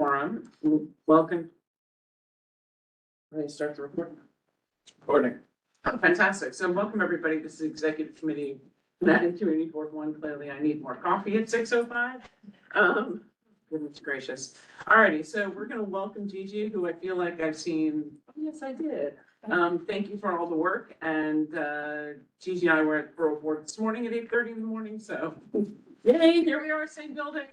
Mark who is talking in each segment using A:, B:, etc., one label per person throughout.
A: Forum. Welcome. Ready to start the recording?
B: Recording.
A: Oh, fantastic. So welcome, everybody. This is Executive Committee, United Community Board 1. Clearly, I need more coffee at 6:05. Goodness gracious. Alrighty, so we're going to welcome Gigi, who I feel like I've seen. Oh, yes, I did. Thank you for all the work. And Gigi and I were at Borough Board this morning at 8:30 in the morning. So yay, here we are, same building.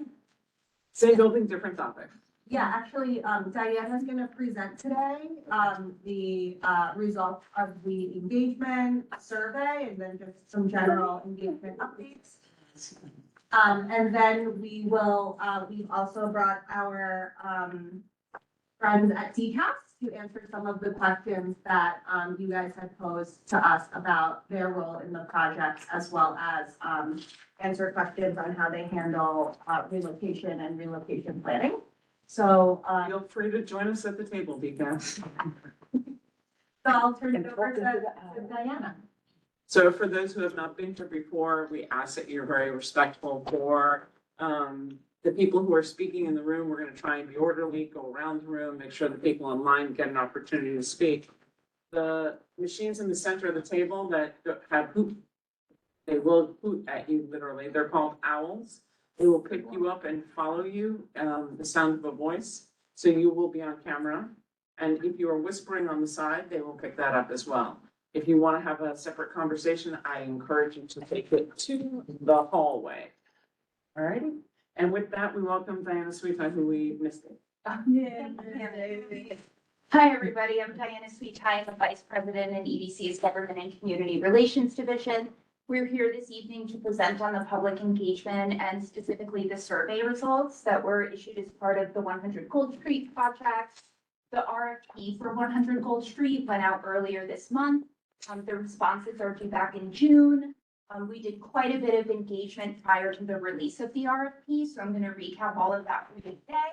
A: Same building, different topic.
C: Yeah, actually, Diana's gonna present today, the, results of the engagement survey and then just some general engagement updates. And then we will, we've also brought our, friends at DCAS to answer some of the questions that, you guys had posed to us about their role in the projects, as well as, answer questions on how they handle, relocation and relocation planning. So,
A: Feel free to join us at the table, DCAS.
C: so I'll turn it over to Diana.
A: So for those who have not been here before, we ask that you're very respectful for the people who are speaking in the room. We're going to try and be orderly, go around the room, make sure the people online get an opportunity to speak. The machines in the center of the table that have hoot, they will hoot at you literally. They're called owls. They will pick you up and follow you, the sound of a voice. So you will be on camera. And if you are whispering on the side, they will pick that up as well. If you want to have a separate conversation, I encourage you to take it to the hallway. All righty. And with that, we welcome Diana Sweetie, who we missed it.
D: Hi, everybody. I'm Diana Sweetie. I'm the Vice President in EDC's Government and Community Relations Division. We're here this evening to present on the public engagement and specifically the survey results that were issued as part of the 100 Gold Street project. The RFP for 100 Gold Street went out earlier this month. The responses are due back in June. We did quite a bit of engagement prior to the release of the RFP, so I'm going to recap all of that for you today.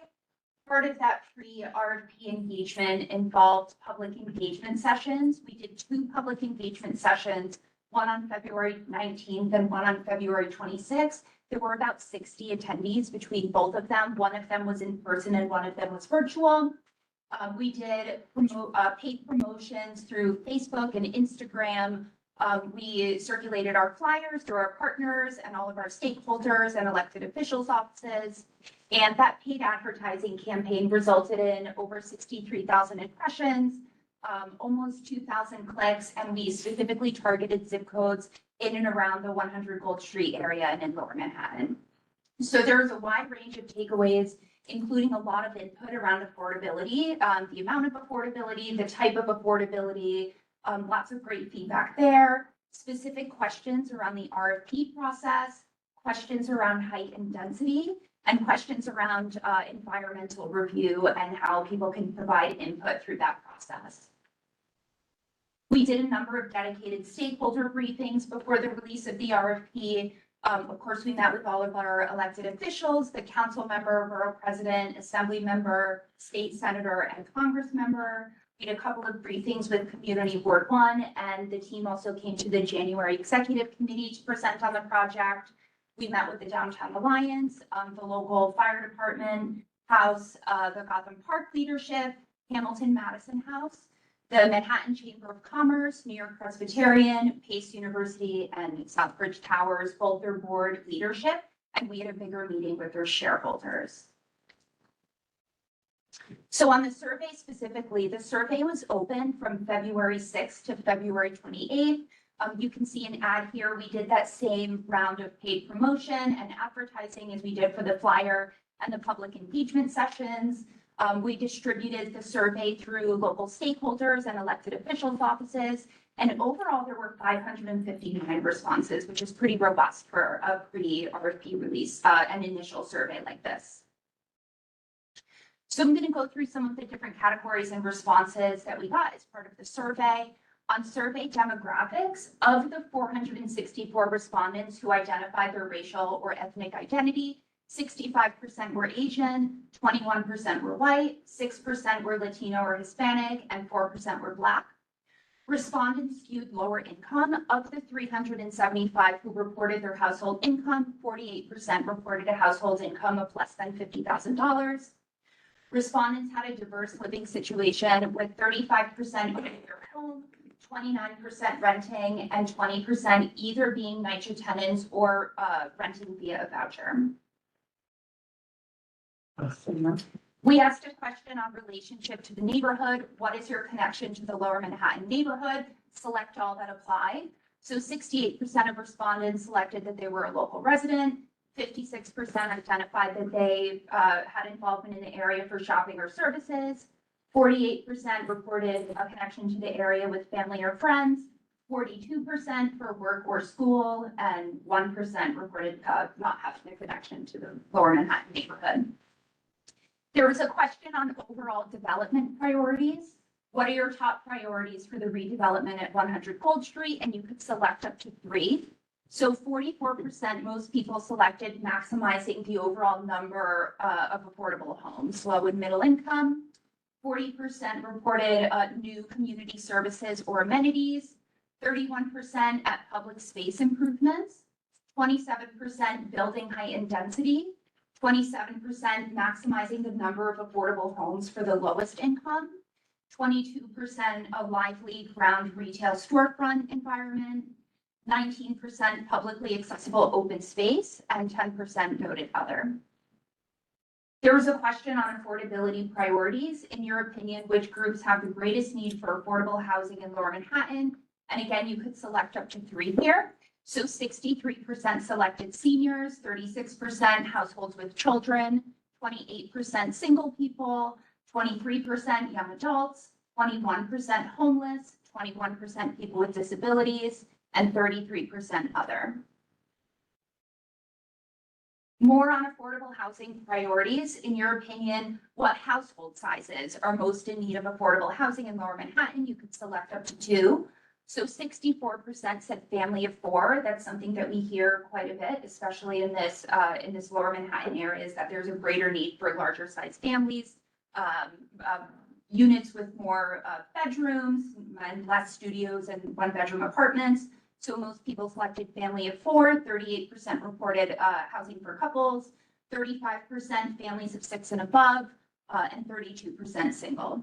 D: Part of that pre-RFP engagement involved public engagement sessions. We did 2 public engagement sessions, one on February 19th and one on February 26th. There were about 60 attendees between both of them. One of them was in person and one of them was virtual. We did paid promotions through Facebook and Instagram. We circulated our flyers through our partners and all of our stakeholders and elected officials' offices. And that paid advertising campaign resulted in over 63,000 impressions, almost 2,000 clicks, and we specifically targeted zip codes in and around the 100 Gold Street area and in Lower Manhattan. So there's a wide range of takeaways, including a lot of input around affordability, the amount of affordability, the type of affordability, lots of great feedback there, specific questions around the RFP process, questions around height and density, and questions around environmental review and how people can provide input through that process. We did a number of dedicated stakeholder briefings before the release of the RFP. Of course, we met with all of our elected officials, the council member, borough president, assembly member, state senator, and congress member. We did a couple of briefings with Community Board 1, and the team also came to the January Executive Committee to present on the project. We met with the Downtown Alliance, the local fire department, House, the Gotham Park leadership, Hamilton Madison House, the Manhattan Chamber of Commerce, New York Presbyterian, Pace University, and Southbridge Towers, both their board leadership, and we had a bigger meeting with their shareholders. So on the survey specifically, the survey was open from February 6th to February 28th. You can see an ad here. We did that same round of paid promotion and advertising as we did for the flyer and the public engagement sessions. We distributed the survey through local stakeholders and elected officials' offices. And overall, there were 559 responses, which is pretty robust for a pre-RFP release, an initial survey like this. So I'm going to go through some of the different categories and responses that we got as part of the survey. On survey demographics, of the 464 respondents who identified their racial or ethnic identity, 65% were Asian, 21% were white, 6% were Latino or Hispanic, and 4% were Black. Respondents skewed lower income. Of the 375 who reported their household income, 48% reported a household income of less than $50,000. Respondents had a diverse living situation with 35% owning their home, 29% renting, and 20% either being NYCHA tenants or renting via a voucher. We asked a question on relationship to the neighborhood. What is your connection to the Lower Manhattan neighborhood? Select all that apply. So 68% of respondents selected that they were a local resident. 56% identified that they had involvement in the area for shopping or services. 48% reported a connection to the area with family or friends. 42% for work or school, and 1% reported not having a connection to the Lower Manhattan neighborhood. There was a question on overall development priorities. What are your top priorities for the redevelopment at 100 Gold Street? And you could select up to 3. So 44%, most people selected maximizing the overall number of affordable homes, low and middle income. 40% reported new community services or amenities. 31% at public space improvements. 27% building height and density. 27% maximizing the number of affordable homes for the lowest income. 22% a lively ground retail storefront environment. 19% publicly accessible open space, and 10% noted other. There was a question on affordability priorities. In your opinion, which groups have the greatest need for affordable housing in Lower Manhattan? And again, you could select up to 3 here. So 63% selected seniors, 36% households with children, 28% single people, 23% young adults, 21% homeless, 21% people with disabilities, and 33% other. More on affordable housing priorities. In your opinion, what household sizes are most in need of affordable housing in Lower Manhattan? You could select up to 2. So 64% said family of 4. That's something that we hear quite a bit, especially in this Lower Manhattan area, is that there's a greater need for larger size families, units with more bedrooms and less studios and 1-bedroom apartments. So most people selected family of 4, 38% reported housing for couples, 35% families of 6 and above, and 32% single.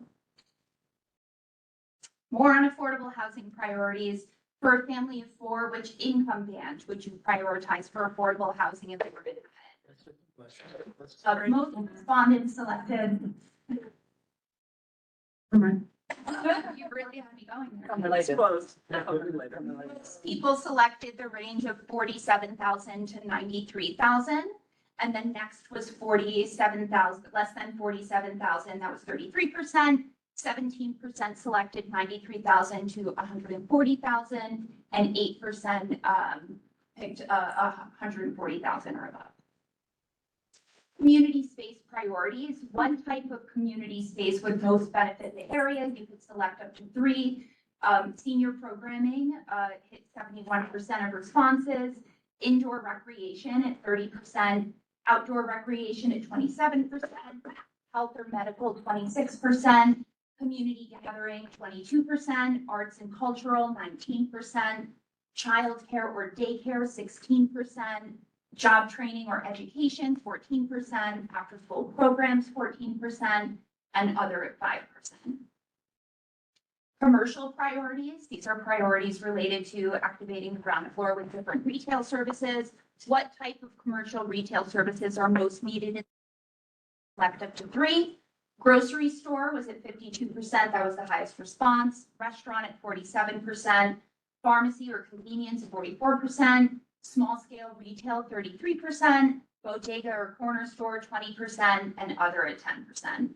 D: More on affordable housing priorities. For a family of 4, which income band would you prioritize for affordable housing in Lower Manhattan? Most respondents selected. You really had me going there.
A: It's close.
D: Most people selected the range of 47,000 to 93,000. And then next was 47,000, less than 47,000. That was 33%. 17% selected 93,000 to 140,000, and 8% picked 140,000 or above. Community space priorities. What type of community space would most benefit the area? You could select up to 3. Senior programming hit 71% of responses. Indoor recreation at 30%. Outdoor recreation at 27%. Health or medical 26%. Community gathering, 22%, arts and cultural, 19%, childcare or daycare, 16%, job training or education, 14%, after-school programs, 14%, and other at 5%. Commercial priorities, these are priorities related to activating the ground floor with different retail services. What type of commercial retail services are most needed? Select up to 3. Grocery store was at 52%. That was the highest response. Restaurant at 47%. Pharmacy or convenience, 44%. Small scale retail, 33%. Bodega or corner store, 20%. And other at 10%.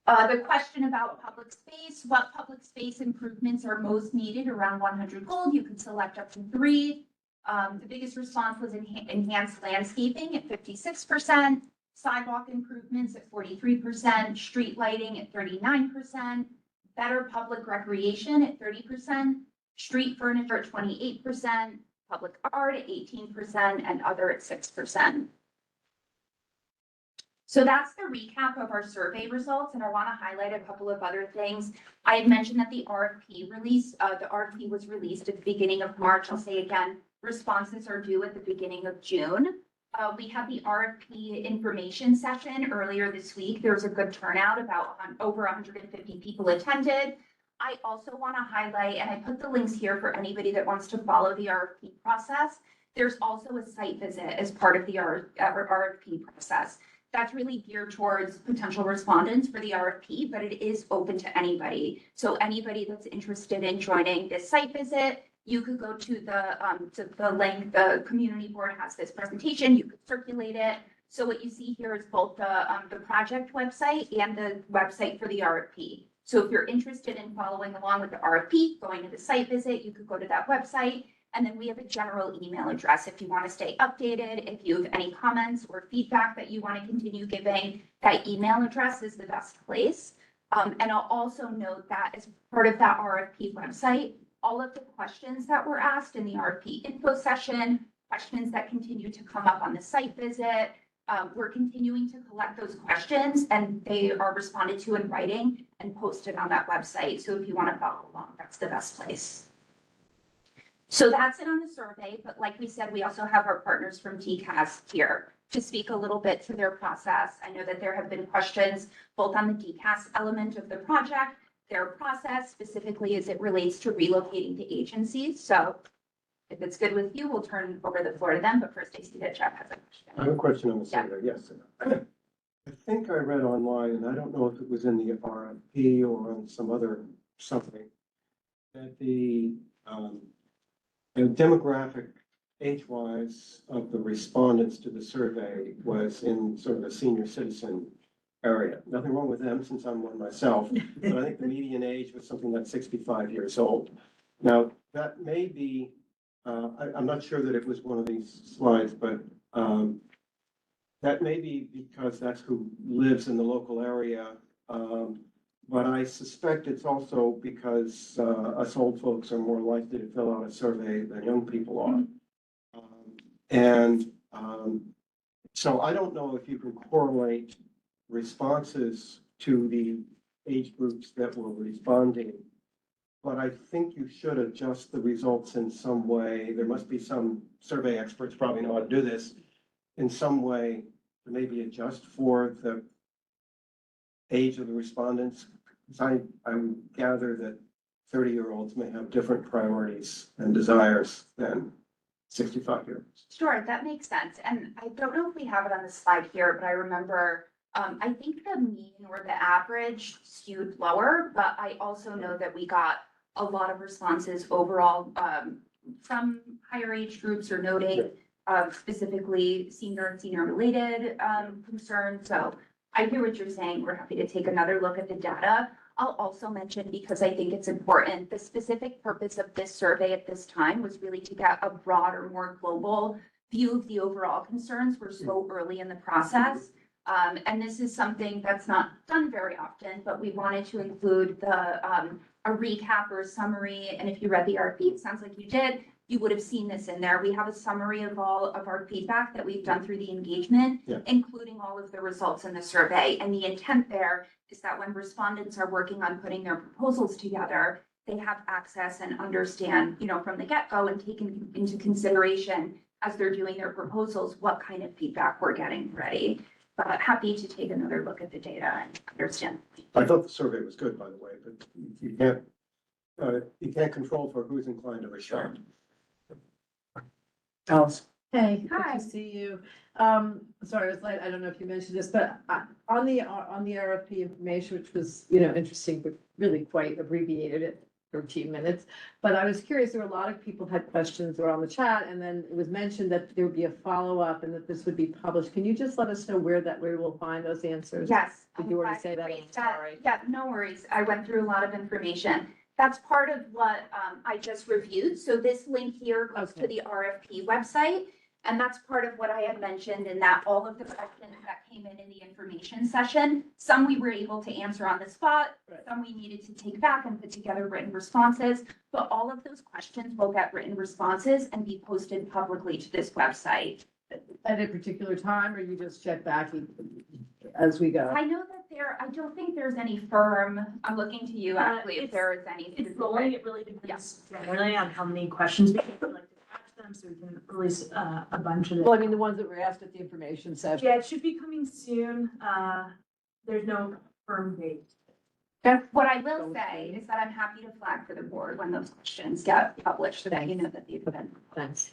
D: The question about public space. What public space improvements are most needed around 100 Gold? You can select up to 3. The biggest response was enhanced landscaping at 56%. Sidewalk improvements at 43%, street lighting at 39%, better public recreation at 30%, street furniture at 28%, public art at 18%, and other at 6%. So that's the recap of our survey results, and I want to highlight a couple of other things. I had mentioned that the RFP was released at the beginning of March. I'll say again, responses are due at the beginning of June. We had the RFP information session earlier this week. There was a good turnout, about over 150 people attended. I also want to highlight, and I put the links here for anybody that wants to follow the RFP process. There's also a site visit as part of the RFP process. That's really geared towards potential respondents for the RFP, but it is open to anybody. So anybody that's interested in joining this site visit, you could go to the link, the community board has this presentation, you could circulate it. So what you see here is both the project website and the website for the RFP. So if you're interested in following along with the RFP, going to the site visit, you could go to that website. And then we have a general email address if you want to stay updated, if you have any comments or feedback that you want to continue giving, that email address is the best place. And I'll also note that as part of that RFP website, all of the questions that were asked in the RFP info session, questions that continue to come up on the site visit, we're continuing to collect those questions and they are responded to in writing and posted on that website. So if you want to follow along, that's the best place. So that's it on the survey, but like we said, we also have our partners from DCAS here to speak a little bit to their process. I know that there have been questions both on the DCAS element of the project, their process specifically as it relates to relocating to agencies. So if it's good with you, we'll turn over the floor to them, but first I see that Jeff has a question.
B: I have a question on the
D: Yeah.
B: survey, yes. I think I read online, and I don't know if it was in the RFP or on some other something, that the demographic age-wise of the respondents to the survey was in sort of a senior citizen area. Nothing wrong with them since I'm one myself, but I think the median age was something like 65 years old. Now, that may be, I'm not sure that it was one of these slides, but that may be because that's who lives in the local area. But I suspect it's also because us old folks are more likely to fill out a survey than young people are. So I don't know if you can correlate responses to the age groups that were responding. But I think you should adjust the results in some way. There must be some survey experts probably know how to do this in some way to maybe adjust for the age of the respondents. Because I would gather that 30-year-olds may have different priorities and desires than 65-year-olds.
D: Sure, that makes sense. And I don't know if we have it on the slide here, but I remember, I think the mean or the average skewed lower, but I also know that we got a lot of responses overall from higher age groups or noting specifically senior and senior related concerns. So I hear what you're saying. We're happy to take another look at the data. I'll also mention, because I think it's important, the specific purpose of this survey at this time was really to get a broader, more global view of the overall concerns. We're so early in the process. And this is something that's not done very often, but we wanted to include a recap or a summary. And if you read the RFP, it sounds like you did, you would have seen this in there. We have a summary of all of our feedback that we've done through the engagement, including all of the results in the survey. And the intent there is that when respondents are working on putting their proposals together, they have access and understand, from the get-go and taken into consideration as they're doing their proposals, what kind of feedback we're getting ready. But happy to take another look at the data and understand.
B: I thought the survey was good, by the way, but you can't control for who's inclined to respond.
A: Alice.
E: Hey, good
D: Hi.
E: to see you. Sorry, I was late. I don't know if you mentioned this, but on the RFP information, which was, interesting, but really quite abbreviated at 13 minutes. But I was curious, there were a lot of people had questions or on the chat, and then it was mentioned that there would be a follow-up and that this would be published. Can you just let us know where we'll find those answers?
D: Yes.
E: Did you already say that? I'm sorry.
D: Yeah, no worries. I went through a lot of information. That's part of what I just reviewed. So this link here goes to the RFP website. And that's part of what I had mentioned in that all of the questions that came in the information session, some we were able to answer on the spot, some we needed to take back and put together written responses. But all of those questions will get written responses and be posted publicly to this website.
E: At a particular time, or you just check back as we go?
D: I know that I don't think there's any firm, I'm looking to you actually, if there is any.
F: It's rolling, it really depends generally on how many questions people would like to ask them, time so we can release a bunch of it.
E: Well, I mean, the ones that were asked at the information session.
F: Yeah, it should be coming soon. There's no firm date.
D: What I will say is that I'm happy to flag for the board when those questions get published, so that you know that they've been.
E: Thanks.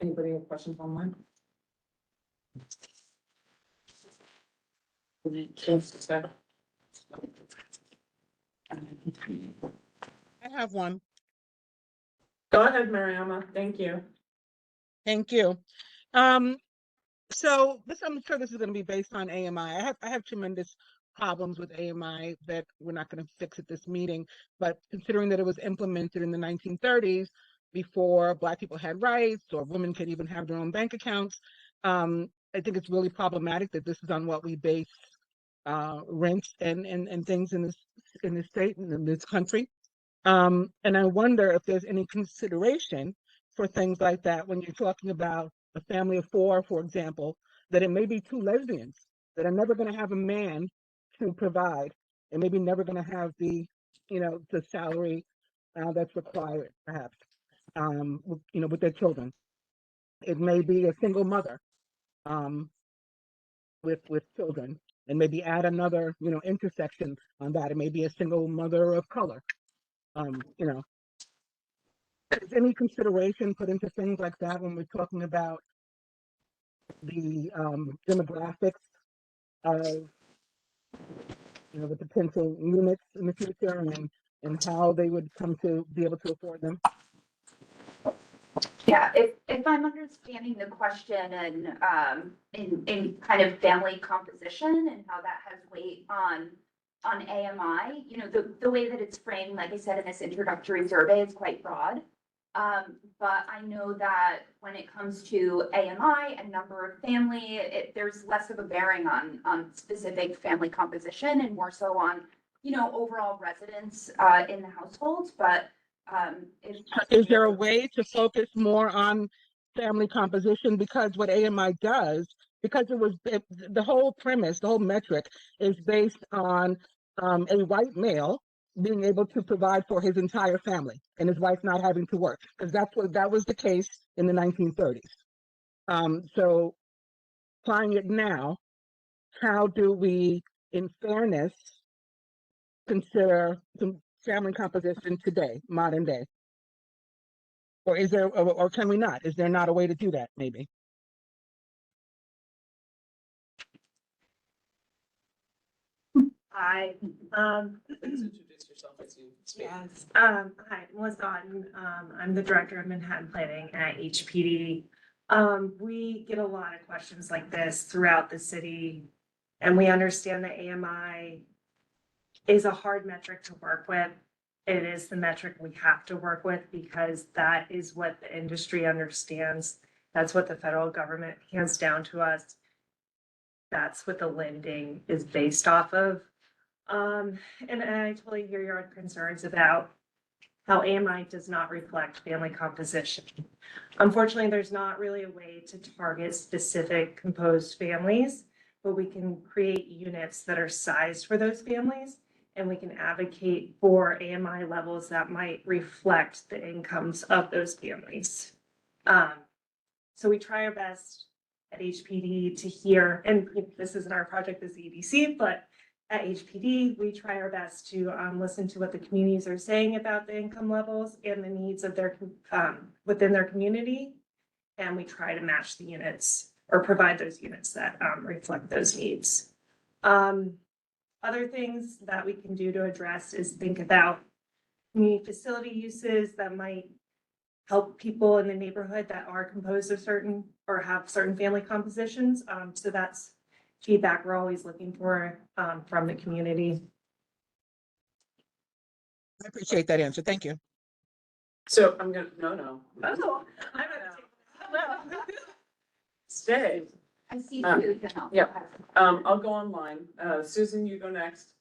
A: Anybody have questions online?
G: I have one.
A: Go ahead, Mariama. Thank you.
G: Thank you. So this, I'm sure this is going to be based on AMI. I have tremendous problems with AMI that we're not going to fix at this meeting, but considering that it was implemented in the 1930s, before Black people had rights or women could even have their own bank accounts, I think it's really problematic that this is on what we base rents and things in this state and in this country. And I wonder if there's any consideration for things like that when you're talking about a family of 4, for example, that it may be 2 lesbians that are never going to have a man to provide, and maybe never going to have the, the salary that's required, perhaps, with their children. It may be a single mother with children, and maybe add another, intersection on that. It may be a single mother of color. Is any consideration put into things like that when we're talking about the demographics of the potential units in the future and how they would come to be able to afford them?
D: Yeah, if I'm understanding the question and in kind of family composition and how that has weight on AMI, the way that it's framed, like I said, in this introductory survey is quite broad. But I know that when it comes to AMI and number of family, there's less of a bearing on specific family composition and more so on, overall residents in the household. But
G: is there a way to focus more on family composition? Because what AMI does, because the whole premise, the whole metric is based on a white male being able to provide for his entire family and his wife not having to work, because that was the case in the 1930s. So applying it now, how do we, in fairness, consider the family composition today, modern day? Or is there, or can we not? Is there not a way to do that, maybe?
H: Hi,
A: Please introduce yourself as you speak.
H: yes, hi, Melissa Otten. I'm the Director of Manhattan Planning at HPD. We get a lot of questions like this throughout the city, and we understand that AMI is a hard metric to work with. It is the metric we have to work with because that is what the industry understands. That's what the federal government hands down to us. That's what the lending is based off of. And I totally hear your concerns about how AMI does not reflect family composition. Unfortunately, there's not really a way to target specific composed families, but we can create units that are sized for those families, and we can advocate for AMI levels that might reflect the incomes of those families. So we try our best at HPD to hear, and this isn't our project as the EDC, but at HPD, we try our best to listen to what the communities are saying about the income levels and the needs of their within their community. And we try to match the units or provide those units that reflect those needs. Other things that we can do to address is think about community facility uses that might help people in the neighborhood that are composed of certain or have certain family compositions. So that's feedback we're always looking for from the community.
G: I appreciate that answer. Thank you.
A: So I'm gonna, no.
H: Oh, I'm
A: Stay.
D: I see
A: Uh,
D: food.
A: yeah. I'll go online. Susan, you go next.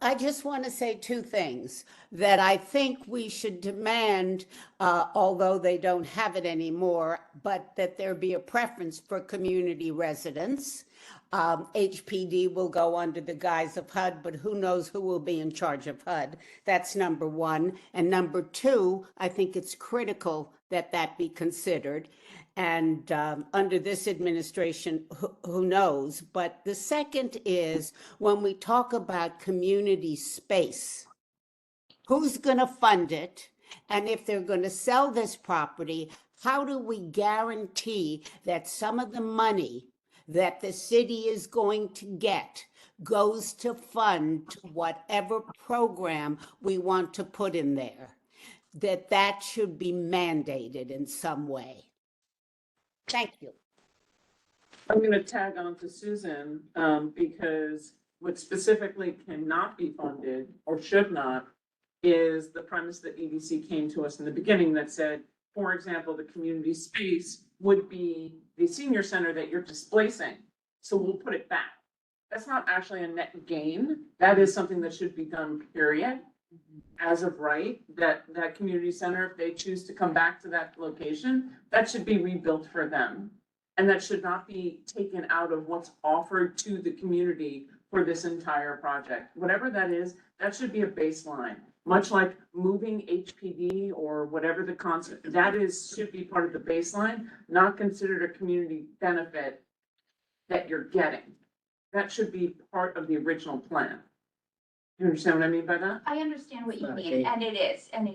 I: I just want to say two things, that I think we should demand, although they don't have it anymore, but that there be a preference for community residents. HPD will go under the guise of HUD, but who knows who will be in charge of HUD? That's number one. And number two, I think it's critical that that be considered. And under this administration, who knows? But the second is, when we talk about community space, who's going to fund it? And if they're going to sell this property, how do we guarantee that some of the money that the city is going to get goes to fund whatever program we want to put in there? That should be mandated in some way. Thank you.
A: I'm gonna tag on to Susan, because what specifically cannot be funded or should not is the premise that EDC came to us in the beginning that said, for example, the community space would be the senior center that you're displacing. So we'll put it back. That's not actually a net gain. That is something that should be done, period. As of right, that community center, if they choose to come back to that location, that should be rebuilt for them. And that should not be taken out of what's offered to the community for this entire project. Whatever that is, that should be a baseline. Much like moving HPD or whatever the concept, should be part of the baseline, not considered a community benefit that you're getting. That should be part of the original plan. You understand what I mean by that?
D: I understand what you mean, and it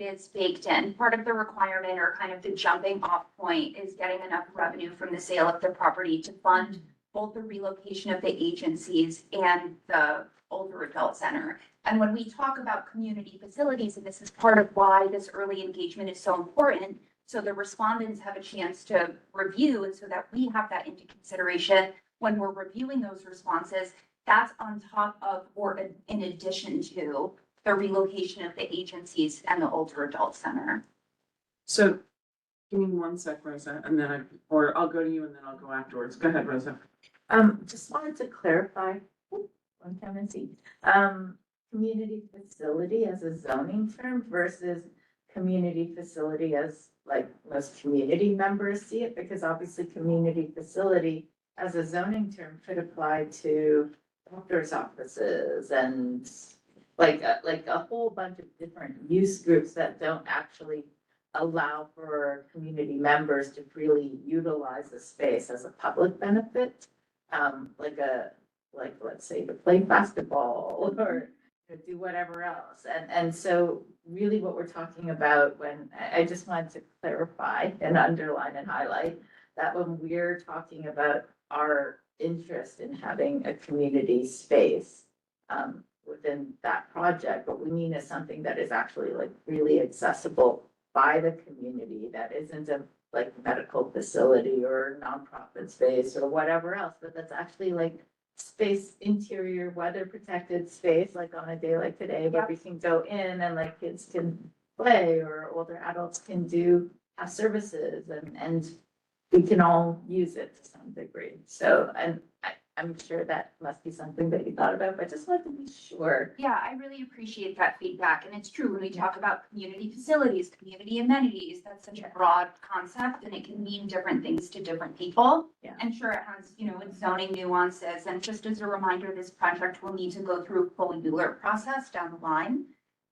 D: is baked in. Part of the requirement or kind of the jumping off point is getting enough revenue from the sale of the property to fund both the relocation of the agencies and the older adult center. And when we talk about community facilities, and this is part of why this early engagement is so important, so the respondents have a chance to review, and so that we have that into consideration when we're reviewing those responses. That's on top of or in addition to the relocation of the agencies and the older adult center.
A: So give me one sec, Rosa, and then I'll go to you and then I'll go afterwards. Go ahead, Rosa.
J: Just wanted to clarify, one time and see, community facility as a zoning term versus community facility as like most community members see it, because obviously community facility as a zoning term could apply to doctor's offices and like a whole bunch of different use groups that don't actually allow for community members to freely utilize the space as a public benefit. Let's say to play basketball or to do whatever else. And so really what we're talking about when, I just wanted to clarify and underline and highlight that when we're talking about our interest in having a community space within that project, what we mean is something that is actually like really accessible by the community, that isn't a like medical facility or nonprofit space or whatever else, but that's actually like space, interior, weather protected space, like on a day like today, where we can go in and like kids can play or older adults can have services and we can all use it to some degree. So, and I'm sure that must be something that you thought about, but I just wanted to be sure.
D: Yeah, I really appreciate that feedback. And it's true, when we talk about community facilities, community amenities, that's such a broad concept and it can mean different things to different people.
J: Yeah.
D: And sure, it has, its zoning nuances. And just as a reminder, this project will need to go through a full ULURP process down the line.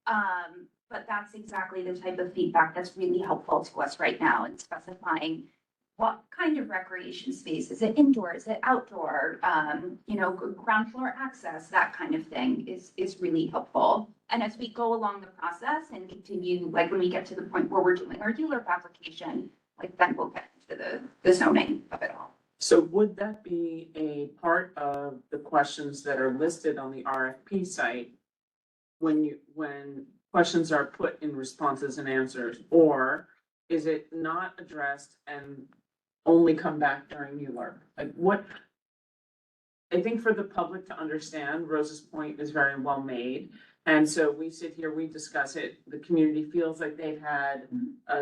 D: But that's exactly the type of feedback that's really helpful to us right now in specifying what kind of recreation space, is it indoor, is it outdoor, ground floor access, that kind of thing is really helpful. And as we go along the process and continue, like when we get to the point where we're doing our ULURP application, like then we'll get into the zoning of it all.
A: So would that be a part of the questions that are listed on the RFP site when questions are put in responses and answers, or is it not addressed and only come back during ULURP? Like what, I think for the public to understand, Rosa's point is very well made. And so we sit here, we discuss it, the community feels like they've had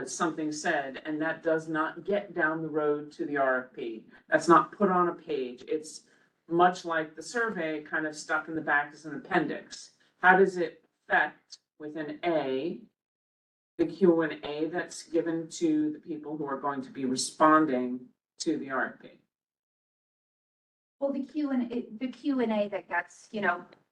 A: something said, and that does not get down the road to the RFP. That's not put on a page. It's much like the survey kind of stuck in the back as an appendix. how does it affect with an A, the Q&A that's given to the people who are going to be responding to the RFP?
D: Well, the Q and A that gets,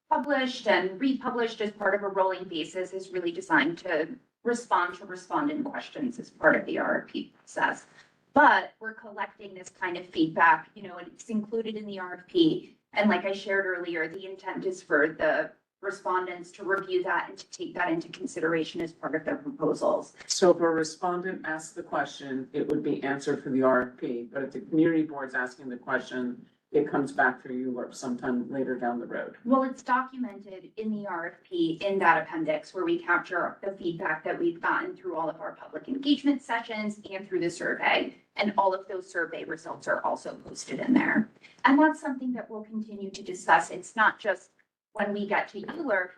D: published and republished as part of a rolling basis is really designed to respond to respondent questions as part of the RFP process. But we're collecting this kind of feedback, and it's included in the RFP. And like I shared earlier, the intent is for the respondents to review that and to take that into consideration as part of their proposals.
A: So if a respondent asks the question, it would be answered for the RFP, but if the community board's asking the question, it comes back for you or sometime later down the road.
D: Well, it's documented in the RFP in that appendix where we capture the feedback that we've gotten through all of our public engagement sessions and through the survey. And all of those survey results are also posted in there. And that's something that we'll continue to discuss. It's not just when we get to ULURP,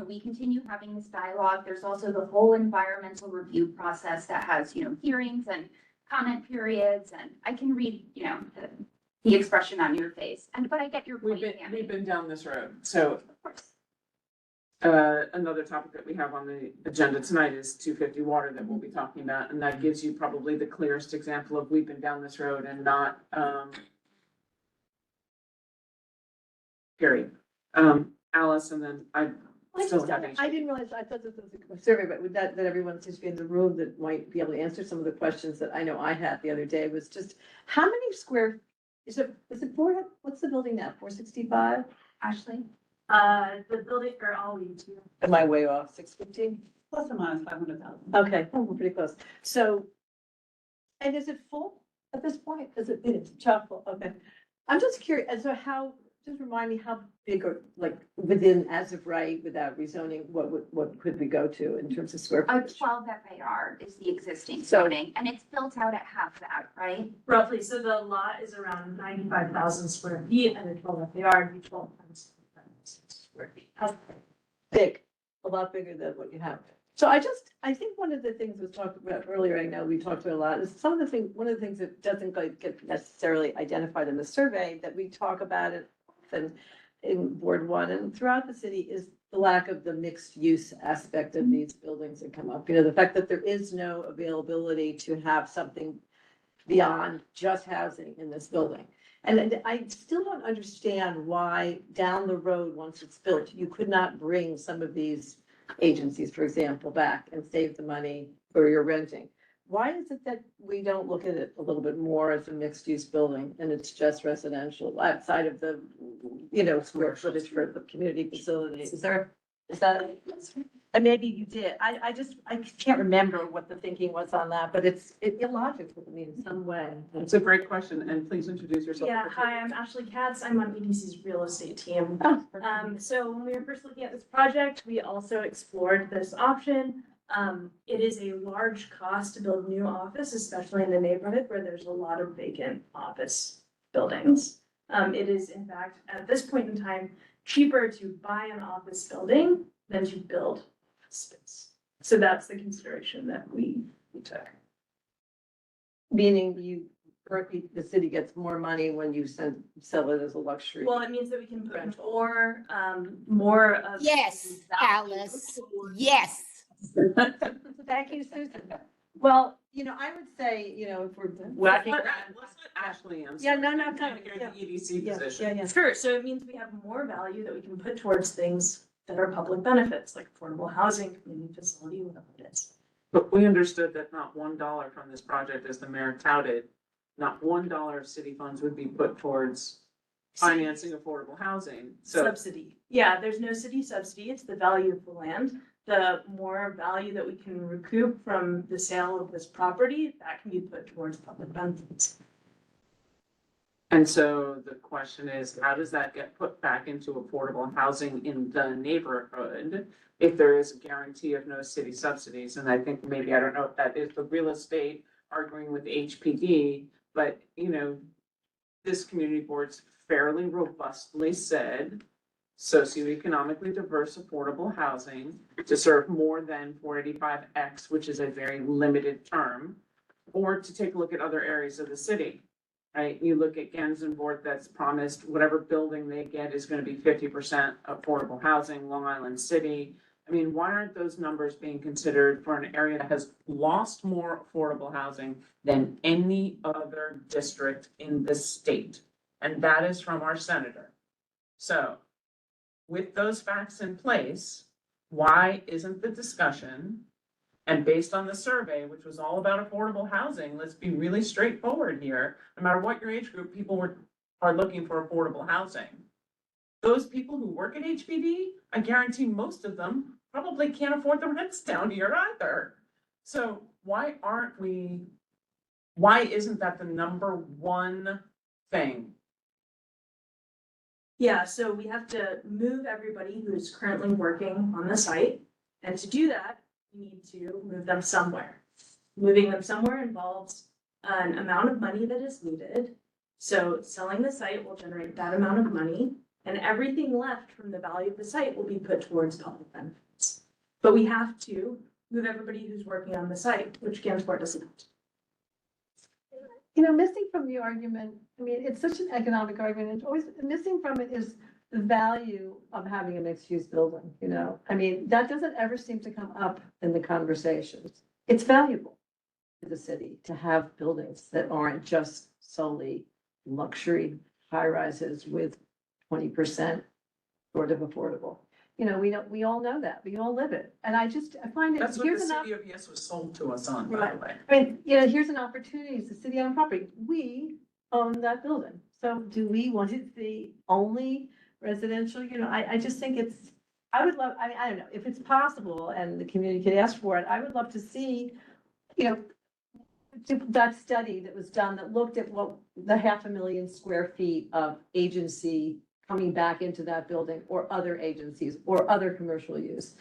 D: we continue having this dialogue. There's also the whole environmental review process that has, hearings and comment periods. And I can read, the expression on your face. But I get your point.
A: We've been down this road. So
D: Of course.
A: another topic that we have on the agenda tonight is 250 water that we'll be talking about. And that gives you probably the clearest example of we've been down this road and not, period. Alice, and then I still have.
E: I didn't realize, I thought this was a survey, but with that everyone seems to be in the room that might be able to answer some of the questions that I know I had the other day was just, how many square, is it what's the building now, 465?
D: Ashley?
F: The building, or I'll leave to you.
E: Am I way off, 615?
F: Plus or minus 500,000.
E: Okay, we're pretty close. So, and is it full at this point? It's chock full, okay. I'm just curious, and so just remind me how big or like within as of right, without rezoning, what could we go to in terms of square
D: A
E: footage?
D: 12 FAR is the existing
E: So-
D: zoning, and it's built out at half that, right?
F: Roughly, so the lot is around 95,000 square feet and the 12 FAR would be 12 times square feet.
E: Big, a lot bigger than what you have. So I think one of the things we talked about earlier, I know we talked about a lot, is one of the things that doesn't get necessarily identified in the survey that we talk about it often in Board One and throughout the city is the lack of the mixed use aspect of these buildings that come up. The fact that there is no availability to have something beyond just housing in this building. And I still don't understand why down the road, once it's built, you could not bring some of these agencies, for example, back and save the money for your renting. Why is it that we don't look at it a little bit more as a mixed use building and it's just residential outside of the, square footage for the community facilities? Is that, and maybe you did. I can't remember what the thinking was on that, but it's illogical to me in some way.
A: It's a great question, and please introduce yourself.
F: Yeah, hi, I'm Ashley Katz. I'm on EDC's real estate team. So when we were first looking at this project, we also explored this option. It is a large cost to build new office, especially in the neighborhood where there's a lot of vacant office buildings. It is in fact, at this point in time, cheaper to buy an office building than to build space. So that's the consideration that we took.
E: Meaning the city gets more money when you sell it as a luxury.
F: Well, it means that we can put more of.
I: Yes, Alice, yes.
E: Thank you, Susan. Well, I would say, if we're.
A: Let's let Ashley answer.
E: Yeah, no,
A: Kind of hear the EDC position.
E: Yeah.
F: Sure, so it means we have more value that we can put towards things that are public benefits, like affordable housing, community facility, whatever it is.
A: But we understood that not $1 from this project, as the mayor touted, not $1 of city funds would be put towards financing affordable housing. So
F: Subsidy. Yeah, there's no city subsidy. It's the value of the land. The more value that we can recoup from the sale of this property, that can be put towards public benefits.
A: And so the question is, how does that get put back into affordable housing in the neighborhood if there is a guarantee of no city subsidies? And I think maybe, I don't know if that is the real estate arguing with HPD, but this community board's fairly robustly said socioeconomically diverse affordable housing to serve more than 485X, which is a very limited term, or to take a look at other areas of the city. right? You look at Gansevoort that's promised whatever building they get is gonna be 50% affordable housing, Long Island City. I mean, why aren't those numbers being considered for an area that has lost more affordable housing than any other district in the state? And that is from our senator. So with those facts in place, why isn't the discussion, and based on the survey, which was all about affordable housing, let's be really straightforward here, no matter what your age group, are looking for affordable housing. Those people who work at HPD, I guarantee most of them probably can't afford the rents down here either. So why isn't that the number one thing?
F: Yeah, so we have to move everybody who is currently working on the site. And to do that, we need to move them somewhere. Moving them somewhere involves an amount of money that is needed. So selling the site will generate that amount of money, and everything left from the value of the site will be put towards public benefits. But we have to move everybody who's working on the site, which Gansevoort doesn't.
E: You know, missing from the argument, I mean, it's such an economic argument, it's always, missing from it is the value of having a mixed-use building, you know? I mean, that doesn't ever seem to come up in the conversations. It's valuable to the city to have buildings that aren't just solely luxury high-rises with 20% sort of affordable. You know, we all know that, we all live it, and I find it,
A: That's what the
E: here's an
A: city of Yes was sold to us on, by the way.
E: I mean, you know, here's an opportunity, it's a city-owned property, we own that building. So do we want it to be only residential, you know, I just think I would love, I don't know, if it's possible and the community could ask for it, I would love to see, you know, that study that was done that looked at what the 500,000 square feet of agency coming back into that building or other agencies or other commercial use.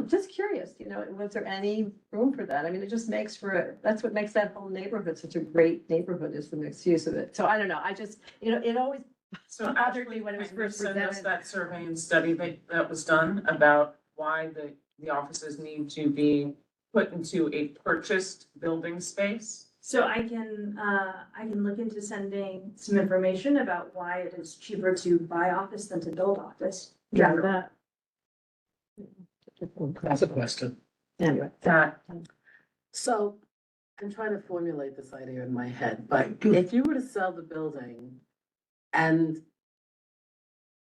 E: Just curious, you know, was there any room for that? I mean, it just makes that's what makes that whole neighborhood such a great neighborhood is the mixed use of it. So I don't know, I just, you know, it always
A: So
E: bothered
A: actually,
E: me when it was
A: can you
E: first
A: send us
E: presented.
A: that survey and study that was done about why the offices need to be put into a purchased building space?
F: So I can look into sending some information about why it is cheaper to buy office than to build office.
E: Yeah, that.
K: That's a question.
E: Anyway.
A: That,
K: So I'm trying to formulate this idea in my head, but if you were to sell the building and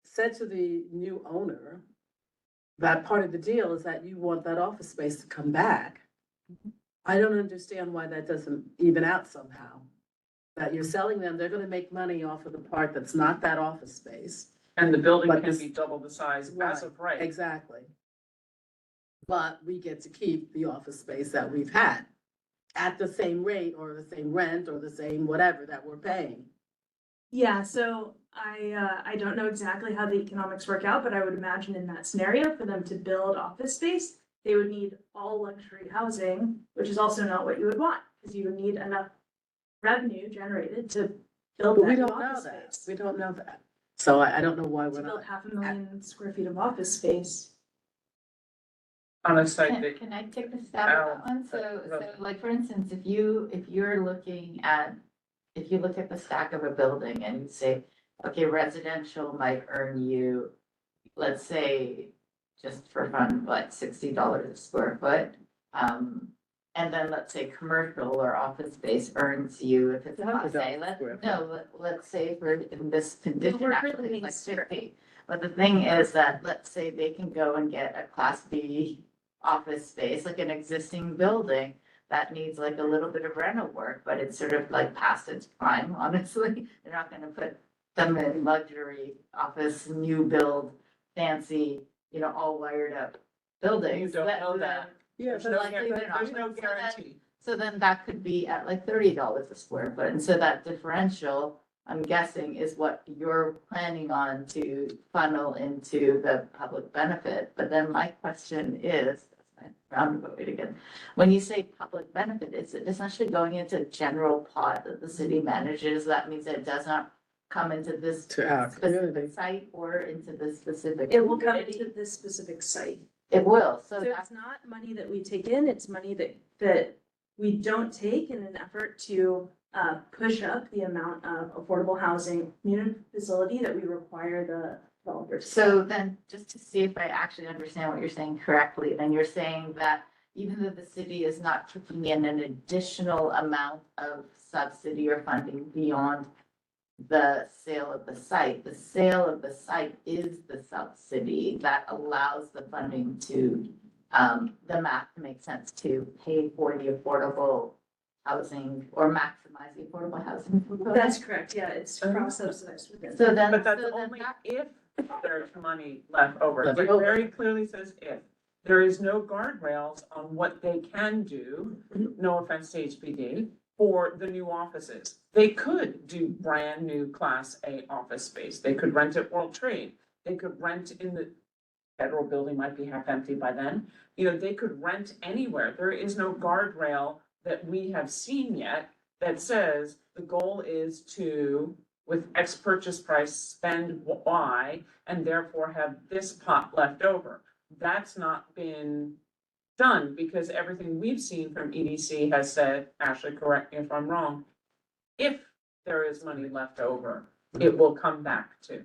K: said to the new owner that part of the deal is that you want that office space to come back, I don't understand why that doesn't even out somehow. That you're selling them, they're gonna make money off of the part that's not that office space.
A: and the building
K: But
A: can
K: this-
A: be double the size as
K: Right,
A: of right.
K: Exactly. But we get to keep the office space that we've had at the same rate or the same rent or the same whatever that we're paying.
F: Yeah, so I don't know exactly how the economics work out, but I would imagine in that scenario, for them to build office space, they would need all luxury housing, which is also not what you would want, because you would need enough revenue generated to build
K: But we
F: that new
K: don't know
F: office
K: that.
F: space.
K: We don't know that. So I don't know why
F: To
K: we're
F: build
K: not.
F: 500,000 square feet of office space.
A: On a site
J: Can,
A: that,
J: can I take the stab at that one? So like, for instance, if you're looking at, if you look at the stack of a building and you say, okay, residential might earn you, let's say, just for fun, like $60 a square foot. And then let's say commercial or office space earns you, if it's,
K: $100
J: say,
K: a square foot.
J: let's say for in this condition,
F: we're
J: actually,
F: currently
J: it's like
F: square
J: 50. But the thing is that, let's say they can go and get a class B office space, like an existing building that needs like a little bit of rental work, but it's sort of like past its prime, honestly. They're not gonna put them in luxury office, new build, fancy, you know, all wired up buildings.
A: You don't know that.
K: Yeah,
A: there's
K: but
A: no,
J: likely they're not.
A: there's no
J: So that-
A: guarantee.
J: So then that could be at like $30 a square foot, and so that differential, I'm guessing, is what you're planning on to funnel into the public benefit. But then my question is, roundabout again, when you say public benefit, is it essentially going into general pot that the city manages? That means it does not come into this
K: To our community.
J: specific site or into this specific.
F: It will come
J: community?
F: into this specific site.
J: It will, so
F: So
J: that's,
F: it's not money that we take in, it's money that we don't take in an effort to push up the amount of affordable housing community facility that we require the developers.
J: So then, just to see if I actually understand what you're saying correctly, then you're saying that even though the city is not kicking in an additional amount of subsidy or funding beyond the sale of the site is the subsidy that allows the funding to, the math to make sense to pay for the affordable housing or maximize the affordable housing.
F: That's correct, yeah, it's cross-subsidized within.
J: So then,
A: But that's
J: so then
A: only
J: that-
A: if there's money left over.
K: Left
A: It
K: over.
A: very clearly says if. There is no guardrails on what they can do, no offense to HPD, for the new offices. They could do brand new Class A office space. They could rent at World Trade. They could rent in the federal building, might be half empty by then. You know, they could rent anywhere. There is no guardrail that we have seen yet that says the goal is to, with X purchase price, spend Y and therefore have this pot left over. That's not been done because everything we've seen from EDC has said, Ashley, correct me if I'm wrong, if there is money left over, it will come back to.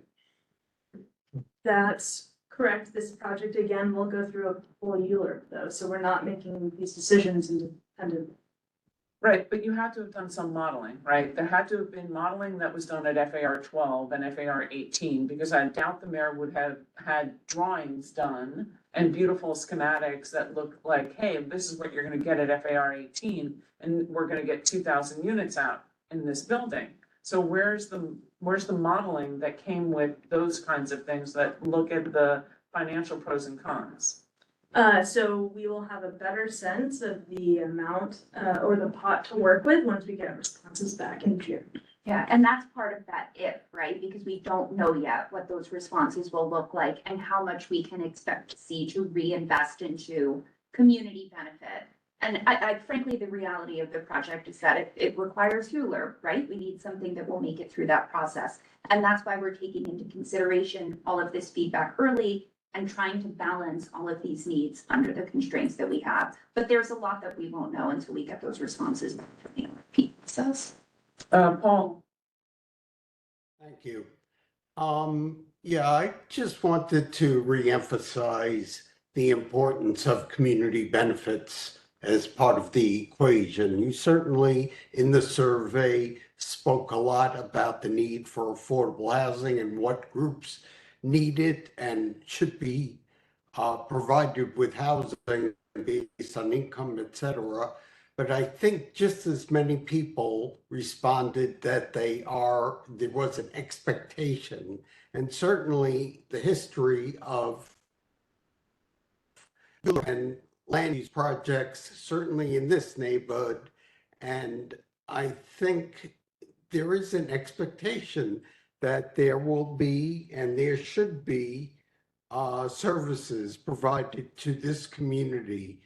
F: That's correct. This project, again, will go through a full ULURP though, so we're not making these decisions independent.
A: Right, but you had to have done some modeling, right? There had to have been modeling that was done at FAR 12 and FAR 18, because I doubt the mayor would have had drawings done and beautiful schematics that look like, hey, this is what you're gonna get at FAR 18, and we're gonna get 2,000 units out in this building. So where's the modeling that came with those kinds of things that look at the financial pros and cons?
F: So we will have a better sense of the amount, or the pot to work with once we get responses back in June.
D: Yeah, and that's part of that if, right? Because we don't know yet what those responses will look like and how much we can expect to see to reinvest into community benefit. And I frankly, the reality of the project is that it requires ULURP, right? We need something that will make it through that process. And that's why we're taking into consideration all of this feedback early and trying to balance all of these needs under the constraints that we have. But there's a lot that we won't know until we get those responses back from the RFP process.
A: Paul?
L: Thank you. Yeah, I just wanted to reemphasize the importance of community benefits as part of the equation. You certainly, in the survey, spoke a lot about the need for affordable housing and what groups need it and should be provided with housing based on income, et cetera. But I think just as many people responded that there was an expectation, and certainly the history of and land use projects, certainly in this neighborhood. And I think there is an expectation that there will be and there should be services provided to this community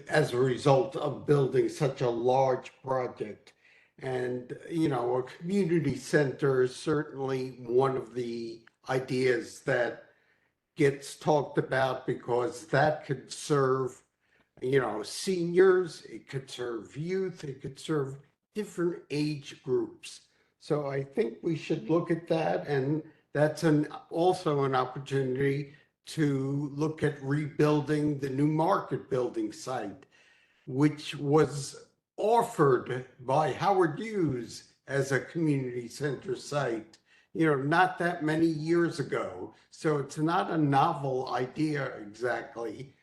L: as a result of building such a large project. And, you know, a community center is certainly one of the ideas that gets talked about because that could serve, you know, seniors, it could serve youth, it could serve different age groups. So I think we should look at that, and that's also an opportunity to look at rebuilding the New Market building site, which was offered by Howard Hughes as a community center site, you know, not that many years ago. So it's not a novel idea exactly,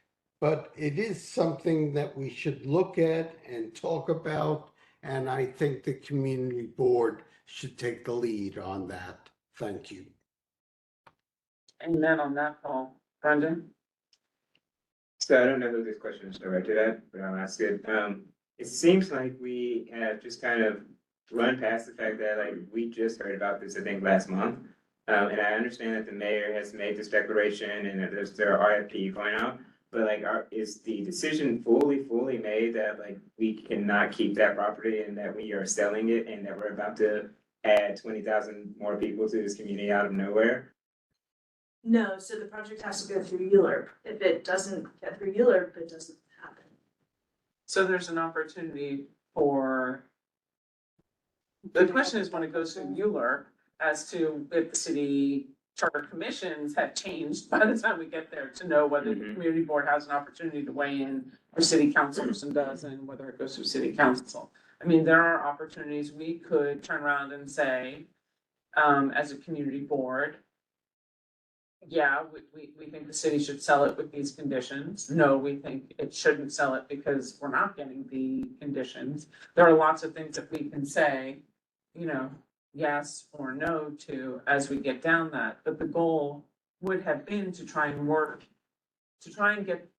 L: but it is something that we should look at and talk about. And I think the community board should take the lead on that. Thank you.
A: Amen on that, Paul. Brendan?
M: So I don't know who this question is directed at, but I'll ask it. It seems like we have just kind of run past the fact that like we just heard about this, I think, last month. And I understand that the mayor has made this declaration and that there are RFP going out, but like, is the decision fully made that like we cannot keep that property and that we are selling it and that we're about to add 20,000 more people to this community out of nowhere?
F: No, so the project has to go through ULURP. If it doesn't get through ULURP, it doesn't happen.
A: So there's an opportunity for The question is when it goes to Euler as to if the city charter commissions have changed by the time we get there to know whether the
M: Mhm.
A: community board has an opportunity to weigh in or city councilperson does and whether it goes through city council. I mean, there are opportunities we could turn around and say, as a community board, yeah, we think the city should sell it with these conditions. No, we think it shouldn't sell it because we're not getting the conditions. There are lots of things that we can say, you know, yes or no to as we get down that. But the goal would have been to try and work, to try and get,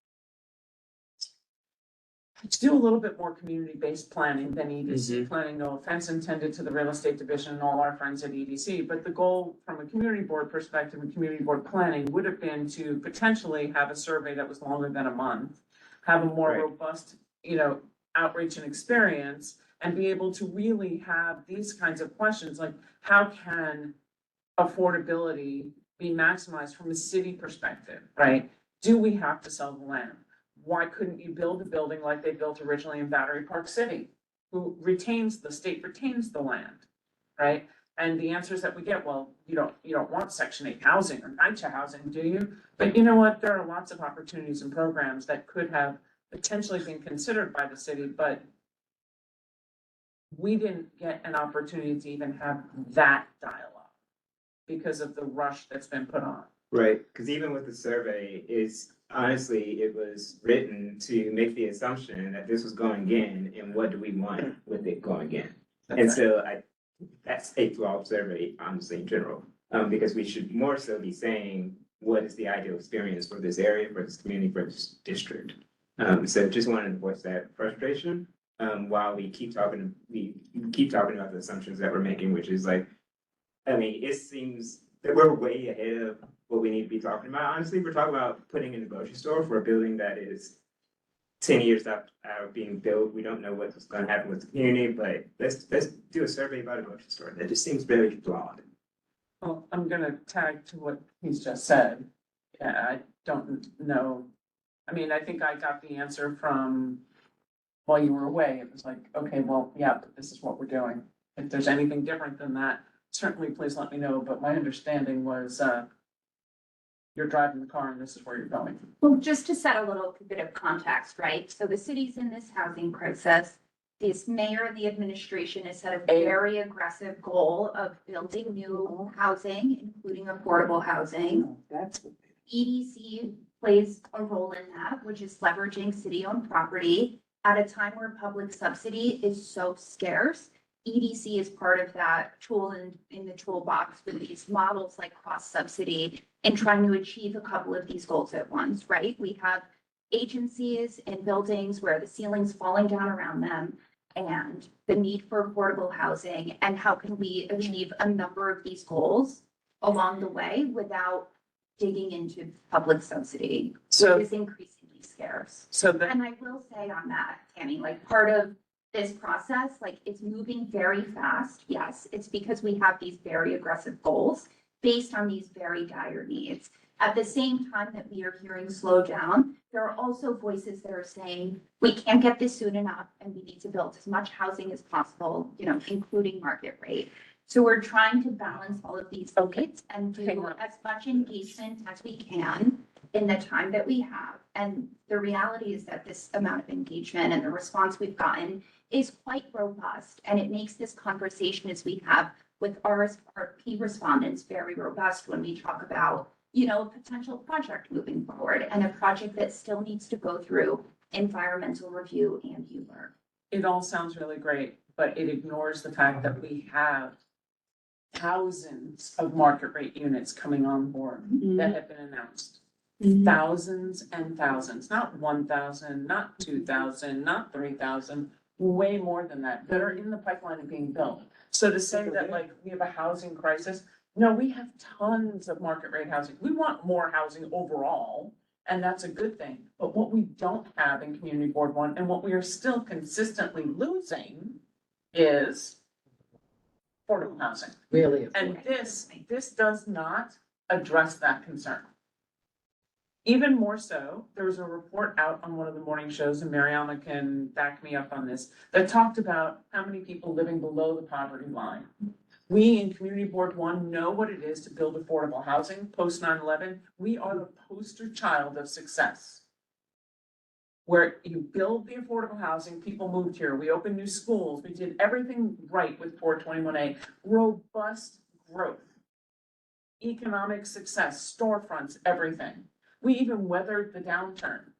A: to do a little bit more community-based planning than EDC planning. No offense intended to the real estate division and all our friends at EDC, but the goal from a community board perspective and community board planning would have been to potentially have a survey that was longer than a month, have a more
M: Right.
A: robust, you know, outreach and experience, and be able to really have these kinds of questions, like how can affordability be maximized from a city perspective, right? Do we have to sell the land? Why couldn't you build a building like they built originally in Battery Park City? Who retains, the state retains the land, right? And the answers that we get, well, you don't want Section 8 housing or NYCHA housing, do you? But you know what? There are lots of opportunities and programs that could have potentially been considered by the city, but we didn't get an opportunity to even have that dialogue because of the rush that's been put on.
M: Right, because even with the survey, it's honestly, it was written to make the assumption that this was going in, and what do we want with it going in? And so that's a flawed survey, honestly, in general, because we should more so be saying, what is the ideal experience for this area, for this community, for this district? So just wanted to voice that frustration, while we keep talking about the assumptions that we're making, which is like, I mean, it seems that we're way ahead of what we need to be talking about. Honestly, we're talking about putting in a grocery store for a building that is 10 years out of being built. We don't know what's going to happen with the community, but let's do a survey about a grocery store. That just seems very flawed.
A: Well, I'm gonna tag to what he's just said. Yeah, I don't know. I mean, I think I got the answer from while you were away. It was like, okay, well, yeah, but this is what we're doing. If there's anything different than that, certainly please let me know. But my understanding was, you're driving the car and this is where you're going.
D: Well, just to set a little bit of context, right? So the city's in this housing crisis. This mayor and the administration has set a very aggressive goal of building new housing, including affordable housing. EDC plays a role in that, which is leveraging city-owned property at a time where public subsidy is so scarce. EDC is part of that tool in the toolbox for these models like cross subsidy and trying to achieve a couple of these goals at once, right? We have agencies and buildings where the ceiling's falling down around them and the need for affordable housing and how can we achieve a number of these goals along the way without digging into public subsidy,
A: So,
D: which is increasingly scarce.
A: so that,
D: And I will say on that, Tammy, like part of this process, like it's moving very fast. Yes, it's because we have these very aggressive goals based on these very dire needs. At the same time that we are hearing slow down, there are also voices that are saying, we can't get this soon enough and we need to build as much housing as possible, you know, including market rate. So we're trying to balance all of these needs and do as much engagement as we can in the time that we have. And the reality is that this amount of engagement and the response we've gotten is quite robust. And it makes this conversation as we have with RFP respondents very robust when we talk about, you know, a potential project moving forward and a project that still needs to go through environmental review and ULURP.
A: it all sounds really great, but it ignores the fact that we have thousands of market rate units coming on board that have been announced. Thousands and thousands, not 1,000, not 2,000, not 3,000, way more than that are in the pipeline of being built. So to say that like we have a housing crisis, no, we have tons of market rate housing. We want more housing overall, and that's a good thing. But what we don't have in Community Board One, and what we are still consistently losing is affordable housing.
K: Really.
A: And this does not address that concern. Even more so, there was a report out on one of the morning shows, and Mariana can back me up on this, that talked about how many people living below the poverty line. We in Community Board One know what it is to build affordable housing post 9/11. We are the poster child of success. Where you build the affordable housing, people moved here, we opened new schools, we did everything right with 421A, robust growth, economic success, storefronts, everything. We even weathered the downturn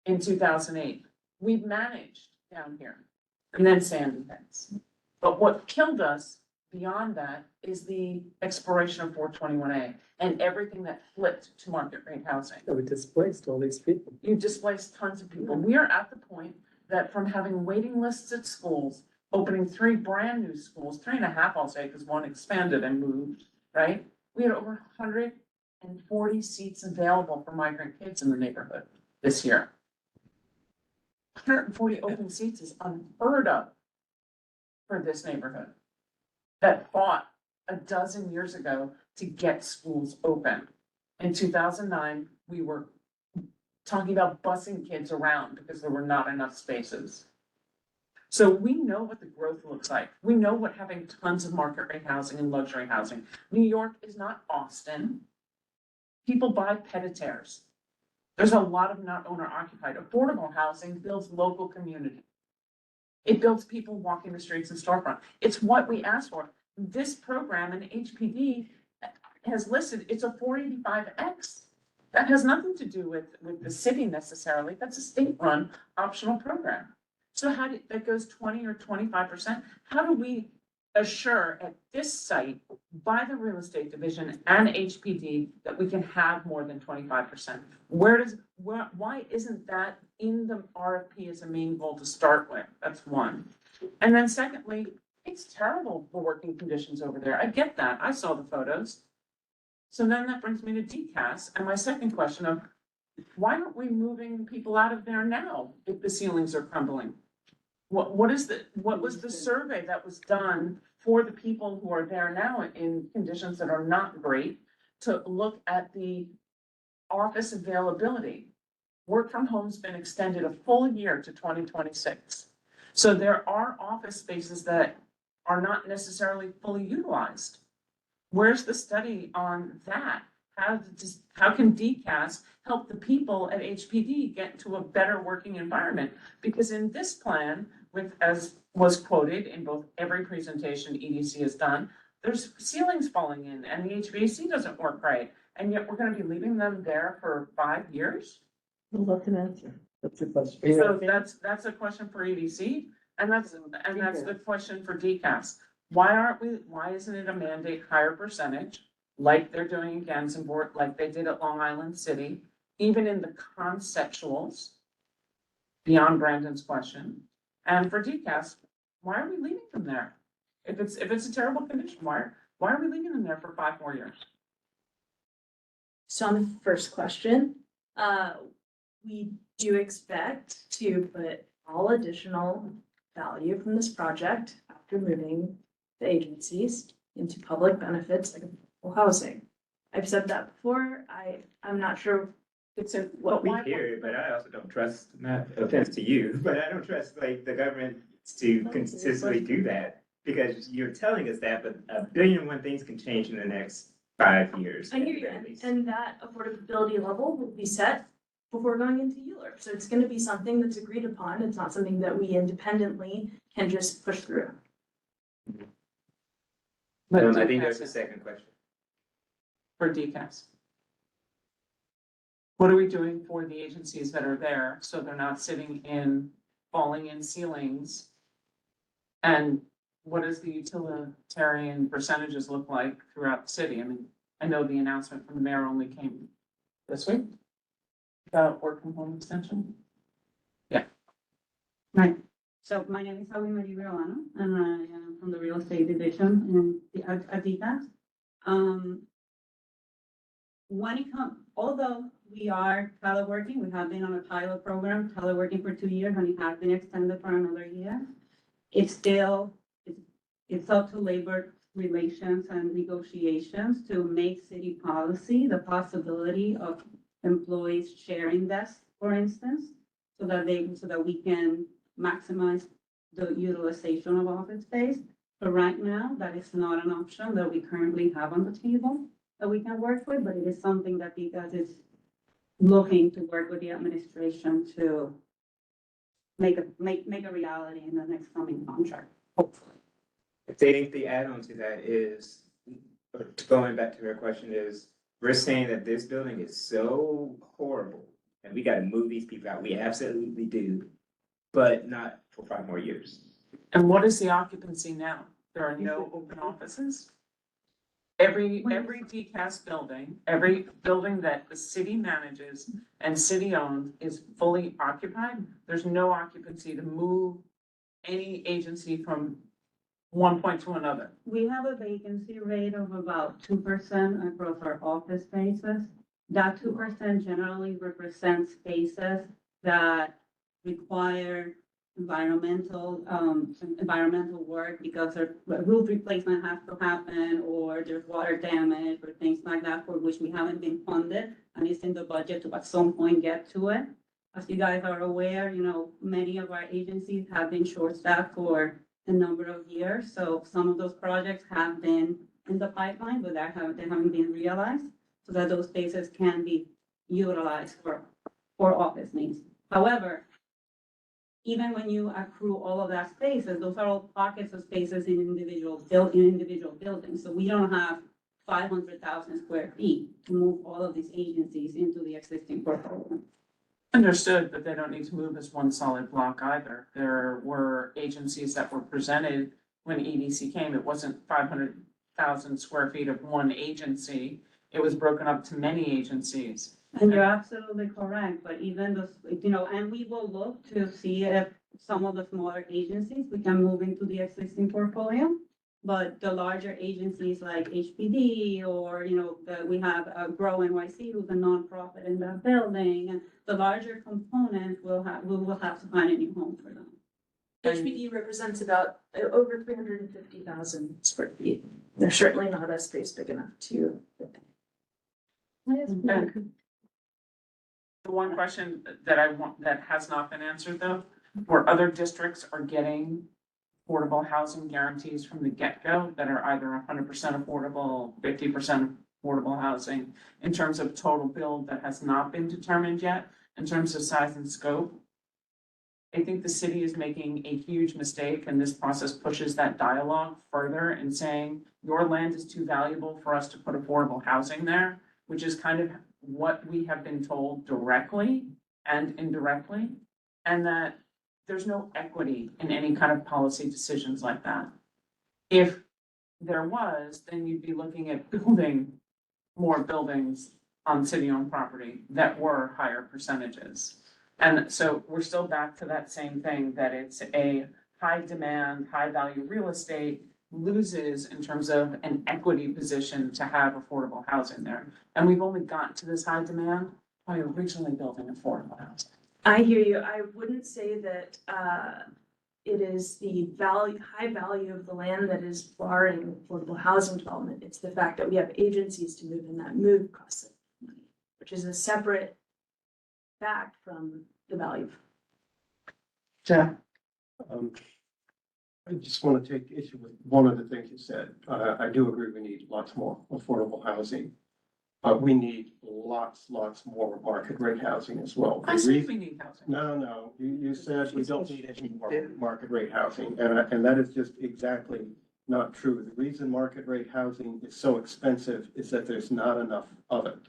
A: in 2008. We've managed down here, and then Sandy hits. But what killed us beyond that is the expiration of 421A and everything that flipped to market rate housing.
K: We displaced all these people.
A: You've displaced tons of people. We are at the point that from having waiting lists at schools, opening 3 brand new schools, 3.5, I'll say, because one expanded and moved, right? We had over 140 seats available for migrant kids in the neighborhood this year. 140 open seats is unheard of for this neighborhood that fought a dozen years ago to get schools open. In 2009, we were talking about busing kids around because there were not enough spaces. So we know what the growth looks like. We know what having tons of market rate housing and luxury housing. New York is not Austin. People buy pied-à-terres. There's a lot of not owner occupied. Affordable housing builds local community. It builds people walking the streets and storefront. It's what we asked for. This program in HPD has listed, it's a 485X. That has nothing to do with the city necessarily. That's a state-run optional program. So that goes 20 or 25%. How do we assure at this site by the real estate division and HPD that we can have more than 25%? Why isn't that in the RFP as a main goal to start with? That's one. And then secondly, it's terrible, the working conditions over there. I get that. I saw the photos. So then that brings me to DCAS and my second question of why aren't we moving people out of there now if the ceilings are crumbling? What was the survey that was done for the people who are there now in conditions that are not great to look at the office availability? Work from home's been extended a full year to 2026. So there are office spaces that are not necessarily fully utilized. Where's the study on that? How can DCAS help the people at HPD get to a better working environment? Because in this plan, as was quoted in both every presentation EDC has done, there's ceilings falling in and the HVAC doesn't work right. And yet we're gonna be leaving them there for 5 years?
K: Well, that's an answer. That's a question.
A: So that's a question for EDC, and that's the question for DCAS. Why isn't it a mandate higher percentage, like they're doing in Gansevoort, like they did at Long Island City, even in the conceptuals, beyond Brandon's question? And for DCAS, why are we leaving them there? If it's a terrible condition, why are we leaving them there for 5 more years?
F: So on the first question, we do expect to put all additional value from this project after moving the agencies into public benefits like affordable housing. I've said that before. I'm not sure
A: It's a,
M: We hear it, but I also don't trust, not offense to you, but I don't trust like the government to consistently do that. Because you're telling us that, but 1,000,000,001 things can change in the next 5 years.
F: I hear you,
M: at least.
F: and that affordability level will be set before going into ULURP. So it's gonna be something that's agreed upon. It's not something that we independently can just push through.
M: I think there's a second question.
A: For DCAS. What are we doing for the agencies that are there, so they're not falling in ceilings? And what does the utilitarian percentages look like throughout the city? I mean, I know the announcement from the mayor only came this week about work from home extension. Yeah.
N: Right. So my name is Javi Marie Verlano, and I am from the real estate division at DCAS. Although we are teleworking, we have been on a pilot program, teleworking for 2 years, and it has been extended for another year. It's up to labor relations and negotiations to make city policy the possibility of employees sharing desks, for instance, so that we can maximize the utilization of office space. So right now, that is not an option that we currently have on the table that we can work with, but it is something that DCAS is looking to work with the administration to make a reality in the next coming contract, hopefully.
M: I think the add-on to that is, going back to her question is, we're saying that this building is so horrible and we gotta move these people out. We absolutely do, but not for 5 more years.
A: And what is the occupancy now? There are no open offices? Every DCAS building, every building that the city manages and city owns is fully occupied. There's no occupancy to move any agency from one point to another.
N: We have a vacancy rate of about 2% across our office spaces. That 2% generally represents spaces that require environmental work because their roof replacement has to happen, or there's water damage or things like that for which we haven't been funded, and it's in the budget to at some point get to it. As you guys are aware, many of our agencies have been short-staffed for a number of years, so some of those projects have been in the pipeline, but they haven't been realized, so that those spaces can be utilized for office needs. However, even when you accrue all of that spaces, those are all pockets of spaces in individual buildings. So we don't have 500,000 square feet to move all of these agencies into the existing portfolio.
A: Understood, but they don't need to move as one solid block either. There were agencies that were presented when EDC came. It wasn't 500,000 square feet of one agency. It was broken up to many agencies.
N: And you're absolutely correct, but even those, and we will look to see if some of the smaller agencies, we can move into the existing portfolio. But the larger agencies like HPD or, we have Grow NYC, who's a nonprofit in that building, and the larger components we will have to find a new home for them.
F: HPD represents about over 350,000 square feet. They're certainly not a space big enough to.
A: And the one question that I want, that has not been answered though, where other districts are getting affordable housing guarantees from the get-go that are either 100% affordable, 50% affordable housing in terms of total build that has not been determined yet, in terms of size and scope. I think the city is making a huge mistake, and this process pushes that dialogue further in saying your land is too valuable for us to put affordable housing there, which is kind of what we have been told directly and indirectly, and that there's no equity in any kind of policy decisions like that. If there was, then you'd be looking at building more buildings on city-owned property that were higher percentages. And so we're still back to that same thing, that it's a high demand, high value real estate loses in terms of an equity position to have affordable housing there. And we've only gotten to this high demand by originally building affordable housing.
F: I hear you. I wouldn't say that it is the high value of the land that is barring affordable housing development. It's the fact that we have agencies to move, and that move costs money, which is a separate fact from the value.
A: Yeah.
B: I just want to take issue with one of the things you said. I do agree we need lots more affordable housing. But we need lots more market rate housing as well.
A: I said we need housing.
B: No, you said we don't need any more market rate housing, and that is just exactly not true. The reason market rate housing is so expensive is that there's not enough of it.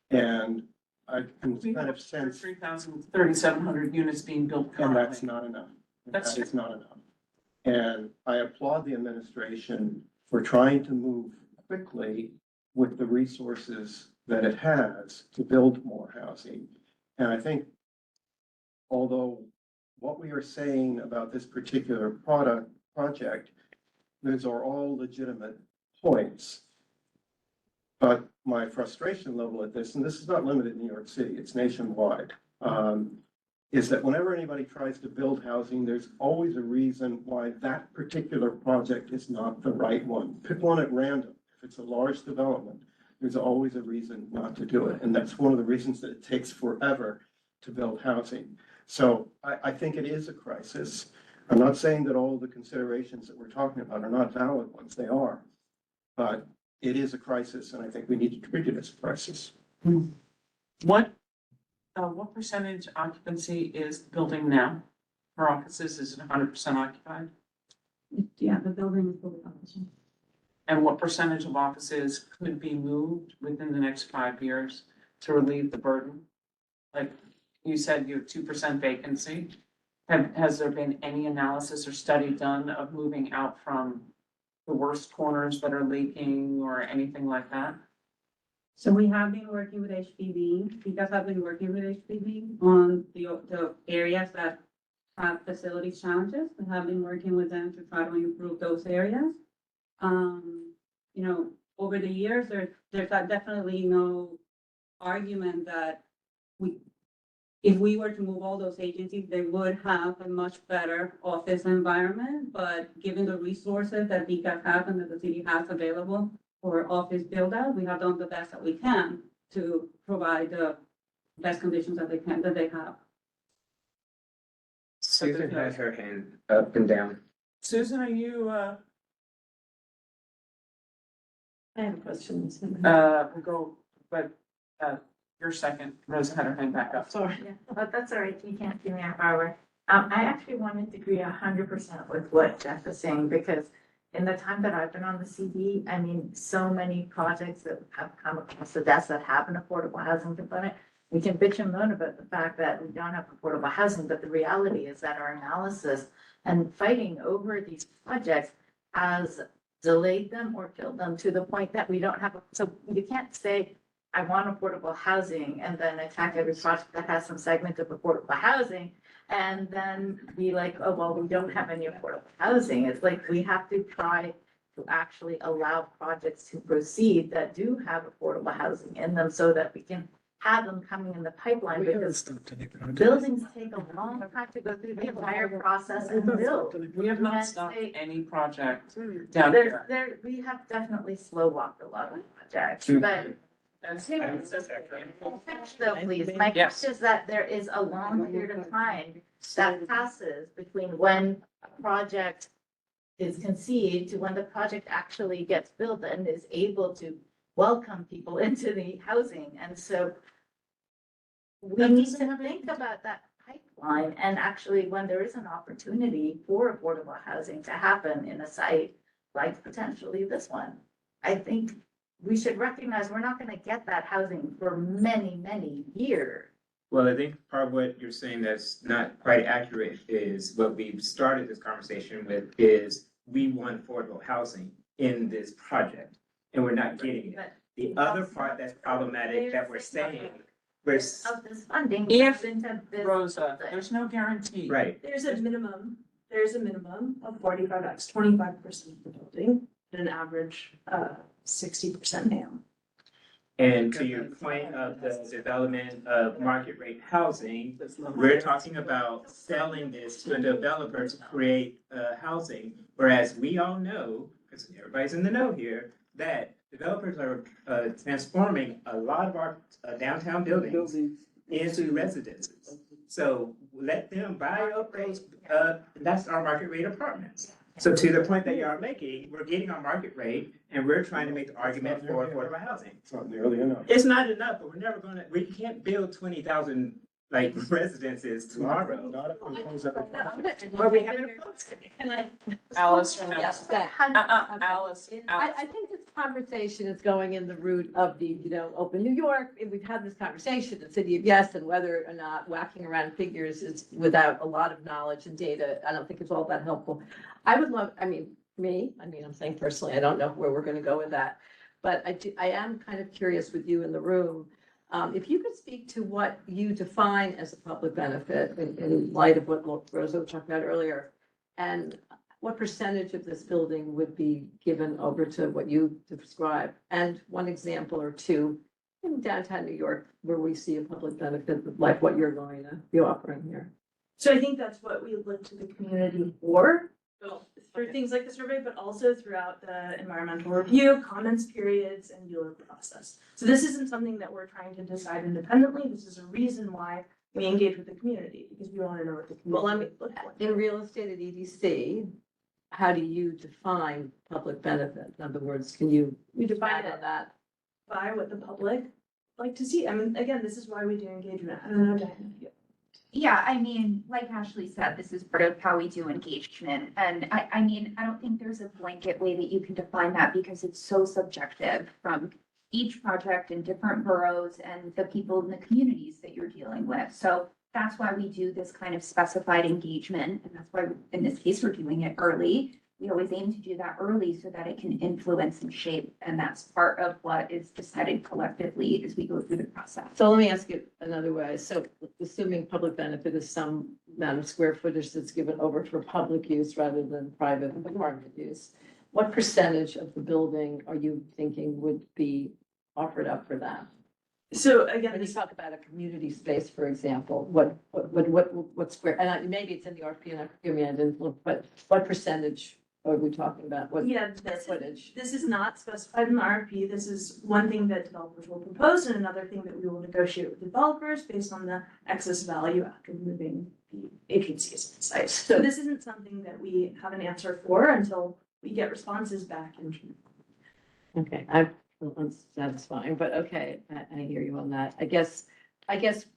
B: And I can kind of sense.
A: 3,700 units being built currently.
B: And that's not enough. That is not enough. And I applaud the administration for trying to move quickly with the resources that it has to build more housing. And I think, although what we are saying about this particular project, those are all legitimate points. But my frustration level at this, and this is not limited to New York City, it's nationwide, is that whenever anybody tries to build housing, there's always a reason why that particular project is not the right one. Pick one at random. If it's a large development, there's always a reason not to do it. And that's one of the reasons that it takes forever to build housing. So I think it is a crisis. I'm not saying that all the considerations that we're talking about are not valid ones, they are. But it is a crisis, and I think we need to treat it as a crisis.
A: What percentage occupancy is the building now? For offices, is it 100% occupied?
N: Yeah, the building is fully occupied.
A: And what percentage of offices could be moved within the next 5 years to relieve the burden? Like you said, you have 2% vacancy. Has there been any analysis or study done of moving out from the worst corners that are leaking or anything like that?
N: So we have been working with HPV, because I've been working with HPV on the areas that have facility challenges. We have been working with them to try to improve those areas. You know, over the years, there's definitely no argument that if we were to move all those agencies, they would have a much better office environment. But given the resources that DCAS has and that the city has available for office build out, we have done the best that we can to provide the best conditions that they have.
M: Susan has her hand up and down.
A: Susan, are you,
E: I have a question.
A: we'll go, but, you're second. Rosa had her hand back up.
E: Sorry.
J: Yeah, but that's all right, you can't see me, I actually wanted to agree 100% with what Jeff is saying, because in the time that I've been on the CD, I mean, so many projects that have come across the desk that have an affordable housing component. We can bitch and moan about the fact that we don't have affordable housing, but the reality is that our analysis and fighting over these projects has delayed them or killed them to the point that we don't have, so you can't say, I want affordable housing and then attack every project that has some segment of affordable housing. And then be like, oh, well, we don't have any affordable housing. It's like, we have to try to actually allow projects to proceed that do have affordable housing in them so that we can have them coming in the pipeline, because buildings take a long time to go through the entire process and build.
A: We have not
J: And
A: stopped
J: they-
A: any project down here.
J: We have definitely slow walked a lot of projects, but though, please, my
A: Yes.
J: question is that there is a long period of time that passes between when a project is conceived to when the project actually gets built and is able to welcome people into the housing, and so we need to think about that pipeline, and actually, when there is an opportunity for affordable housing to happen in a site like potentially this one, I think we should recognize we're not gonna get that housing for many, many years.
M: Well, I think part of what you're saying that's not quite accurate is what we've started this conversation with is we want affordable housing in this project, and we're not getting it.
J: But
M: The other part that's problematic that we're saying, we're,
J: of this funding.
A: If,
J: goes into this
A: Rosa,
J: building.
A: there's no guarantee.
M: right,
F: There's a minimum of 45X, 25% of the building, and an average 60% now.
M: and to your point of the development of market rate housing, we're talking about selling this to a developer to create housing, whereas we all know, because everybody's in the know here, that developers are transforming a lot of our downtown buildings into residences. So let them buy up those, that's our market rate apartments. So to the point that you are making, we're getting our market rate and we're trying to make the argument for affordable housing.
B: It's not nearly enough.
M: It's not enough, but we're never gonna, we can't build 20,000 like residences tomorrow.
B: Not if we close everything.
M: But we haven't approached it.
E: Can I?
A: Alice, or no?
E: Yes.
A: Alice,
E: I think this conversation is going in the route of the, Open New York, and we've had this conversation, the city of yes, and whether or not whacking around figures is without a lot of knowledge and data, I don't think it's all that helpful. I would love, I'm saying personally, I don't know where we're gonna go with that, but I am kind of curious with you in the room. If you could speak to what you define as a public benefit in light of what Rosa was talking about earlier, and what percentage of this building would be given over to what you described? And one example or two in downtown New York where we see a public benefit like what you're going to be offering here.
F: So I think that's what we look to the community for. for things like the survey, but also throughout the environmental review, comments periods, and ULURP process. So this isn't something that we're trying to decide independently. This is a reason why we engage with the community, because we want to know what the
E: Well, I
F: community
E: mean,
F: looks like.
E: in real estate at EDC, how do you define public benefit? In other words, can you
F: We define
E: expand
F: it
E: on that?
F: by what the public like to see. I mean, again, this is why we do engagement. I don't know, Diana. if you-
D: Yeah, I mean, like Ashley said, this is part of how we do engagement. And I mean, I don't think there's a blanket way that you can define that because it's so subjective from each project in different boroughs and the people in the communities that you're dealing with. So that's why we do this kind of specified engagement. And that's why in this case, we're doing it early. We always aim to do that early so that it can influence and shape. And that's part of what is decided collectively as we go through the process.
E: So let me ask it another way. So assuming public benefit is some amount of square footage that's given over for public use rather than private apartment use, what percentage of the building are you thinking would be offered up for that?
F: So again,
E: When you
F: this,
E: talk about a community space, for example, what square, maybe it's in the RP and I didn't look, but what percentage are we talking about? What
F: yeah,
E: square footage?
F: this is not specified in the RFP. This is one thing that developers will propose and another thing that we will negotiate with developers based on the excess value after moving the agencies on site. So this isn't something that we have an answer for until we get responses back in June.
E: Okay, that's fine, but okay, I hear you on that. I guess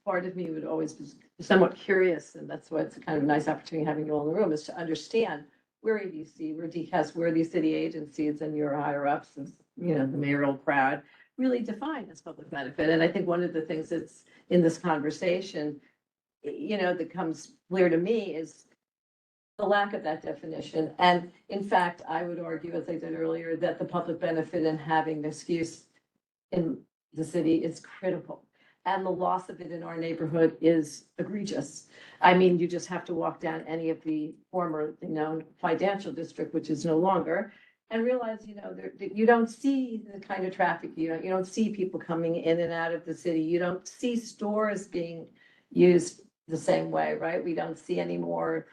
E: part of me would always be somewhat curious, and that's why it's a kind of nice opportunity having you all in the room, is to understand where EDC, where DCAS, where these city agencies and your higher ups, and, you know, the mayoral crowd really define as public benefit. And I think one of the things that's in this conversation, you know, that comes clear to me is the lack of that definition. And in fact, I would argue, as I did earlier, that the public benefit in having this use in the city is critical. And the loss of it in our neighborhood is egregious. I mean, you just have to walk down any of the former, financial district, which is no longer, and realize, you don't see the kind of traffic, you don't see people coming in and out of the city. You don't see stores being used the same way, right? We don't see any more,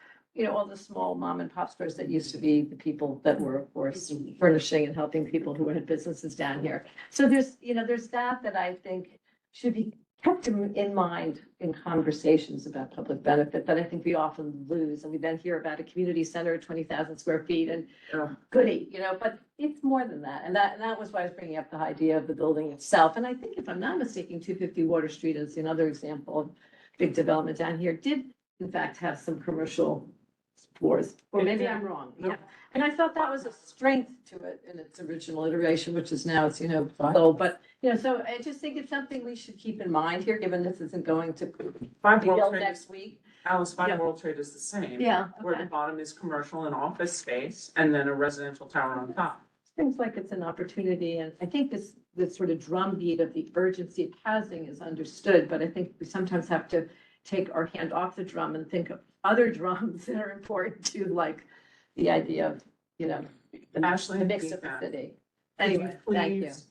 E: all the small mom and pop stores that used to be the people that were, of course, furnishing and helping people who had businesses down here. So there's that I think should be kept in mind in conversations about public benefit that I think we often lose. And we then hear about a community center, 20,000 square feet and goody, but it's more than that. And that was why I was bringing up the idea of the building itself. And I think if I'm not mistaken, 250 Water Street is another example of big development down here, did in fact have some commercial floors, or maybe I'm wrong. Yeah. And I thought that was a strength to it in its original iteration, which is now it's, sold. But, so I just think it's something we should keep in mind here, given this isn't going to be
A: Five World
E: built
A: Trade
E: next
A: is,
E: week.
A: Alice,
E: Yeah.
A: Five World Trade is the same.
E: Yeah.
A: Where the
E: Okay.
A: bottom is commercial and office space, and then a residential tower on top.
E: Seems like it's an opportunity, and I think this sort of drumbeat of the urgency of housing is understood, but I think we sometimes have to take our hand off the drum and think of other drums that are important to, like the idea of,
A: Ashley,
E: the mix of the
A: feedback.
E: city.
A: Could you
E: Anyway, thank you.
A: please,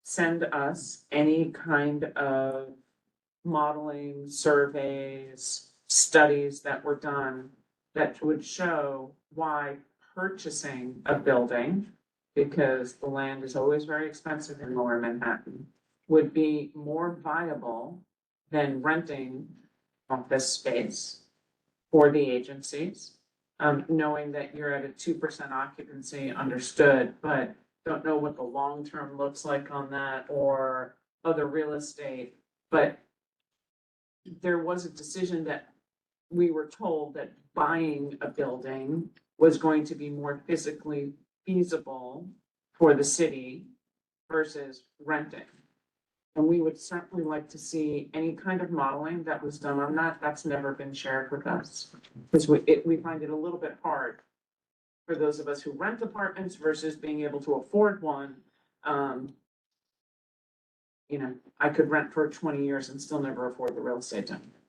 A: send us any kind of modeling, surveys, studies that were done that would show why purchasing a building, because the land is always very expensive in Lower Manhattan, would be more viable than renting office space for the agencies. Knowing that you're at a 2% occupancy, understood, but don't know what the long-term looks like on that or other real estate. But there was a decision that we were told that buying a building was going to be more physically feasible for the city versus renting. And we would certainly like to see any kind of modeling that was done on that. That's never been shared with us. Because we find it a little bit hard for those of us who rent apartments versus being able to afford one. I could rent for 20 years and still never afford the real estate down here.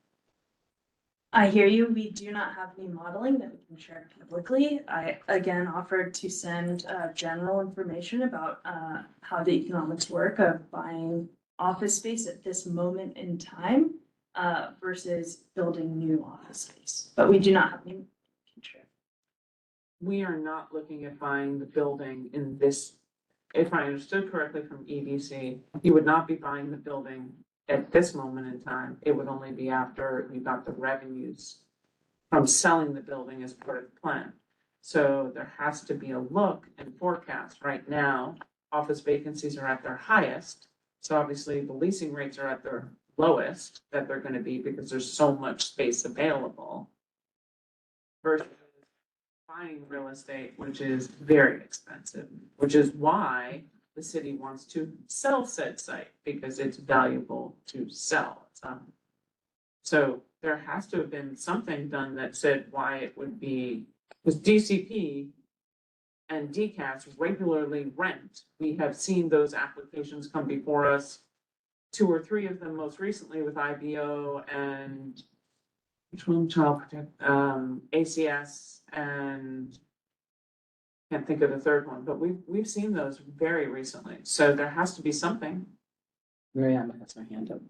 F: I hear you. We do not have any modeling that we can share publicly. I again offered to send general information about how the economics work of buying office space at this moment in time versus building new office space. But we do not have any we can share.
A: we are not looking at buying the building in this. If I understood correctly from EDC, you would not be buying the building at this moment in time. It would only be after you got the revenues from selling the building as part of the plan. So there has to be a look and forecast. Right now, office vacancies are at their highest. So obviously the leasing rates are at their lowest that they're gonna be because there's so much space available. Versus buying real estate, which is very expensive, which is why the city wants to sell said site because it's valuable to sell. So there has to have been something done that said why it would be, because DCP and DCAS regularly rent. We have seen those applications come before us, 2 or 3 of them most recently with IBO and which one, Child Protect, ACS, and can't think of the third one, but we've seen those very recently. So there has to be something.
K: Mariama has her hand up.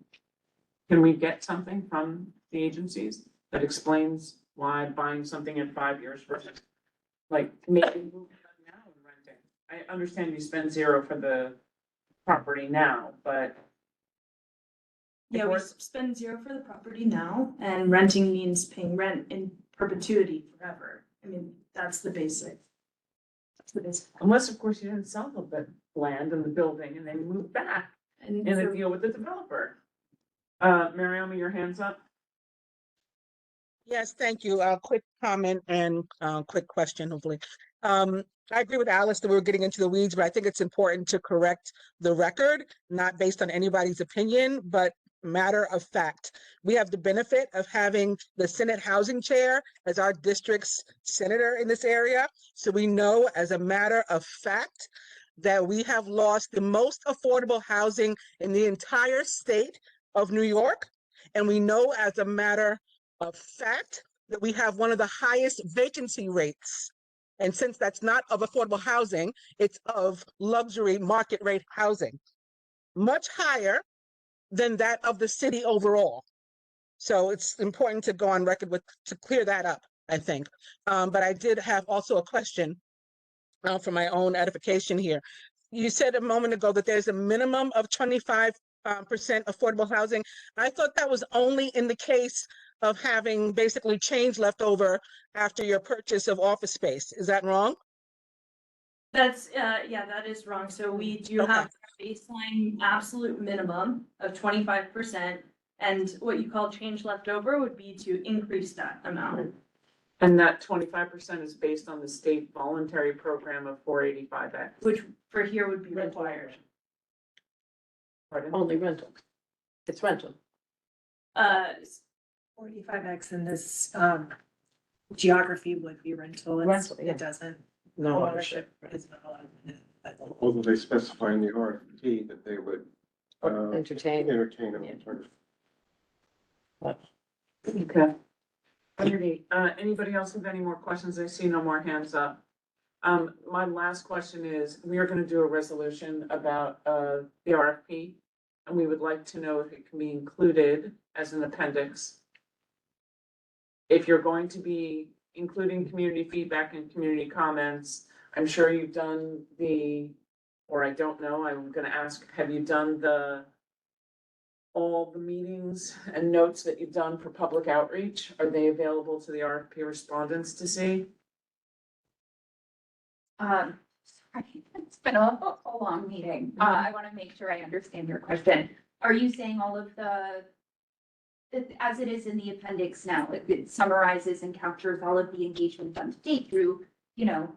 A: Can we get something from the agencies that explains why buying something in 5 years versus like making move now and renting? I understand you spend 0 for the property now, but
F: Yeah, we spend 0 for the property now, and renting means paying rent in perpetuity forever. I mean, that's the basic.
A: unless, of course, you didn't sell the land and the building and then move back
F: And
A: in a
F: so-
A: deal with the developer. Mariama, your hands up?
G: Yes, thank you. Quick comment and quick question, hopefully. I agree with Alice that we're getting into the weeds, but I think it's important to correct the record, not based on anybody's opinion, but matter of fact. We have the benefit of having the Senate Housing Chair as our district's senator in this area. So we know as a matter of fact that we have lost the most affordable housing in the entire state of New York. And we know as a matter of fact that we have one of the highest vacancy rates. And since that's not of affordable housing, it's of luxury market rate housing, much higher than that of the city overall. So it's important to go on record with, to clear that up, I think. But I did have also a question for my own edification here. You said a moment ago that there's a minimum of 25% affordable housing. I thought that was only in the case of having basically change left over after your purchase of office space. Is that wrong?
F: That's, yeah, that is wrong. So we do have a baseline absolute minimum of 25%. And what you call change left over would be to increase that amount.
A: And that 25% is based on the state voluntary program of 485X.
F: Which for here would be required.
A: Pardon?
K: Only rental. It's rental.
H: 45X in this geography would be rental.
K: Rental, yeah.
H: It doesn't.
K: No
H: Ownership is not allowed.
B: Although they specify in the RFP that they would
K: Entertain.
B: entertain them.
A: Okay. Anybody else have any more questions? I see no more hands up. My last question is, we are gonna do a resolution about, the RFP. And we would like to know if it can be included as an appendix. If you're going to be including community feedback and community comments, I'm sure you've done or I don't know, I'm gonna ask, have you done all the meetings and notes that you've done for public outreach? Are they available to the RFP respondents to see?
D: Sorry, it's been a long meeting. I want to make sure I understand your question. Are you saying all of as it is in the appendix now, it summarizes and captures all of the engagement done to date through,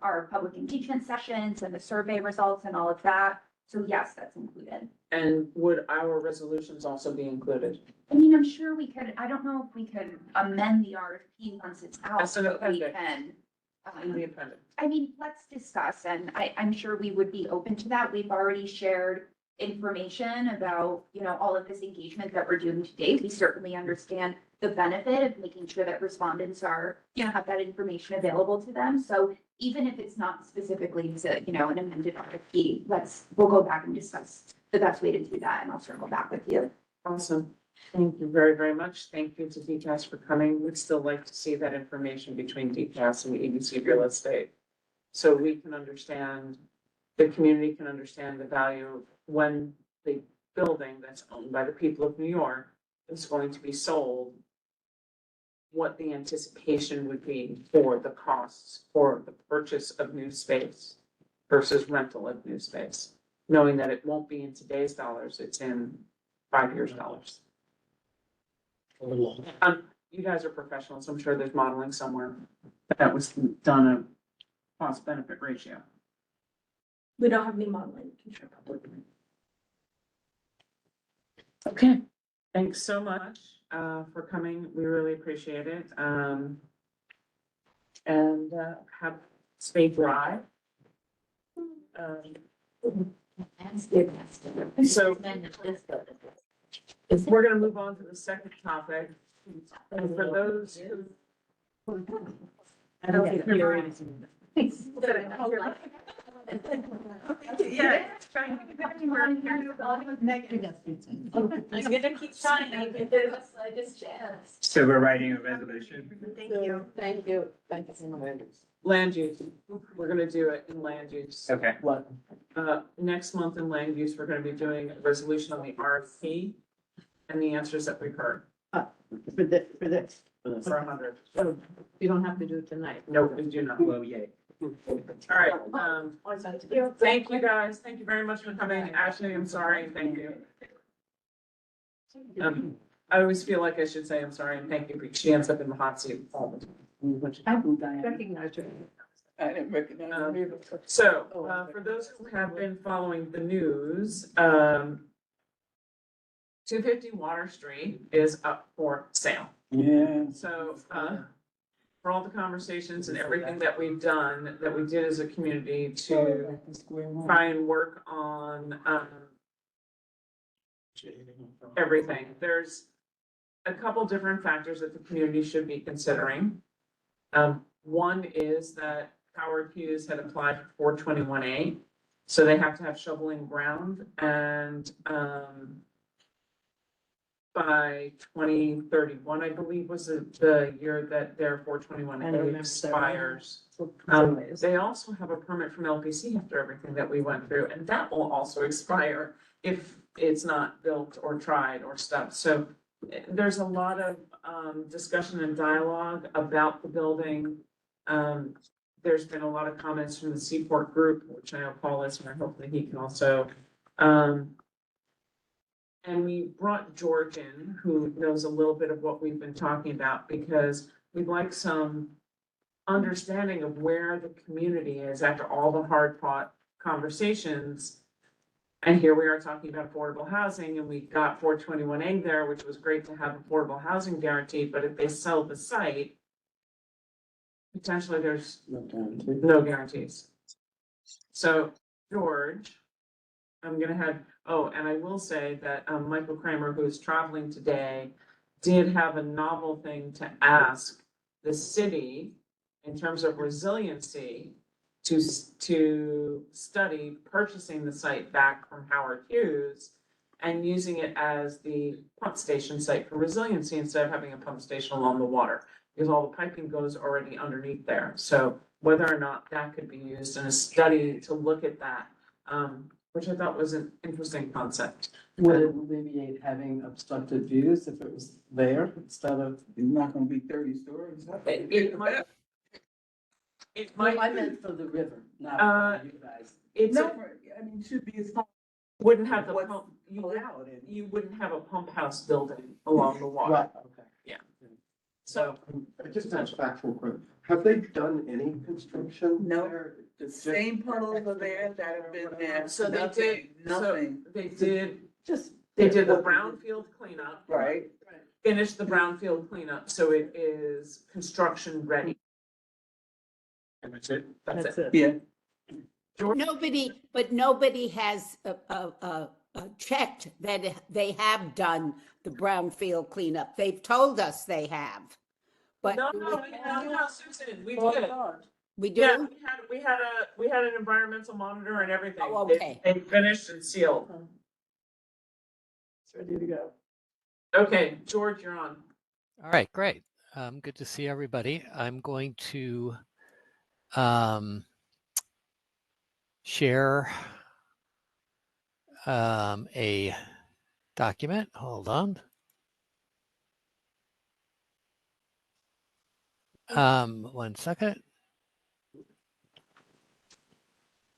D: our public engagement sessions and the survey results and all of that? So yes, that's included.
A: And would our resolutions also be included?
D: I mean, I'm sure we could, I don't know if we could amend the RFP once it's out,
A: As an
D: but we
A: appendix.
D: can.
A: In the appendix.
D: I mean, let's discuss, and I'm sure we would be open to that. We've already shared information about, all of this engagement that we're doing today. We certainly understand the benefit of making sure that respondents are, have that information available to them. So even if it's not specifically to, an amended RFP, we'll go back and discuss the best way to do that, and I'll circle back with you.
A: Awesome. Thank you very, very much. Thank you to DCAS for coming. We'd still like to see that information between DCAS and EDC Real Estate. so we can understand, the community can understand the value of when the building that's owned by the people of New York is going to be sold, what the anticipation would be for the costs for the purchase of new space versus rental of new space, knowing that it won't be in today's dollars, it's in 5 years' dollars. You guys are professionals, I'm sure there's modeling somewhere that was done a cost benefit ratio.
F: We don't have any modeling, we can share publicly.
A: Okay, thanks so much for coming. We really appreciate it. And have stay dry. So we're gonna move on to the second topic. And for those who. I don't think you're anything.
H: Yeah.
J: I'm gonna keep trying, give us like a chance.
M: So we're writing a resolution.
H: Thank you.
K: Thank you. Thank you so much.
A: Land use, we're gonna do it in land use.
M: Okay.
K: What?
A: Next month in land use, we're gonna be doing a resolution on the RFP and the answers that we've heard
E: For this.
A: for 100.
E: So you don't have to do it tonight.
A: No, we do not.
M: Well, yeah.
A: All right, thank you guys. Thank you very much for coming. Ashley, I'm sorry. Thank you. I always feel like I should say I'm sorry and thank you, because she ends up in the hot seat all the time.
E: I recognize her.
K: I didn't recognize her.
A: So, for those who have been following the news, 250 Water Street is up for sale.
K: Yeah.
A: So, for all the conversations and everything that we've done, that we did as a community to try and work on, everything, there's a couple different factors that the community should be considering. One is that Howard Hughes had applied for 421A, so they have to have shoveling ground, and, by 2031, I believe, was the year that their 421A expires. They also have a permit from LPC after everything that we went through, and that will also expire if it's not built or tried or stuff. So there's a lot of discussion and dialogue about the building. There's been a lot of comments from the Seaport Group, which I know Paul is, and I hope that he can also. And we brought George in, who knows a little bit of what we've been talking about, because we'd like some understanding of where the community is after all the hard fought conversations. And here we are talking about affordable housing, and we got 421A there, which was great to have affordable housing guaranteed, but if they sell the site, potentially there's no guarantees. So, George, I'm gonna have, and I will say that Michael Kramer, who's traveling today, did have a novel thing to ask the city in terms of resiliency to study purchasing the site back from Howard Hughes and using it as the pump station site for resiliency instead of having a pump station along the water, because all the piping goes already underneath there. So whether or not that could be used in a study to look at that, which I thought was an interesting concept.
K: Would it alleviate having obstructed views if it was there instead of? It's not gonna be 30 stories.
A: It might.
K: I meant for the river, not for you guys.
A: It's,
K: I mean, it should be as far.
A: wouldn't have the pump, you wouldn't have a pump house building along the water.
K: Right, okay.
A: So,
B: I just have a factual question. Have they done any construction?
O: No.
B: there?
O: The same puddles are there that have been there.
A: so they did,
O: Nothing.
A: they did
K: They
A: did the brownfield cleanup.
O: Right.
A: Finished the brownfield cleanup, so it is construction ready.
M: And that's it.
A: That's it.
O: Yeah.
I: Nobody has checked that they have done the brownfield cleanup. They've told us they have. But
A: No, Susan, we
K: Oh,
A: did.
K: God.
I: we do?
A: Yeah, we had an environmental monitor and everything.
I: Oh, okay.
A: They finished and sealed.
K: It's ready to go.
A: Okay, George, you're on.
P: All right, great. Good to see everybody. I'm going to share a document. Hold on. One second. If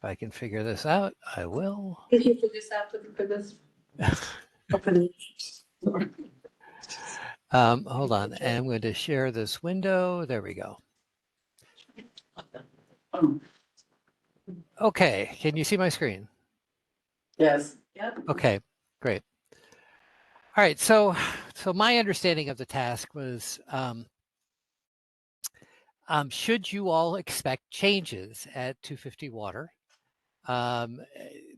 P: I can figure this out, I will.
K: Can you figure this out for this?
P: Hold on. And I'm going to share this window. There we go. Okay. Can you see my screen?
K: Yes. Yep.
P: Okay, great. All right. So my understanding of the task was, should you all expect changes at 250 Water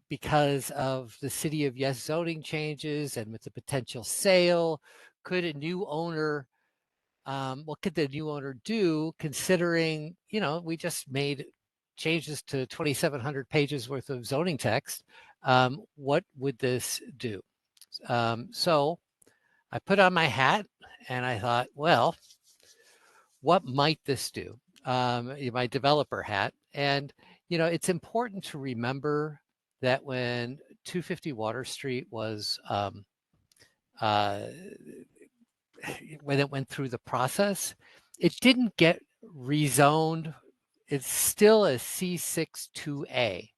P: because of the City of Yes zoning changes and with the potential sale? Could a new owner, what could the new owner do considering, we just made changes to 2,700 pages worth of zoning text? What would this do? So I put on my hat and I thought, well, what might this do? My developer hat. And, it's important to remember that when 250 Water Street was, when it went through the process, it didn't get rezoned. It's still a C62A.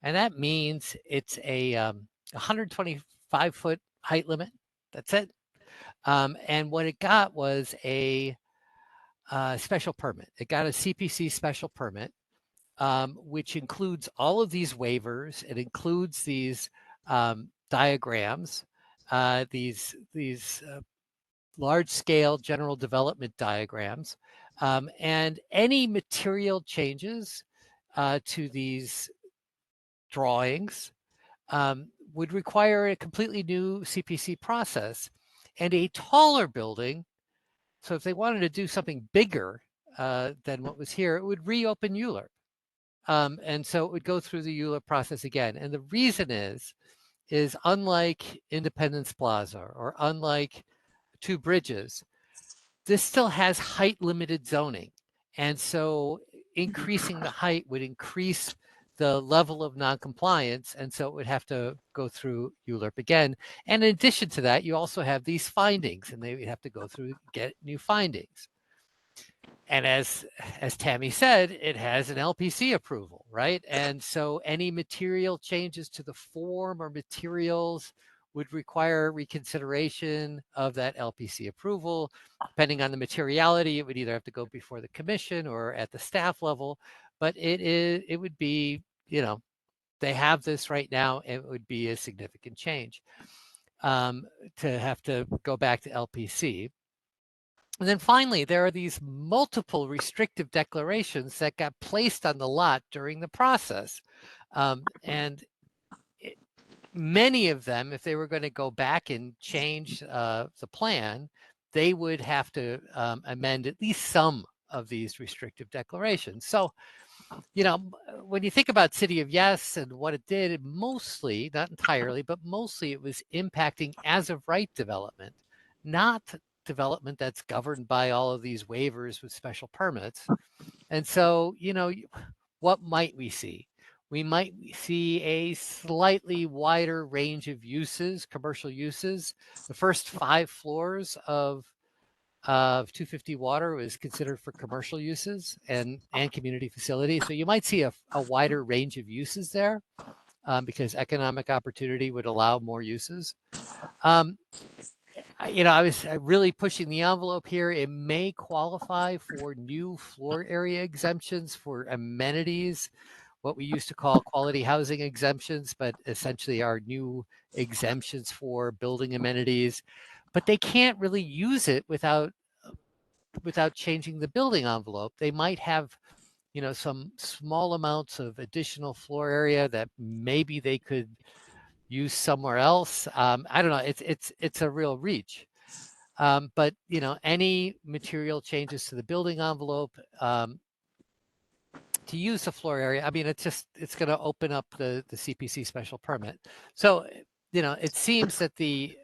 P: And that means it's a 125-foot height limit. That's it. And what it got was a special permit. It got a CPC special permit, which includes all of these waivers. It includes these diagrams, these large-scale general development diagrams, and any material changes to these drawings would require a completely new CPC process and a taller building. So if they wanted to do something bigger than what was here, it would reopen ULURP. And so it would go through the ULURP process again. And the reason is unlike Independence Plaza or unlike Two Bridges, this still has height limited zoning. And so increasing the height would increase the level of noncompliance, and so it would have to go through ULURP again. And in addition to that, you also have these findings, and they would have to go through, get new findings. And as Tammy said, it has an LPC approval, right? And so any material changes to the form or materials would require reconsideration of that LPC approval. Depending on the materiality, it would either have to go before the commission or at the staff level. But it would be, they have this right now. It would be a significant change to have to go back to LPC. And then finally, there are these multiple restrictive declarations that got placed on the lot during the process. Many of them, if they were going to go back and change the plan, they would have to amend at least some of these restrictive declarations. So, when you think about City of Yes and what it did, it mostly, not entirely, but mostly it was impacting as of right development, not development that's governed by all of these waivers with special permits. And so, what might we see? We might see a slightly wider range of uses, commercial uses. The first 5 floors of 250 Water was considered for commercial uses and community facilities. So you might see a wider range of uses there because economic opportunity would allow more uses. I was really pushing the envelope here. It may qualify for new floor area exemptions for amenities, what we used to call quality housing exemptions, but essentially are new exemptions for building amenities. But they can't really use it without changing the building envelope. They might have, some small amounts of additional floor area that maybe they could use somewhere else. I don't know. It's a real reach. But any material changes to the building envelope to use the floor area, I mean, it's going to open up the CPC special permit. So, it seems that the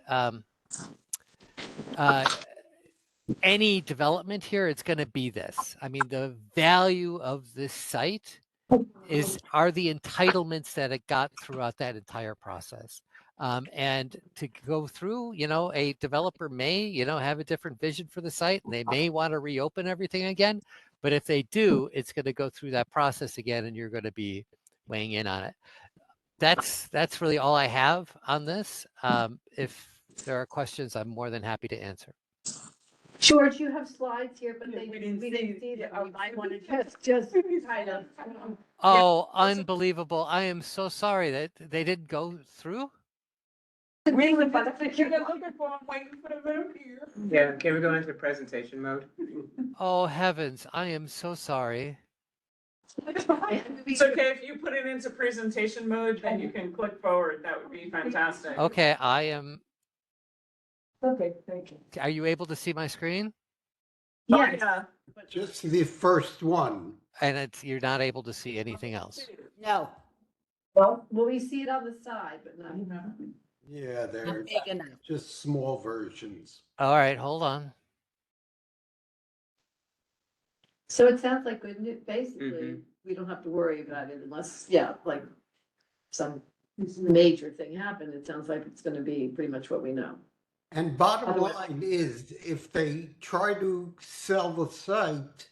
P: any development here, it's going to be this. I mean, the value of this site are the entitlements that it got throughout that entire process. And to go through, a developer may, have a different vision for the site, and they may want to reopen everything again. But if they do, it's going to go through that process again, and you're going to be weighing in on it. That's really all I have on this. If there are questions, I'm more than happy to answer.
E: George, you have slides here, but
O: Yeah,
E: we
O: we
E: didn't
O: didn't
E: see them.
O: yeah,
E: You might want to just kind of.
P: Oh, unbelievable. I am so sorry that they didn't go through.
O: We were looking for them, waiting for them here.
M: Yeah, can we go into presentation mode?
P: Oh, heavens. I am so sorry.
A: It's okay, if you put it into presentation mode, then you can click forward. That would be fantastic.
P: Okay, I am.
O: Okay, thank you.
P: Are you able to see my screen?
A: Yes. Yeah.
L: Just the first one.
P: And you're not able to see anything else.
I: No,
E: Well, we see it on the side, but not.
L: Yeah,
I: not
L: they're
I: big enough.
L: just small versions.
P: All right, hold on.
E: So it sounds like good news. Basically,
M: Mhm.
E: we don't have to worry about it unless, like some major thing happened. It sounds like it's gonna be pretty much what we know.
L: And bottom
E: Otherwise-
L: line is, if they try to sell the site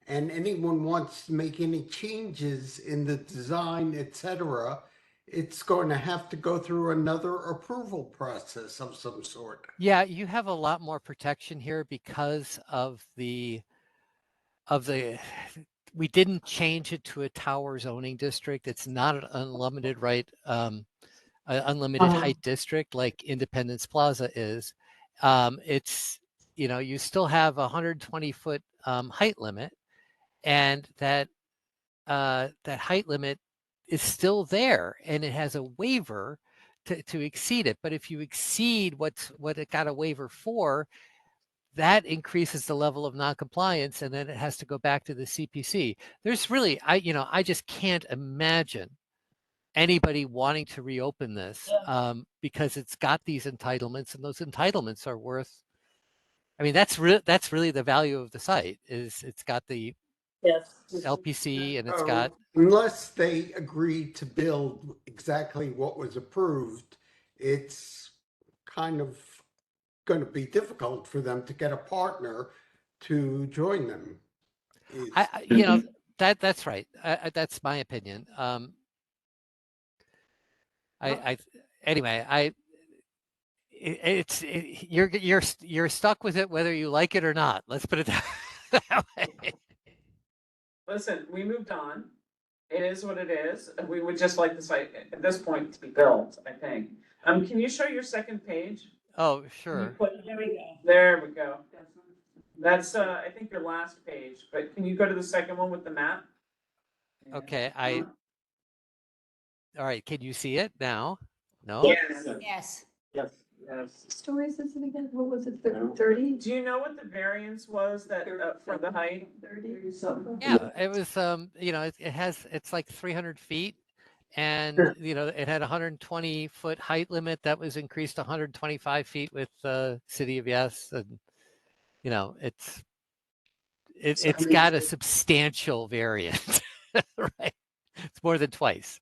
L: and anyone wants to make any changes in the design, etc., it's going to have to go through another approval process of some sort.
P: Yeah, you have a lot more protection here because of the we didn't change it to a tower zoning district. It's not an unlimited unlimited height district like Independence Plaza is. It's, you still have a 120-foot height limit, and that height limit is still there, and it has a waiver to exceed it. But if you exceed what it got a waiver for, that increases the level of noncompliance, and then it has to go back to the CPC. There's really, I just can't imagine anybody wanting to reopen this because it's got these entitlements, and those entitlements are worth. I mean, that's really the value of the site. Is it's got the LPC, and it's got.
L: Unless they agree to build exactly what was approved, it's kind of going to be difficult for them to get a partner to join them.
P: That's right. That's my opinion. You're stuck with it whether you like it or not. Let's put it that way.
A: Listen, we moved on. It is what it is. We would just like the site at this point to be built, I think. Can you show your second page?
P: Oh, sure.
A: There we go. There we go. That's, I think your last page, but can you go to the second one with the map?
P: Okay, all right, can you see it now? No?
I: Yes.
B: Yes.
E: Stories is it again? What was it, 30?
A: Do you know what the variance was that, for the height?
E: 30 something?
P: Yeah, it was, it's like 300 feet. And, it had a 120-foot height limit that was increased to 125 feet with the City of Yes. And, it's got a substantial variance, right? It's more than twice.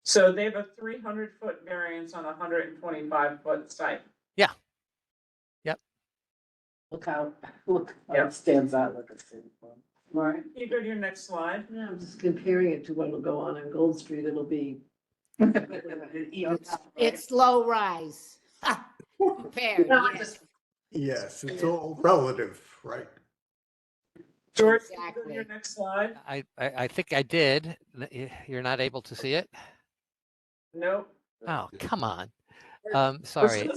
A: So they have a 300-foot variance on a 125-foot site.
P: Yeah. Yep.
K: Look how it stands out like a city.
A: Right. Can you go to your next slide?
E: Yeah, I'm just comparing it to what will go on Gold Street. It'll be.
I: It's low rise. Compared, yes.
L: Yes, it's all relative, right?
A: George, can you go to your next slide?
P: I think I did. You're not able to see it?
A: Nope.
P: Oh, come on. Sorry.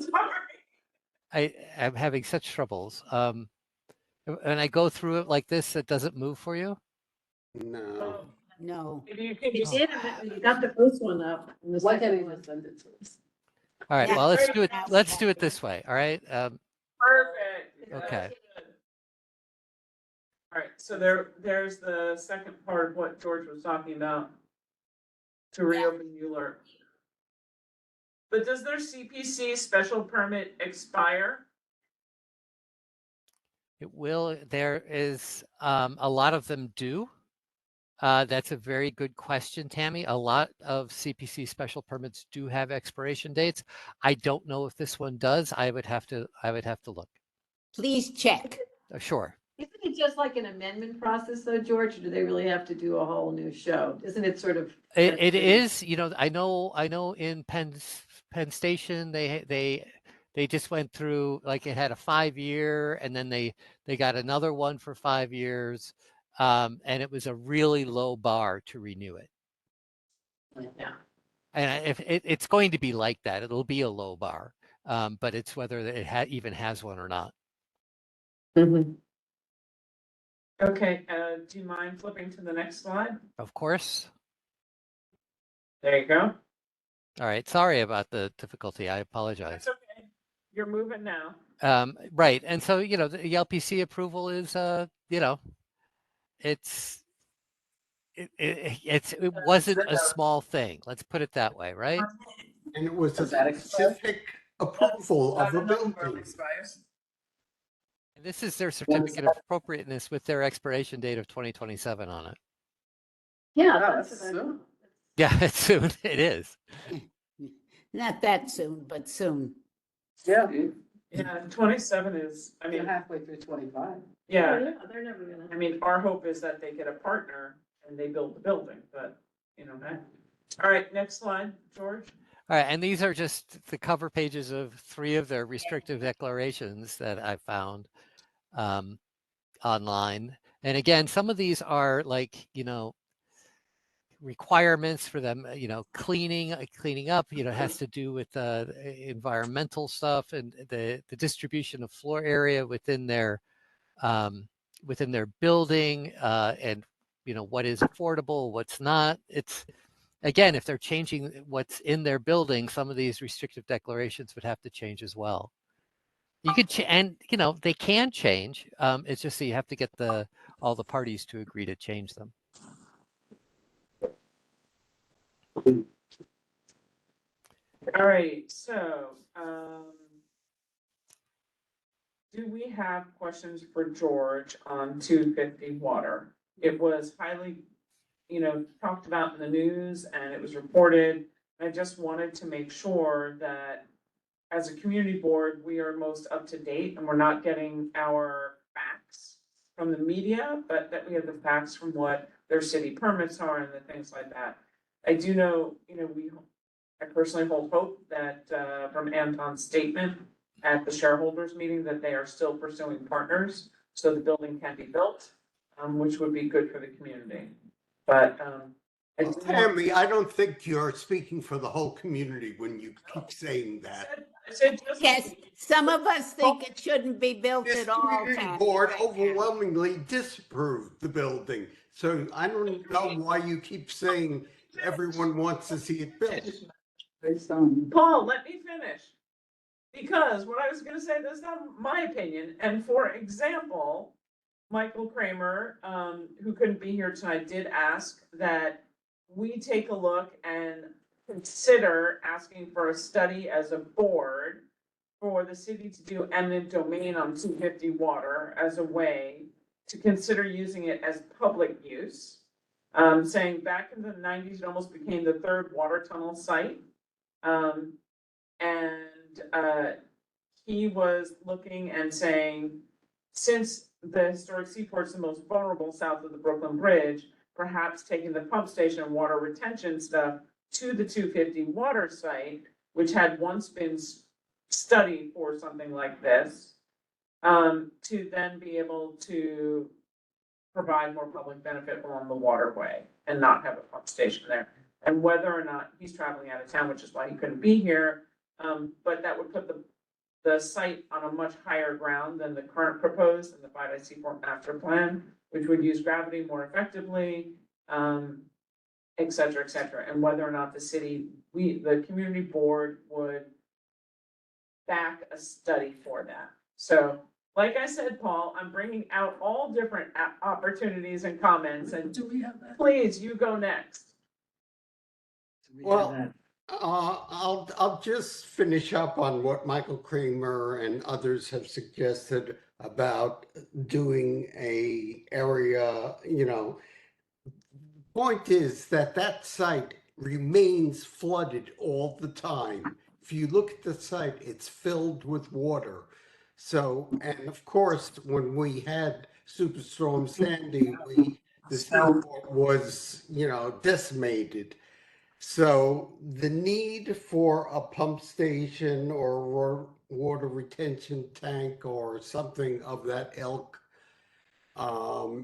P: I'm having such troubles. And I go through it like this, it doesn't move for you?
L: No.
I: No.
A: Maybe you can
E: You
A: just.
E: did, you got the first one up. And the
K: Why can't
E: second
K: he
E: one.
K: just send it to us?
P: All right,
I: Yeah.
P: well, let's do it this way, all right?
A: Perfect.
P: Okay.
A: All right, so there's the second part of what George was talking about. To reopen Mueller. But does their CPC special permit expire?
P: It will, there is, a lot of them do. That's a very good question, Tammy. A lot of CPC special permits do have expiration dates. I don't know if this one does. I would have to look.
I: Please check.
P: Sure.
E: Isn't it just like an amendment process though, George? Or do they really have to do a whole new show? Isn't it sort of?
P: It is, I know in Penn Station, they just went through, like, it had a 5-year, and then they got another one for 5 years. And it was a really low bar to renew it.
E: Yeah.
P: And if it's going to be like that, it'll be a low bar. But it's whether it even has one or not.
E: Mm-hmm.
A: Okay, do you mind flipping to the next slide?
P: Of course.
A: There you go.
P: All right. Sorry about the difficulty. I apologize.
A: That's okay. You're moving now.
P: Right. And so, the LPC approval is, it wasn't a small thing. Let's put it that way, right?
L: And it was a specific approval of a building.
P: And this is their certificate of appropriateness with their expiration date of 2027 on it.
E: Yeah,
K: That's soon.
P: Yeah, it's soon. It is.
I: Not that soon, but soon.
K: Yeah,
A: Yeah, 27 is, I
K: you're
A: mean,
K: halfway through 25.
A: yeah,
E: They're never gonna.
A: I mean, our hope is that they get a partner and they build the building, but, hey. All right, next slide, George.
P: All right. And these are just the cover pages of 3 of their restrictive declarations that I found online. And again, some of these are like, requirements for them, cleaning up, has to do with environmental stuff and the distribution of floor area within their building, and what is affordable, what's not. It's, again, if they're changing what's in their building, some of these restrictive declarations would have to change as well. You could and they can change. It's just that you have to get all the parties to agree to change them.
A: All right, so, do we have questions for George on 250 water? It was highly, talked about in the news and it was reported. I just wanted to make sure that as a community board, we are most up to date and we're not getting our facts from the media, but that we have the facts from what their city permits are and the things like that. I do know, I personally hold hope that, from Anton's statement at the shareholders meeting, that they are still pursuing partners so the building can be built, which would be good for the community. But,
L: Tammy, I don't think you're speaking for the whole community when you keep saying that.
I: Yes, some of us think it shouldn't be built
L: This
I: at all.
L: community
I: Tammy,
L: board
I: right now.
L: overwhelmingly disapproved the building. So I don't know why you keep saying everyone wants to see it built.
A: Paul, let me finish. Because what I was gonna say, that's not my opinion, and for example, Michael Kramer, who couldn't be here tonight, did ask that we take a look and consider asking for a study as a board for the city to do eminent domain on 250 water as a way to consider using it as public use. Saying back in the 90s, it almost became the 3rd water tunnel site. He was looking and saying, since the historic seaport's the most vulnerable south of the Brooklyn Bridge, perhaps taking the pump station and water retention stuff to the 250 water site, which had once been studied for something like this, to then be able to provide more public benefit along the waterway and not have a pump station there. And whether or not he's traveling out of town, which is why he couldn't be here, but that would put the site on a much higher ground than the current proposed in the 5I Seaport master plan, which would use gravity more effectively, et cetera, and whether or not the city, the community board would back a study for that. So, like I said, Paul, I'm bringing out all different opportunities and comments, and
K: Do we have that?
A: please, you go next.
L: Well, I'll just finish up on what Michael Kramer and others have suggested about doing a area, Point is that that site remains flooded all the time. If you look at the site, it's filled with water. So, and of course, when we had Superstorm Sandy, the seaport was, decimated. So the need for a pump station or water retention tank or something of that ilk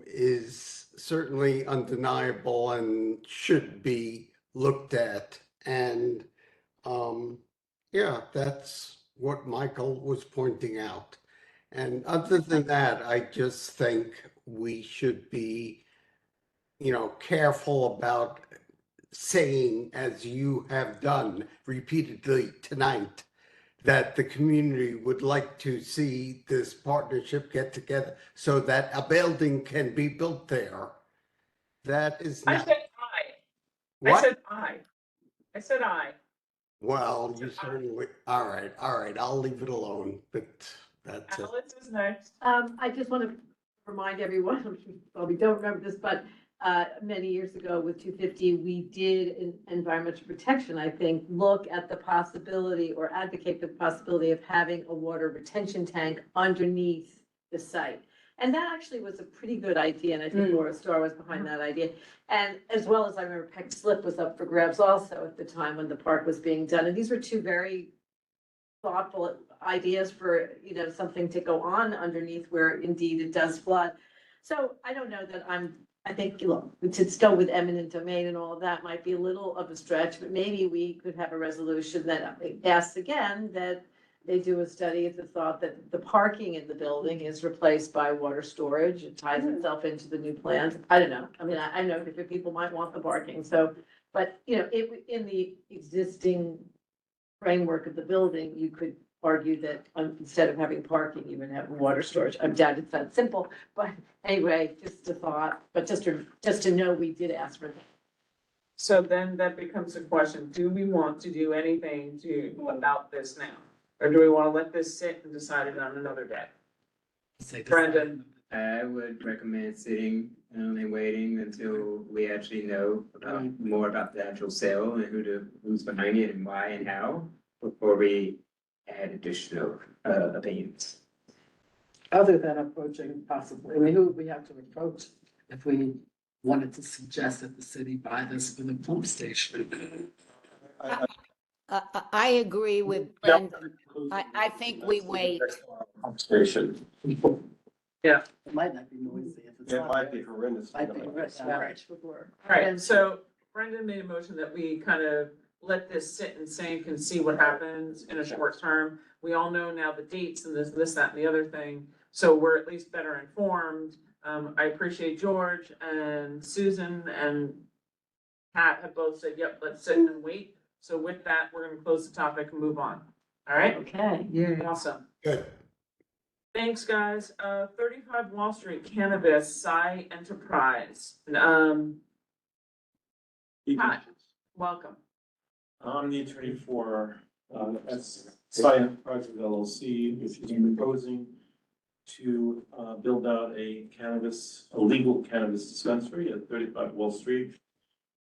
L: is certainly undeniable and should be looked at. And yeah, that's what Michael was pointing out. And other than that, I just think we should be, careful about saying, as you have done repeatedly tonight, that the community would like to see this partnership get together so that a building can be built there. That is
A: I
L: not.
A: said aye. I
L: What?
A: said aye. I said aye.
L: Well, you certainly, all right, I'll leave it alone, but that's it.
A: Alice is next.
E: I just want to remind everyone, which you probably don't remember this, but many years ago with 250, we did in environmental protection, I think, look at the possibility or advocate the possibility of having a water retention tank underneath the site. And that actually was a pretty good idea, and I think Laura Starr was behind that idea. And as well as I remember Peck Slip was up for grabs also at the time when the park was being done. And these were two very thoughtful ideas for, something to go on underneath where indeed it does flood. So I don't know that I think, look, to go with eminent domain and all of that might be a little of a stretch, but maybe we could have a resolution that asks again that they do a study of the thought that the parking in the building is replaced by water storage. It ties itself into the new plans. I don't know. I mean, I know different people might want the parking. So, but in the existing framework of the building, you could argue that instead of having parking, you would have water storage. I doubt it's that simple, but anyway, just a thought, but just to know we did ask for that.
A: So then that becomes a question, do we want to do anything about this now? Or do we want to let this sit and decide it on another day? Brendan?
M: I would recommend sitting and waiting until we actually know more about the actual sale and who's behind it and why and how before we add additional opinions.
K: Other than approaching possibly, who would we have to approach if we wanted to suggest that the city buy this for the pump station?
I: I agree with Brendan. I think we wait.
B: Pump station.
A: Yeah.
K: It might not be noisy if it's.
B: It might be horrendous.
K: Might be horrendous.
A: All right, so Brendan made a motion that we kind of let this sit and sink and see what happens in a short term. We all know now the dates and this, that, and the other thing, so we're at least better informed. I appreciate George and Susan and Pat have both said, yep, let's sit and wait. So with that, we're gonna close the topic and move on. All right?
E: Okay.
A: Awesome.
L: Good.
A: Thanks, guys. 35 Wall Street Cannabis, Psy Enterprise. Hi, welcome.
Q: I'm the attorney for Psy Enterprises LLC, which is proposing to build out a legal cannabis dispensary at 35 Wall Street.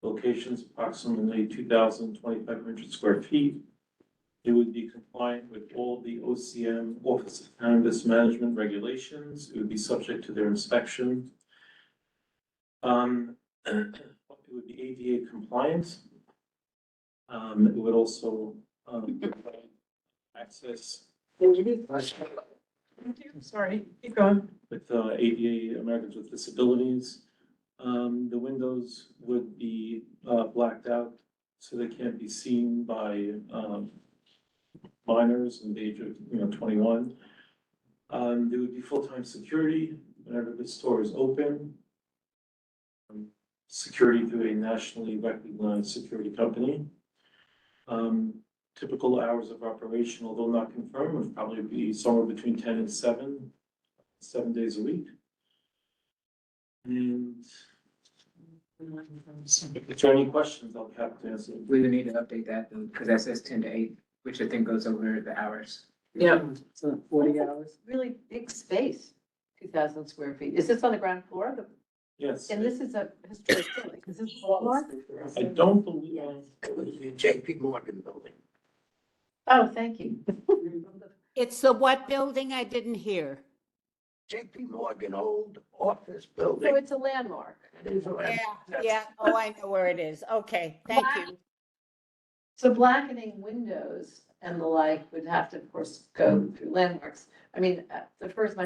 Q: Locations approximately 2,500 square feet. It would be compliant with all the OCM, Office of Cannabis Management regulations. It would be subject to their inspection. It would be ADA compliant. It would also provide access.
A: Sorry, keep going.
Q: With ADA, Americans with Disabilities. The windows would be blacked out so they can't be seen by minors in the age of 21. There would be full-time security whenever the store is open. Security through a nationally recognized security company. Typical hours of operation, although not confirmed, would probably be somewhere between 10 and 7 days a week. And if there are any questions, I'll be happy to answer.
M: We would need to update that though, because that says 10 to 8, which I think goes over the hours.
A: Yeah.
K: So 40 hours.
E: Really big space, 2,000 square feet. Is this on the ground floor?
Q: Yes.
K: And this is a historic building, is this Walmart?
Q: I don't believe.
L: It was the JP Morgan building.
K: Oh, thank you.
I: It's the what building? I didn't hear.
L: JP Morgan old office
K: So
L: building.
K: it's a landmark.
L: It is a
I: Yeah,
L: landmark.
I: yeah. Oh, I know where it is. Okay, thank you.
K: So blackening windows and the like would have to, of course, go through landmarks. I mean, my first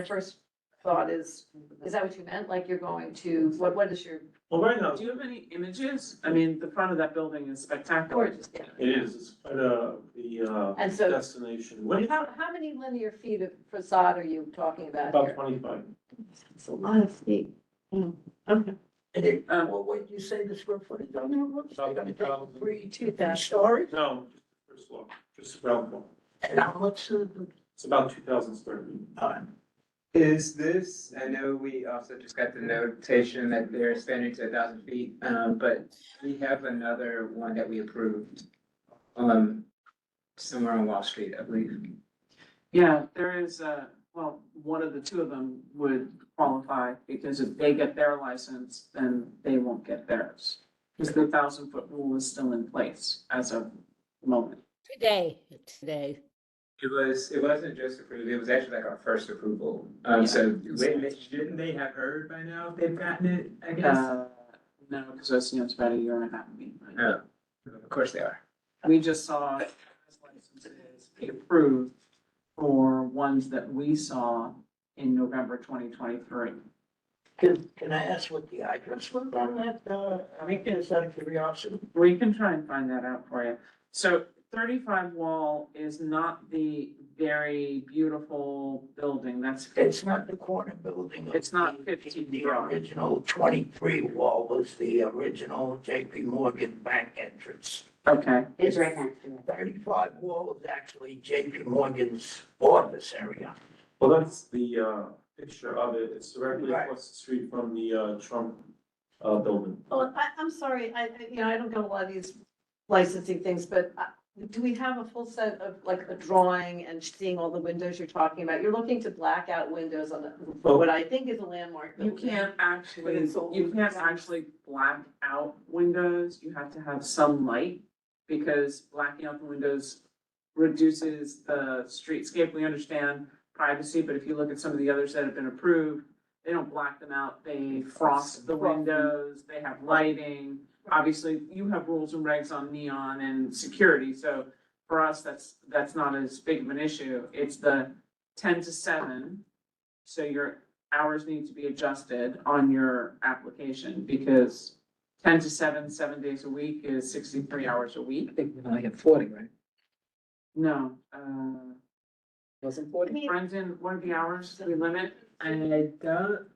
K: thought is that what you meant? Like you're going to, what is your?
Q: Well, right now,
A: Do you have any images? I mean, the front of that building is spectacular.
K: Gorgeous, yeah.
Q: it is, it's quite the
K: And so-
Q: destination. When-
K: How many linear feet of facade are you talking about
Q: About
K: here?
Q: 25.
K: It's a lot of feet. Okay.
L: And it, well, what did you say the square footage on there was?
Q: About
L: Gonna
Q: 2,000.
L: take three stories?
Q: No, first floor, just ground floor.
L: And how much,
Q: It's about 2,000 square feet.
M: Is this, I know we also just got the notation that they're expanding to 1,000 feet, but we have another one that we approved. Somewhere on Wall Street, I believe.
A: Yeah, there is, well, one of the two of them would qualify because if they get their license, then they won't get theirs. Because the 1,000-foot rule is still in place as of the moment.
I: Today.
M: It wasn't just approved, it was actually like our first approval. So shouldn't they have heard by now if they've gotten it, I guess?
A: No, because it's, it's about a year and a half.
M: Oh, of course they are.
A: We just saw licenses be approved for ones that we saw in November 2023.
L: can I ask what the address was on that, I mean, is out of curiosity?
A: We can try and find that out for you. So 35 Wall is not the very beautiful building.
L: It's not the corner building.
A: It's not 15
L: The
A: Broad.
L: original 23 Wall was the original JP Morgan bank entrance.
A: Okay.
I: It's right next to it.
L: 35 Wall is actually JP Morgan's office area.
Q: Well, that's the picture of it. It's directly
L: Right.
Q: across the street from the Trump building.
K: Well, I'm sorry, I don't know a lot of these licensing things, but do we have a full set of like a drawing and seeing all the windows you're talking about? You're looking to black out windows on what I think is a landmark
A: You
K: building.
A: can't actually black out windows. You have to have some light because blacking out the windows reduces the streetscape. We understand privacy, but if you look at some of the others that have been approved, they don't black them out. They frost the windows, they have lighting. Obviously, you have rules and regs on neon and security, so for us, that's not as big of an issue. It's the 10 to 7, so your hours need to be adjusted on your application because 10 to 7, 7 days a week is 63 hours a week.
K: I think we only have 40, right?
A: No,
K: Wasn't 40?
A: Brendan, what are the hours that we limit?
M: I don't,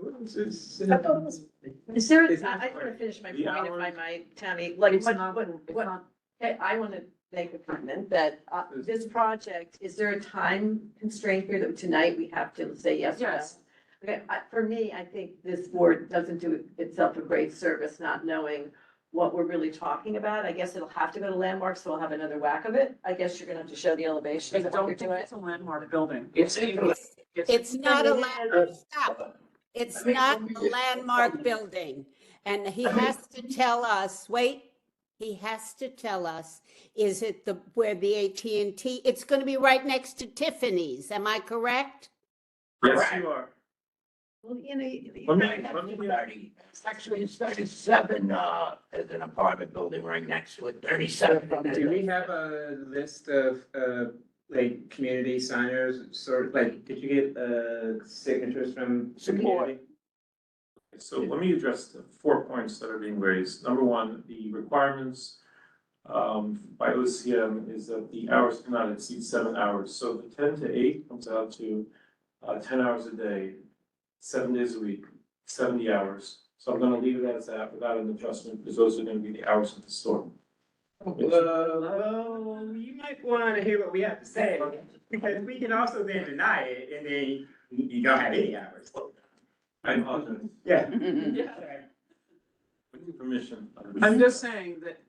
M: what was this?
K: I thought it was- Is there,
M: It's
K: I
M: not
K: want to
M: part-
K: finish my
Q: the
K: point if I
Q: hours-
K: might, Tammy, like,
A: It's not, it's
K: what,
A: not,
K: okay, I want to make a comment that this project, is there a time constraint here that tonight we have to say yes or no?
A: yes.
K: Okay, for me, I think this board doesn't do itself a great service not knowing what we're really talking about. I guess it'll have to go to landmarks, so we'll have another whack of it. I guess you're gonna have to show the elevation
A: I
K: of what
A: don't
K: you're
A: think
K: doing.
A: it's a landmark building. It's
I: Not a landmark, stop. It's not a landmark building. And he has to tell us, he has to tell us, is it where the AT&T, it's going to be right next to Tiffany's, am I correct?
Q: Yes, you are.
K: Well, you know,
L: Actually, it's 37, as an apartment building right next to it, 37.
M: Do we have a list of, like, community signers, sort of, like, did you get, signatures from community?
Q: So let me address the 4 points that are being raised. Number one, the requirements by OCM is that the hours cannot exceed 7 hours. So the 10 to 8 comes out to 10 hours a day, 7 days a week, 70 hours. So I'm gonna leave it as that without an adjustment because those are gonna be the hours of the store.
M: Well, you might wanna hear what we have to say, because we can also then deny it, and then you don't have any hours.
Q: I apologize.
M: Yeah.
Q: With your permission.
A: I'm just saying that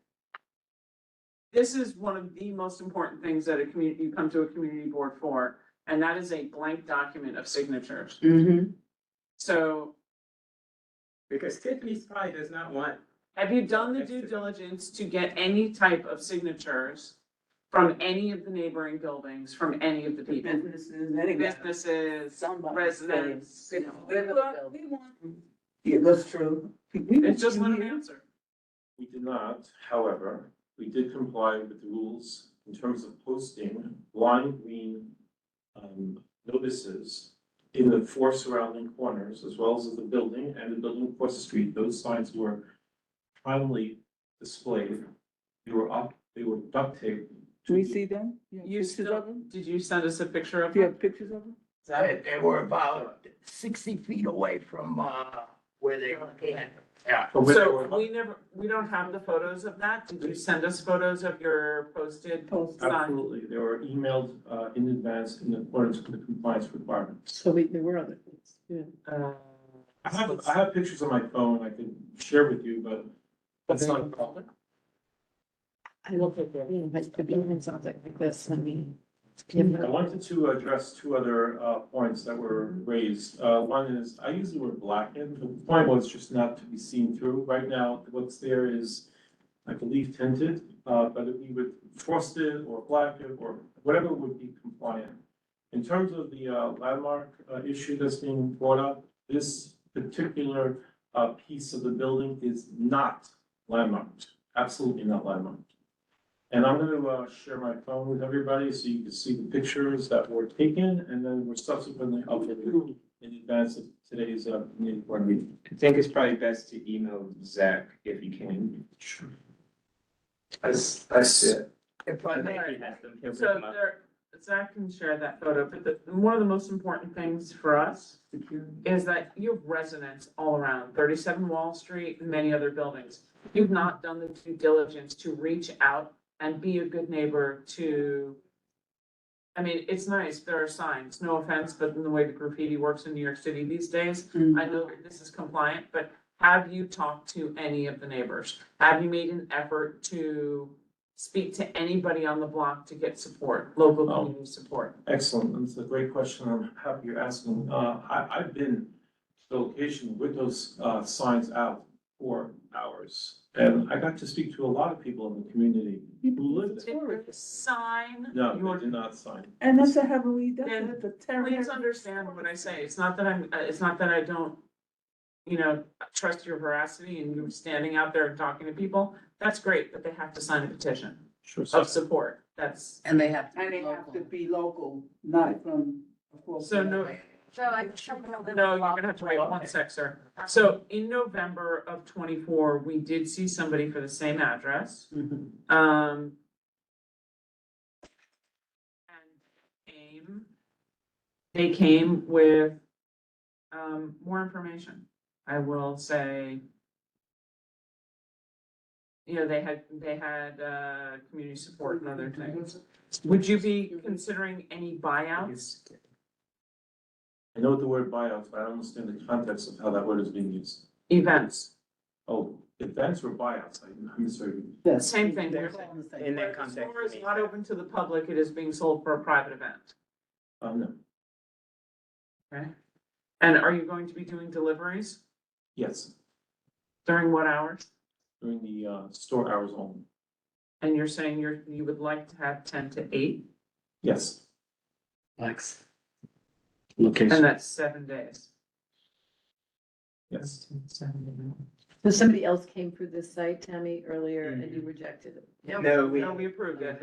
A: this is one of the most important things that you come to a community board for, and that is a blank document of signatures. So
M: Because Tiffany's probably does not want.
A: Have you done the due diligence to get any type of signatures from any of the neighboring buildings, from any of the people?
O: Businesses, anyway.
A: Businesses,
O: Somebody
A: residents,
O: said,
A: you know.
O: we want. Yeah, that's true.
A: It's just let them answer.
Q: We did not, however, we did comply with the rules in terms of posting lime green notices in the 4 surrounding corners, as well as the building and the building across the street. Those signs were prominently displayed. They were up, they were duct taped.
O: Do we see them?
A: You still, did you send us a picture of
O: Do you
A: them?
O: have pictures of them?
R: They were about 60 feet away from, where they were located. Yeah.
A: So we don't have the photos of that. Did you send us photos of your posted sign?
Q: Absolutely, they were emailed in advance in accordance with the compliance requirements.
E: So there were other things, yeah.
Q: I have pictures on my phone I can share with you, but that's not a problem.
E: I look at the, but it could be even something like this, I mean.
Q: I wanted to address 2 other points that were raised. One is, I use the word blackened, the point was just not to be seen through. Right now, what's there is, I believe, tinted, but if we would frosted or blackened or whatever would be compliant. In terms of the landmark issue that's being brought up, this particular piece of the building is not landmarked, absolutely not landmarked. And I'm gonna share my phone with everybody so you can see the pictures that were taken and then were subsequently uploaded in advance of today's board meeting.
M: I think it's probably best to email Zach if you can.
Q: Sure.
M: I see it.
R: If I may.
A: So there, Zach can share that photo, but one of the most important things for us is that you have residents all around 37 Wall Street and many other buildings. You've not done the due diligence to reach out and be a good neighbor to, I mean, it's nice, there are signs, no offense, but in the way the graffiti works in New York City these days, I know that this is compliant, but have you talked to any of the neighbors? Have you made an effort to speak to anybody on the block to get support, local community support?
Q: Excellent, that's a great question, I'm happy you're asking. I've been to the location with those signs out for hours. And I got to speak to a lot of people in the community who live there.
A: Did the sign?
Q: No, they did not sign.
O: And that's a heavily,
A: Then
O: that's the terror.
A: please understand what I say. It's not that it's not that I don't, you know, trust your veracity and you standing out there and talking to people. That's great, but they have to sign a petition
Q: Sure.
A: of support. That's,
K: And they have.
O: And they have to be local, not from.
A: so no,
D: So I.
A: no, you're gonna have to wait one sec, sir. So in November of 24, we did see somebody for the same address. And they came with, more information. I will say, you know, they had, community support and other things. Would you be considering any buyouts?
Q: I know the word buyouts, but I don't understand the context of how that word is being used.
A: Events,
Q: Oh, events or buyouts, I'm sorry.
O: Yes.
A: same thing.
M: In that
A: The
M: context.
A: store is not open to the public, it is being sold for a private event,
Q: No,
A: okay? And are you going to be doing deliveries?
Q: yes,
A: During what hours?
Q: during the store hours only,
A: And you're saying you would like to have 10 to 8,
Q: yes.
R: Max.
A: and that's 7 days.
Q: Yes.
E: So somebody else came through this site, Tammy, earlier, and you rejected it.
M: No,
A: We approved it.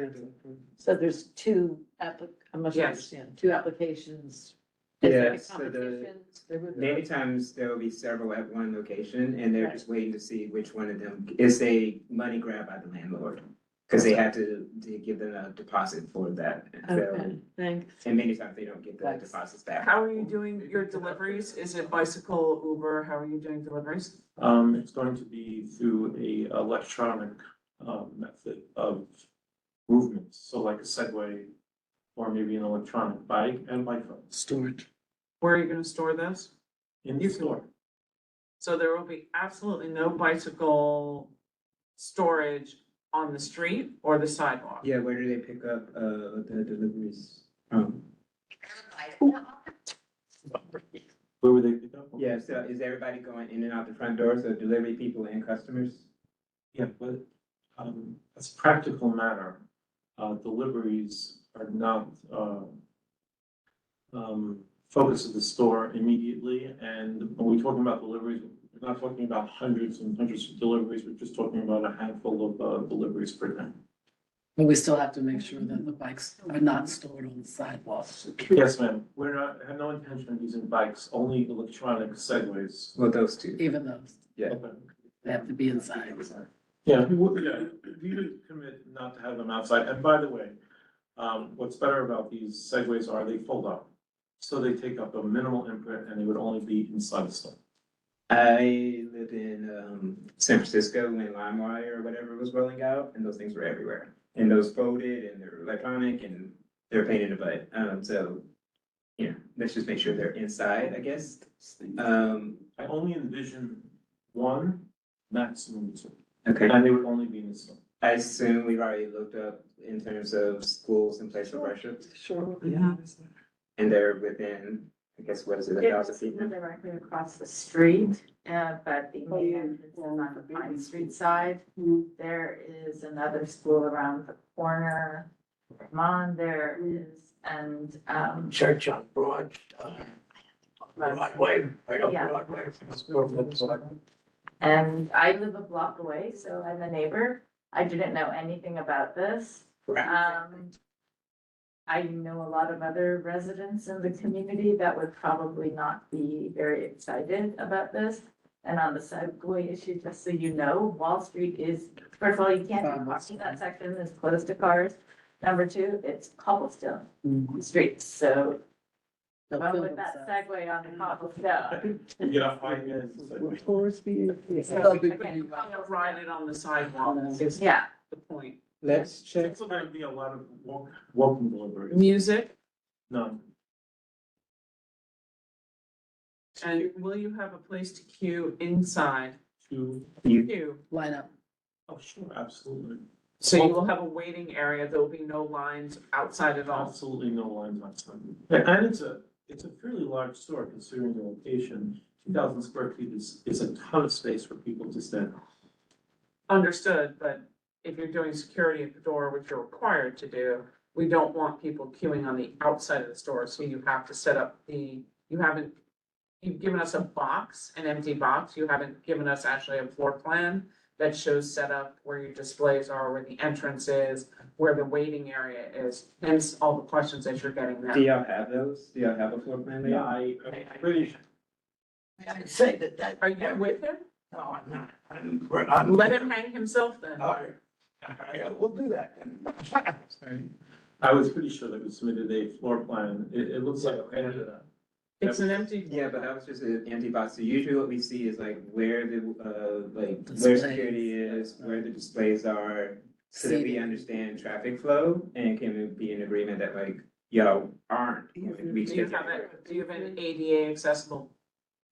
E: So there's two I must
A: Yes.
E: understand, two applications. Is there a
M: Yes, so the-
E: competition?
M: Many times there will be several at one location and they're
E: Right.
M: just waiting to see which one of them is a money grab by the landlord. Cause they have to give them a deposit for that. And so-
E: Okay, thanks.
M: And many times they don't get the deposits back.
A: How are you doing your deliveries? Is it bicycle, Uber? How are you doing deliveries?
Q: It's going to be through a electronic method of movement, so like a Segway or maybe an electronic bike and bike phone.
R: Storage.
A: Where are you gonna store those?
Q: In the store.
A: So there will be absolutely no bicycle storage on the street or the sidewalk?
M: Yeah, where do they pick up the deliveries from?
Q: Where would they pick up?
M: Yeah, so is everybody going in and out the front door, so delivery people and customers?
Q: Yeah, but, as a practical matter, deliveries are not, focus of the store immediately, and when we're talking about deliveries, we're not talking about hundreds and hundreds of deliveries, we're just talking about a handful of deliveries per day.
K: But we still have to make sure that the bikes are not stored on the sidewalks.
Q: Yes, ma'am, we're not, have no intention of using bikes, only electronic segways.
M: Well, those two.
K: Even those,
M: Yeah.
K: they have to be inside.
Q: Yeah, we would commit not to have them outside, and by the way, what's better about these segways are they fold up. So they take up a minimal input and they would only be inside the store.
M: I lived in San Francisco when LimeWire or whatever was rolling out, and those things were everywhere. And those folded and they're electronic and they're a pain in the butt. So, you know, let's just make sure they're inside, I guess.
Q: I only envision one, maximum two.
M: Okay.
Q: And they would only be in the store.
M: I assume we've already looked up in terms of schools and places of worship.
K: Sure.
M: Yeah. And they're within, I guess, what is it, 1,000 feet?
J: They're directly across the street, but the main entrance is on the Pine Street side. There is another school around the corner. There is, and,
R: Church on Broadway, right on
J: Yeah.
R: Broadway.
J: and I live a block away, so I'm a neighbor. I didn't know anything about this. I know a lot of other residents in the community that would probably not be very excited about this. And on the Segway issue, just so you know, Wall Street is, first of all, you can't do parking, that section is closed to cars. Number two, it's cobblestone streets, so run with that Segway on the cobblestone.
Q: You get a 5 minutes.
A: Ride it on the sidewalk is
J: Yeah.
A: the point.
M: Let's check.
Q: It's going to be a lot of walking deliveries.
A: Music,
Q: None.
A: and will you have a place to queue inside?
Q: Two.
A: Queue.
K: Line up.
Q: Oh, sure, absolutely.
A: So you will have a waiting area, there will be no lines outside at all.
Q: Absolutely no lines outside. And it's a fairly large store considering the location. 2,000 square feet is a ton of space for people to stand.
A: Understood, but if you're doing security at the door, which you're required to do, we don't want people queuing on the outside of the store, so you have to set up you've given us a box, an empty box, you haven't given us actually a floor plan that shows setup where your displays are, where the entrance is, where the waiting area is, hence all the questions that you're getting now.
M: Do y'all have those? Do y'all have a floor plan?
Q: Yeah, I really,
R: I say that.
A: Are you with him?
R: No, I'm not. I'm.
A: Let him hang himself then.
R: All right, we'll do that.
Q: I was pretty sure that we submitted a floor plan. It looks like.
A: It's an empty.
M: Yeah, but that was just an empty box. So usually what we see is like where the, where
K: Displays.
M: security is, where the displays are. So that we
K: Seating.
M: understand traffic flow and can be in agreement that like, y'all aren't.
A: Do you have an ADA accessible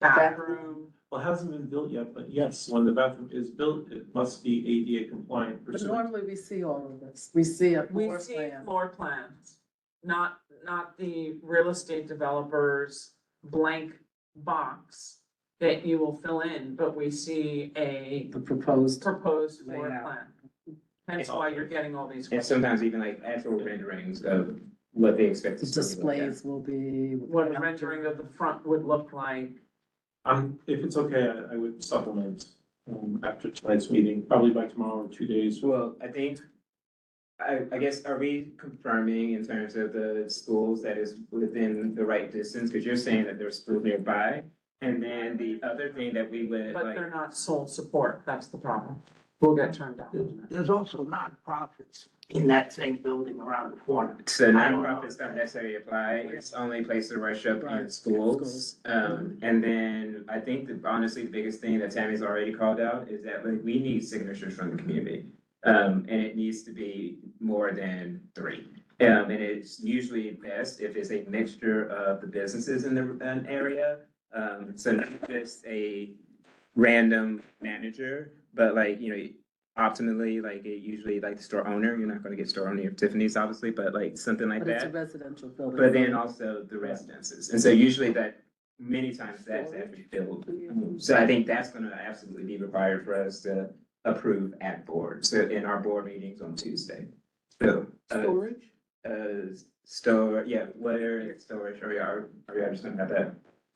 A: bathroom?
Q: Well, it hasn't been built yet, but yes, when the bathroom is built, it must be ADA compliant.
K: But normally we see all of this. We see a
A: We
K: floor
A: see
K: plan.
A: floor plans, not the real estate developer's blank box that you will fill in, but we see
K: The proposed.
A: floor
K: Layout.
A: plan. Hence why you're getting all these
M: And
A: questions.
M: sometimes even like actual renderings of what they expect.
K: The
M: the store to look
K: displays will be.
A: What a rendering of the front would look like.
Q: If it's okay, I would supplement, after tonight's meeting, probably by tomorrow or 2 days.
M: Well, I think, I guess, are we confirming in terms of the schools that is within the right distance? Because you're saying that there's schools nearby. And then the other thing that we would
A: But
M: like,
A: they're not sole support, that's the problem. We'll get turned down.
R: There's also nonprofits in that same building around the corner.
M: so nonprofits don't necessarily apply. It's only place of worship in schools. And then I think that honestly, the biggest thing that Tammy's already called out is that like we need signatures from the community. And it needs to be more than 3. And it's usually best if it's a mixture of the businesses in the area. So not just a random manager, but like, you know, optimally, like it usually like the store owner, you're not gonna get store owner of Tiffany's obviously, but like something like
K: But it's a
M: that.
K: residential building.
M: But then also the residences. And so usually that many times that's actually filled. So I think that's gonna absolutely be required for us to approve at board, so in our board meetings on Tuesday. So,
K: Storage?
M: what area is storage, are we understanding about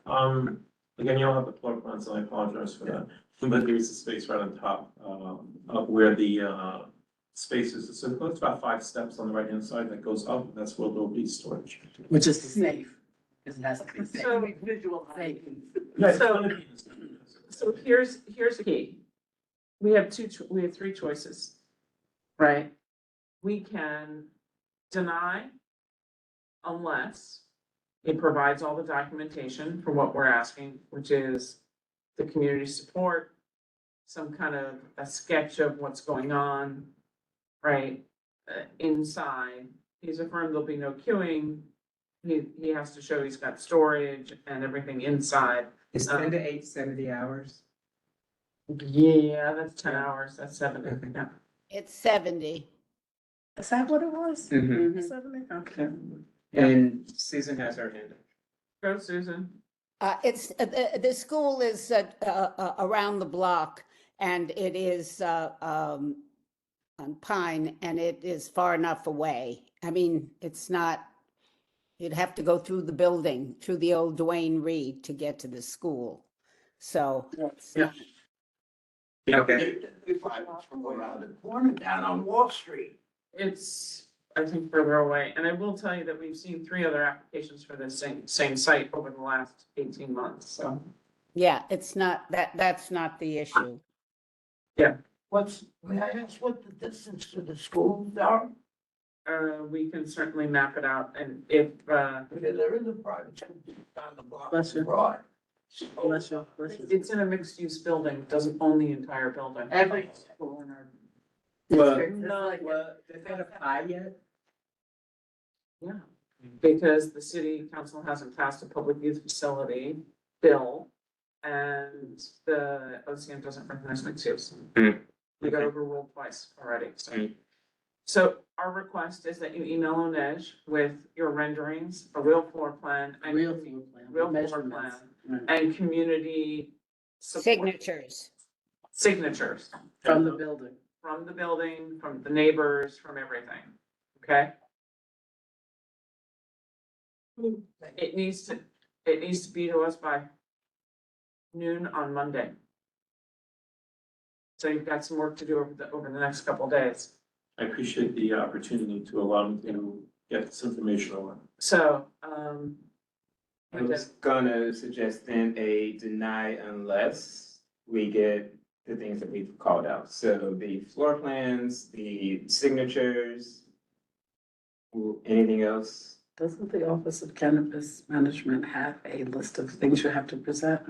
M: that?
Q: Again, you don't have the floor plans, and I apologize for that, but there's a space right on top, of where the, space is. So it's about 5 steps on the right-hand side that goes up, that's where there'll be storage.
K: Which is safe, because it has to be safe.
A: So-
K: Visual safe.
Q: Yeah, it's
A: So-
Q: gonna be-
A: So here's the key. We have 3 choices, right? We can deny unless it provides all the documentation for what we're asking, which is the community support, some kind of a sketch of what's going on, right? Inside, he's affirmed there'll be no queuing. He has to show he's got storage and everything inside.
M: Is 10 to 8 70 hours?
A: Yeah, that's 10 hours, that's 7, yeah.
I: It's 70.
K: Is that what it was?
M: Mhm.
K: 70? Okay.
M: And Susan has her hand up.
A: Go, Susan.
I: It's, the school is around the block, and it is on Pine, and it is far enough away. I mean, it's not, you'd have to go through the building, through the old Dwayne Reed to get to the school. So, it's
A: Yeah.
I: not-
M: Okay.
R: If I was from around the corner down on Wall Street.
A: It's, I think, further away, and I will tell you that we've seen 3 other applications for this same site over the last 18 months, so.
I: yeah, it's not, that's not the issue.
R: May I ask what the distance to the schools are?
A: We can certainly map it out, and if,
R: Because there is a private school down the block.
K: Bless you.
R: Broad.
K: Bless you, bless you.
A: it's in a mixed-use building, doesn't own the entire building.
M: Every
A: school in our.
M: Does that apply yet?
A: Yeah, because the city council hasn't passed a public youth facility bill, and the OCM doesn't recognize mixed use. We got overruled twice already, so.
M: Mm.
A: So our request is that you email Onej with your renderings, a real floor plan. and
K: Real floor plan.
A: Real floor
K: measurements.
A: plan,
K: Right.
A: and community support.
I: Signatures.
A: Signatures.
K: From the building.
A: From the building, from the neighbors, from everything, okay? It needs to be to us by noon on Monday. So you've got some work to do over the next couple of days.
Q: I appreciate the opportunity to allow me to get this information over.
A: So,
M: I was gonna suggest then a deny unless we get the things that we've called out. So the floor plans, the signatures, anything else?
K: Doesn't the Office of Cannabis Management have a list of things you have to present?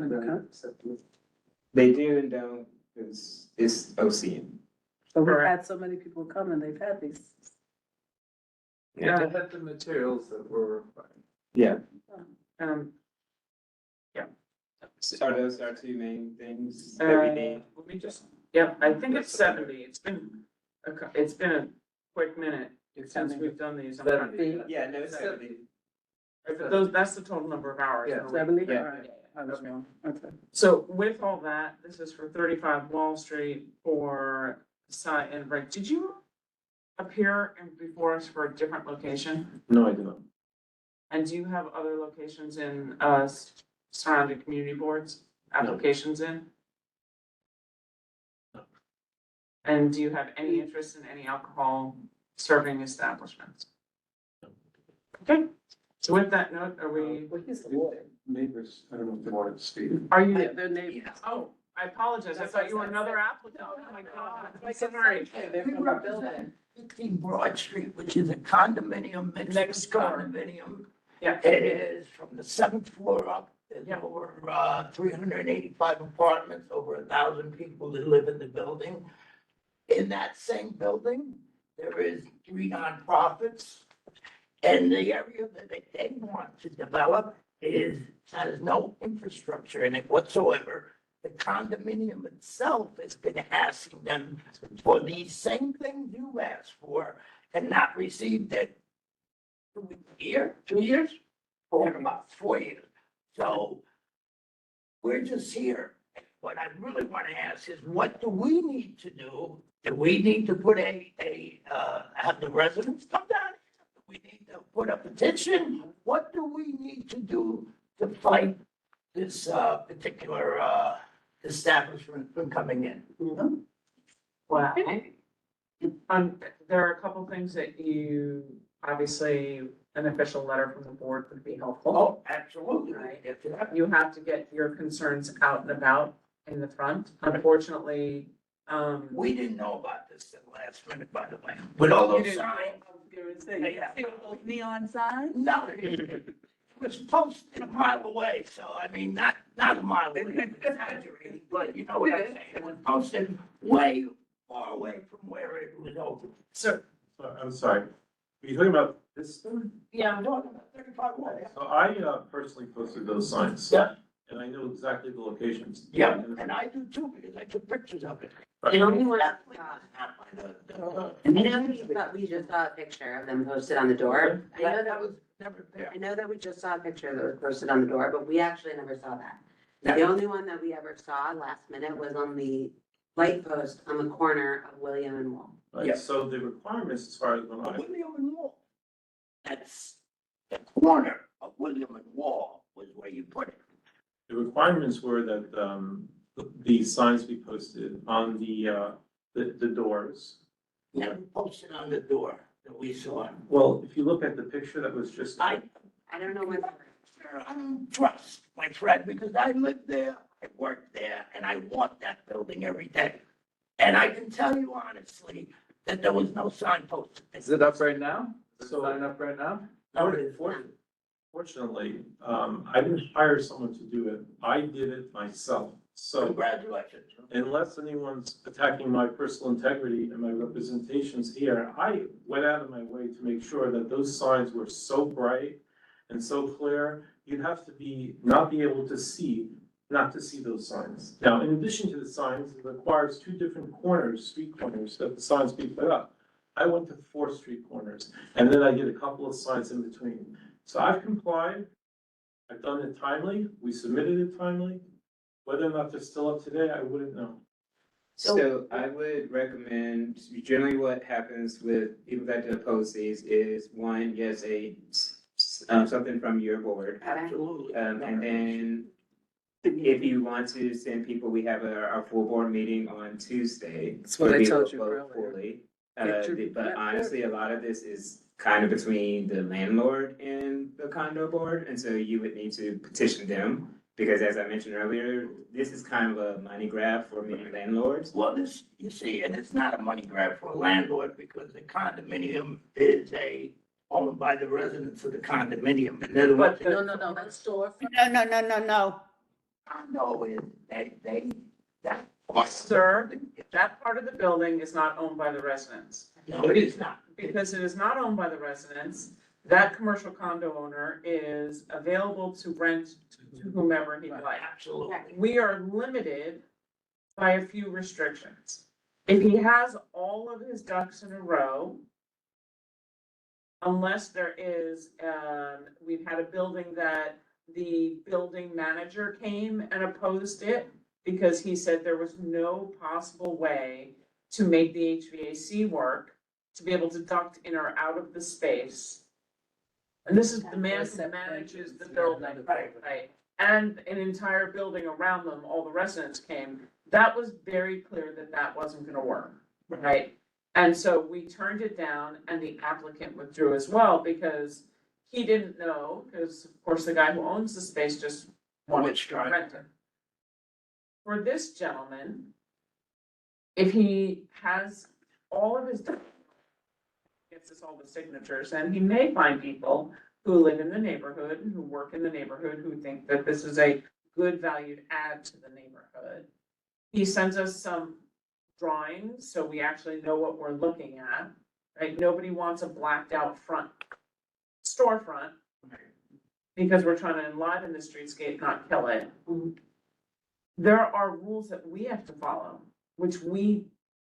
M: They do and don't, it's OCM.
K: But we've had so many people come and they've had these.
A: Yeah.
M: had the materials that were. Yeah.
A: Yeah.
M: Are those our 2 main things that we need?
A: Let me just, yeah, I think it's 70. It's been a quick minute since we've done these. I'm trying to-
M: Yeah, no, it's 70.
A: But that's the total number of hours.
M: Yeah.
K: 70?
M: Yeah.
K: All right. I was wrong. Okay.
A: So with all that, this is for 35 Wall Street for site and break. Did you appear before us for a different location?
Q: No, I do not.
A: And do you have other locations in surrounding community boards, applications in? And do you have any interest in any alcohol serving establishments? Okay, so with that note, are we,
K: Well, he's the lawyer.
B: Neighbors, I don't know if they wanted to speak.
A: are you?
K: Their neighbors.
A: Oh, I apologize. I thought you were another applicant. Oh my God. I'm sorry.
K: They're
R: We
K: from the building.
R: represent 15 Broad Street, which is a condominium, mixed
A: Next door.
R: condominium.
A: Yeah.
R: It is from the 7th floor up, there's over 385 apartments, over 1,000 people that live in the building. In that same building, there is 3 nonprofits. And the area that they want to develop has no infrastructure in it whatsoever. The condominium itself has been asking them for these same things you asked for and not received it. 2 years? For about 4 years. So we're just here. What I really want to ask is, what do we need to do? Do we need to put have the residents come down? Do we need to put a petition? What do we need to do to fight this, particular, establishment from coming in?
A: Well, there are a couple things that you, obviously, an official letter from the board would be helpful.
R: Oh, absolutely.
A: You have to get your concerns out and about in the front. Unfortunately,
R: We didn't know about this at the last minute, by the way, with all
A: You
R: those
A: didn't-
R: signs.
N: Neon signs?
R: No, it was posted a mile away, so I mean, not a mile away, I'm exaggerating, but you know what I'm saying? It was posted way far away from where it was open.
A: So,
Q: I'm sorry, are you talking about this store?
R: Yeah, I'm talking about 35 away.
Q: So I personally posted those signs.
R: Yeah.
Q: And I know exactly the locations.
R: Yeah, and I do too, because I took pictures of it.
Q: Right.
O: The only one,
R: Not by
O: I know we just saw a picture of them posted on the door. I know
R: That
O: that,
R: was never there.
O: I know that we just saw a picture that was posted on the door, but we actually never saw that. The only one that we ever saw last minute was on the light post on the corner of William and Wall.
Q: Right,
R: Yeah.
Q: so the requirements as far as when I,
R: William and Wall. That's the corner of William and Wall was where you put it.
Q: the requirements were that, the signs be posted on the doors.
R: Never posted on the door that we saw.
Q: Well, if you look at the picture that was just.
R: I
O: don't know when.
R: I don't trust my friend, because I live there, I work there, and I walk that building every day. And I can tell you honestly that there was no sign posted.
S: Is it up right now? Is
Q: So-
S: the sign up right now?
Q: Fortunately, I didn't hire someone to do it. I did it myself. So
R: Congratulations.
Q: unless anyone's attacking my personal integrity and my representations here, I went out of my way to make sure that those signs were so bright and so clear, you'd have to not be able to see, not to see those signs. Now, in addition to the signs, it requires two different corners, street corners, that the signs be put up. I went to 4 street corners, and then I did a couple of signs in between. So I've complied. I've done it timely. We submitted it timely. Whether or not they're still up today, I wouldn't know.
M: So I would recommend, generally what happens with people that oppose these is, one, gets something from your board.
R: Absolutely.
M: And then if you want to send people, we have our full board meeting on Tuesday.
S: That's what
M: where
S: I
M: we
S: told
M: will
S: you
M: vote
S: earlier.
M: fully.
S: Get your-
M: But honestly, a lot of this is kind of between the landlord and the condo board, and so you would need to petition them. Because as I mentioned earlier, this is kind of a money grab for many landlords.
R: Well, this, you see, and it's not a money grab for a landlord, because the condominium is owned by the residents of the condominium. And then what?
K: No, that's store.
I: No.
R: Condo is, that.
A: sir, that part of the building is not owned by the residents.
R: No, it is not.
A: Because it is not owned by the residents, that commercial condo owner is available to rent to whomever he'd like.
R: Absolutely.
A: We are limited by a few restrictions. If he has all of his ducks in a row, unless there is, we've had a building that the building manager came and opposed it because he said there was no possible way to make the HVAC work, to be able to duct in or out of the space. And this is the man who manages the building, right? And an entire building around them, all the residents came. That was very clear that that wasn't gonna work, right? And so we turned it down and the applicant withdrew as well because he didn't know, because of course the guy who owns the space just wanted to rent it. For this gentleman, if he has all of his, gets us all the signatures, and he may find people who live in the neighborhood, and who work in the neighborhood, who think that this is a good valued add to the neighborhood. He sends us some drawings, so we actually know what we're looking at, right? Nobody wants a blacked out front storefront because we're trying to enliven the streetscape, not kill it. There are rules that we have to follow, which we,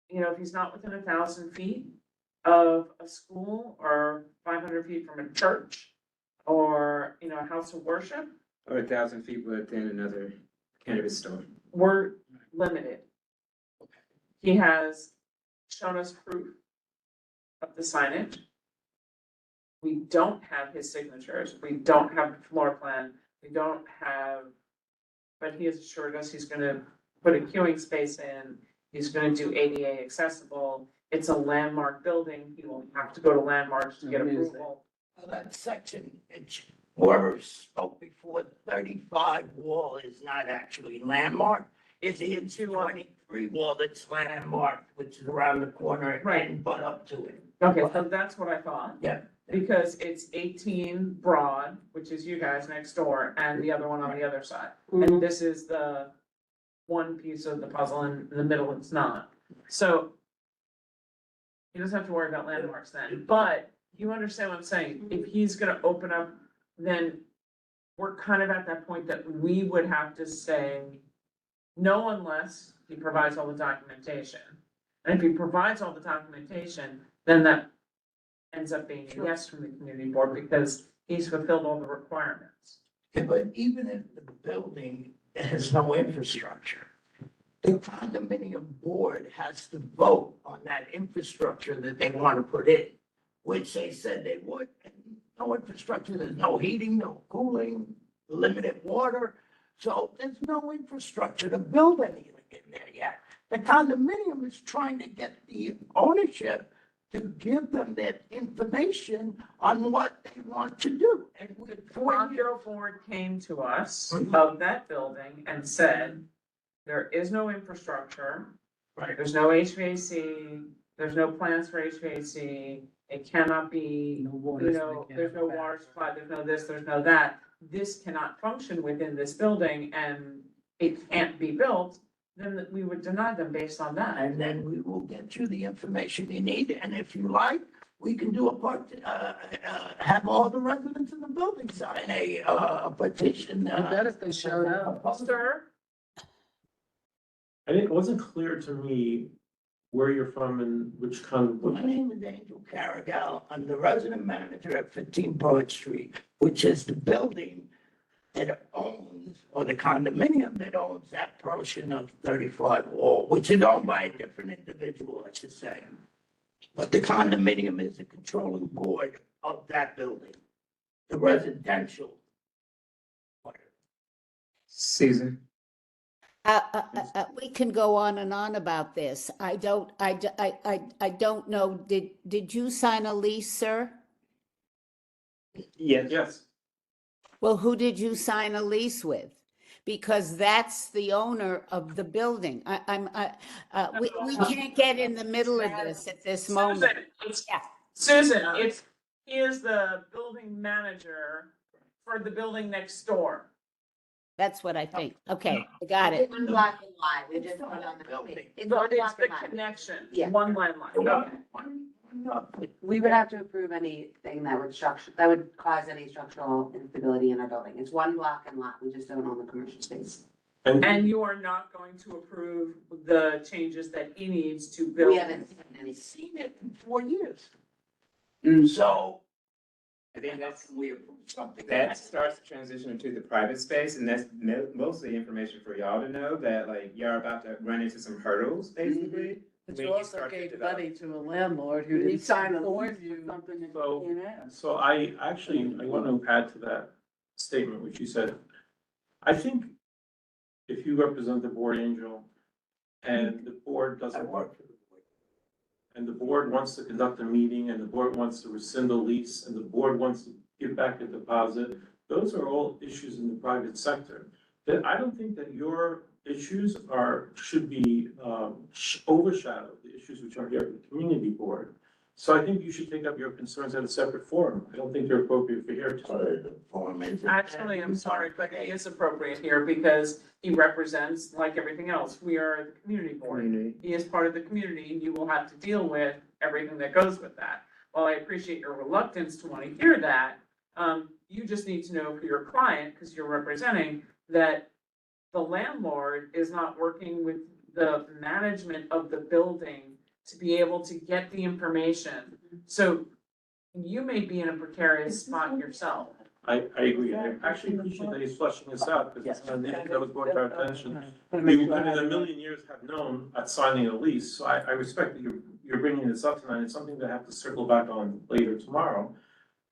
A: if he's not within 1,000 feet of a school or 500 feet from a church or, a house of worship.
M: Or 1,000 feet within another cannabis store.
A: We're limited. He has shown us proof of the signage. We don't have his signatures, we don't have the floor plan, we don't have, but he has assured us he's gonna put a queuing space in, he's gonna do ADA accessible. It's a landmark building, he will have to go to landmarks to get approval.
R: Well, that section, whoever spoke before, 35 wall is not actually landmark. It's the 23 wall that's landmarked, which is around the corner and butt up to it.
A: Okay, so that's what I thought.
R: Yeah.
A: Because it's 18 Broad, which is you guys next door, and the other one on the other side. And this is the one piece of the puzzle, and in the middle it's not. So he doesn't have to worry about landmarks then, but you understand what I'm saying? If he's gonna open up, then we're kind of at that point that we would have to say no unless he provides all the documentation. And if he provides all the documentation, then that ends up being a yes from the community board because he's fulfilled all the requirements.
R: Yeah, but even if the building has no infrastructure, the condominium board has to vote on that infrastructure that they want to put in, which they said they would. And no infrastructure, there's no heating, no cooling, limited water. So there's no infrastructure to build anything in there yet. The condominium is trying to get the ownership to give them that information on what they want to do. And
A: The Bureau board came to us of that building and said, there is no infrastructure.
R: Right.
A: There's no HVAC, there's no plans for HVAC, it cannot be, there's no water supply, there's no this, there's no that. This cannot function within this building and it can't be built, then we would deny them based on that.
R: And then we will get you the information you need, and if you like, we can do have all the residents in the building sign a petition.
K: I bet if they showed up.
A: Sir?
Q: I think it wasn't clear to me where you're from and which kind
R: My name is Angel Carrigal. I'm the resident manager at 15 Poet Street, which is the building that owns, or the condominium that owns that portion of 35 Wall, which is owned by a different individual, I should say. But the condominium is the controlling board of that building, the residential.
M: Susan?
I: We can go on and on about this. I don't know. Did you sign a lease, sir?
M: Yes.
Q: Yes.
I: Well, who did you sign a lease with? Because that's the owner of the building. We can't get in the middle of this at this moment.
A: Susan, he is the building manager for the building next door.
I: That's what I think. Okay, I got it.
O: One block and lot, we just put on the building. It's
A: So
O: one
A: it's
O: block
A: the
O: and lot.
A: connection,
O: Yeah.
A: one landline.
O: We would have to approve anything that would cause any structural instability in our building. It's one block and lot, we just don't own the commercial space.
A: And you are not going to approve the changes that he needs to build.
O: We haven't
R: Seen it in 4 years.
O: Mm.
R: So
M: I think that's,
R: we approve something.
M: that starts to transition into the private space, and that's mostly information for y'all to know that like y'all about to run into some hurdles, basically.
K: But
M: when
K: you also
M: start to
K: gave
M: develop.
K: money to a landlord who
O: You
K: didn't
O: sign a
K: inform
O: lease
K: you.
O: for something that
Q: So-
O: came in.
Q: So I want to add to that statement, which you said. I think if you represent the board, Angel, and the board doesn't work, and the board wants to conduct a meeting, and the board wants to rescind the lease, and the board wants to give back a deposit, those are all issues in the private sector. That I don't think that your issues should be overshadow the issues which are here at the community board. So I think you should take up your concerns at a separate forum. I don't think they're appropriate for here today.
A: Actually, I'm sorry, but it is appropriate here because he represents, like everything else, we are the community board. He is part of the community and you will have to deal with everything that goes with that. While I appreciate your reluctance to want to hear that, you just need to know for your client, because you're representing, that the landlord is not working with the management of the building to be able to get the information. So you may be in a precarious spot yourself.
Q: I agree. I actually appreciate that he's flushing this out, because it's an issue that was brought to our attention. We would in a million years have known at signing a lease, so I respect that you're bringing this up tonight. It's something to have to circle back on later tomorrow.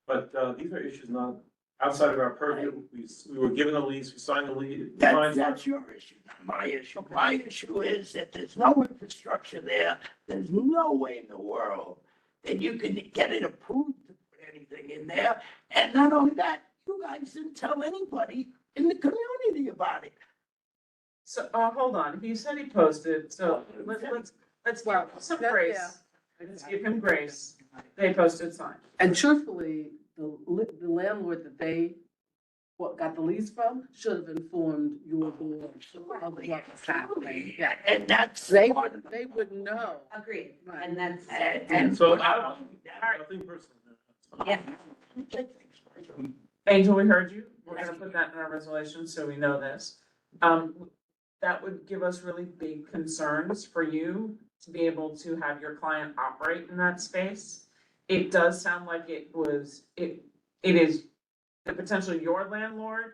Q: But, these are issues not outside of our purview. We were given a lease, we signed the lease.
R: That's your issue, not my issue. My issue is that there's no infrastructure there. There's no way in the world that you can get it approved to put anything in there. And not only that, you guys didn't tell anybody in the community about it.
A: So, hold on, he said he posted, so let's give him some grace. Let's give him grace. They posted sign.
K: And truthfully, the landlord that they, got the lease from, should have informed your board of what was happening. Yeah,
R: And that's.
K: they would know.
O: Agreed, and that's.
R: And
Q: So,
R: nothing
Q: personal.
O: Yeah.
A: Angel, we heard you. We're gonna put that in our resolution, so we know this. That would give us really big concerns for you to be able to have your client operate in that space. It does sound like it is the potential your landlord,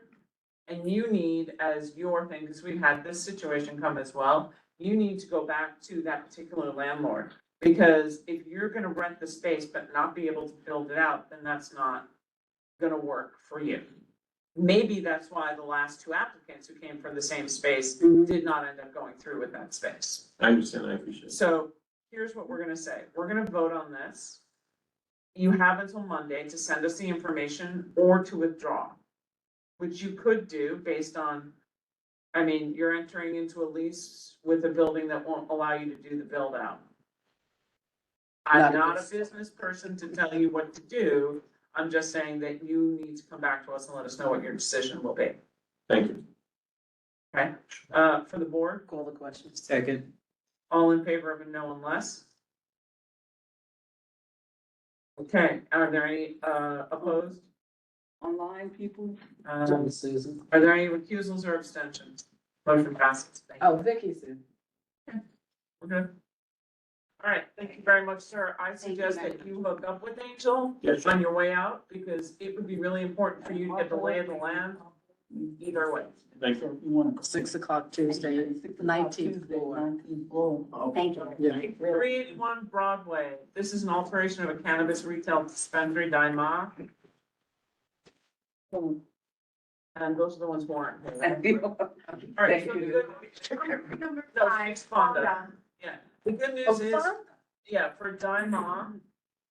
A: and you need as your thing, because we've had this situation come as well, you need to go back to that particular landlord. Because if you're gonna rent the space but not be able to build it out, then that's not gonna work for you. Maybe that's why the last two applicants who came for the same space did not end up going through with that space.
Q: I understand, I appreciate it.
A: So here's what we're gonna say. We're gonna vote on this. You have until Monday to send us the information or to withdraw, which you could do based on, I mean, you're entering into a lease with a building that won't allow you to do the build out. I'm not a business person to tell you what to do. I'm just saying that you need to come back to us and let us know what your decision will be.
Q: Thank you.
A: Okay, for the board,
K: Call the question.
M: Second.
A: all in favor of a no unless? Okay, are there any, opposed?
K: Online people? Susan.
A: Are there any recusals or abstentions? Motion passes. Thank you.
K: Oh, Vicky Sue.
A: We're good. All right, thank you very much, sir. I suggest that you hook up with Angel
Q: Yes, sure.
A: on your way out, because it would be really important for you to get the lay of the land either way.
Q: Thank you.
K: 6 o'clock Tuesday, 19th floor.
O: Thank you.
K: Yeah.
A: 381 Broadway. This is an alteration of a cannabis retail dispensary, Daima. And those are the ones who aren't. All right, so the good.
C: Number
A: No,
C: 5,
A: it's Fonda.
C: Fonda.
A: Yeah, the good
K: Oh,
A: news is, yeah, for Daima,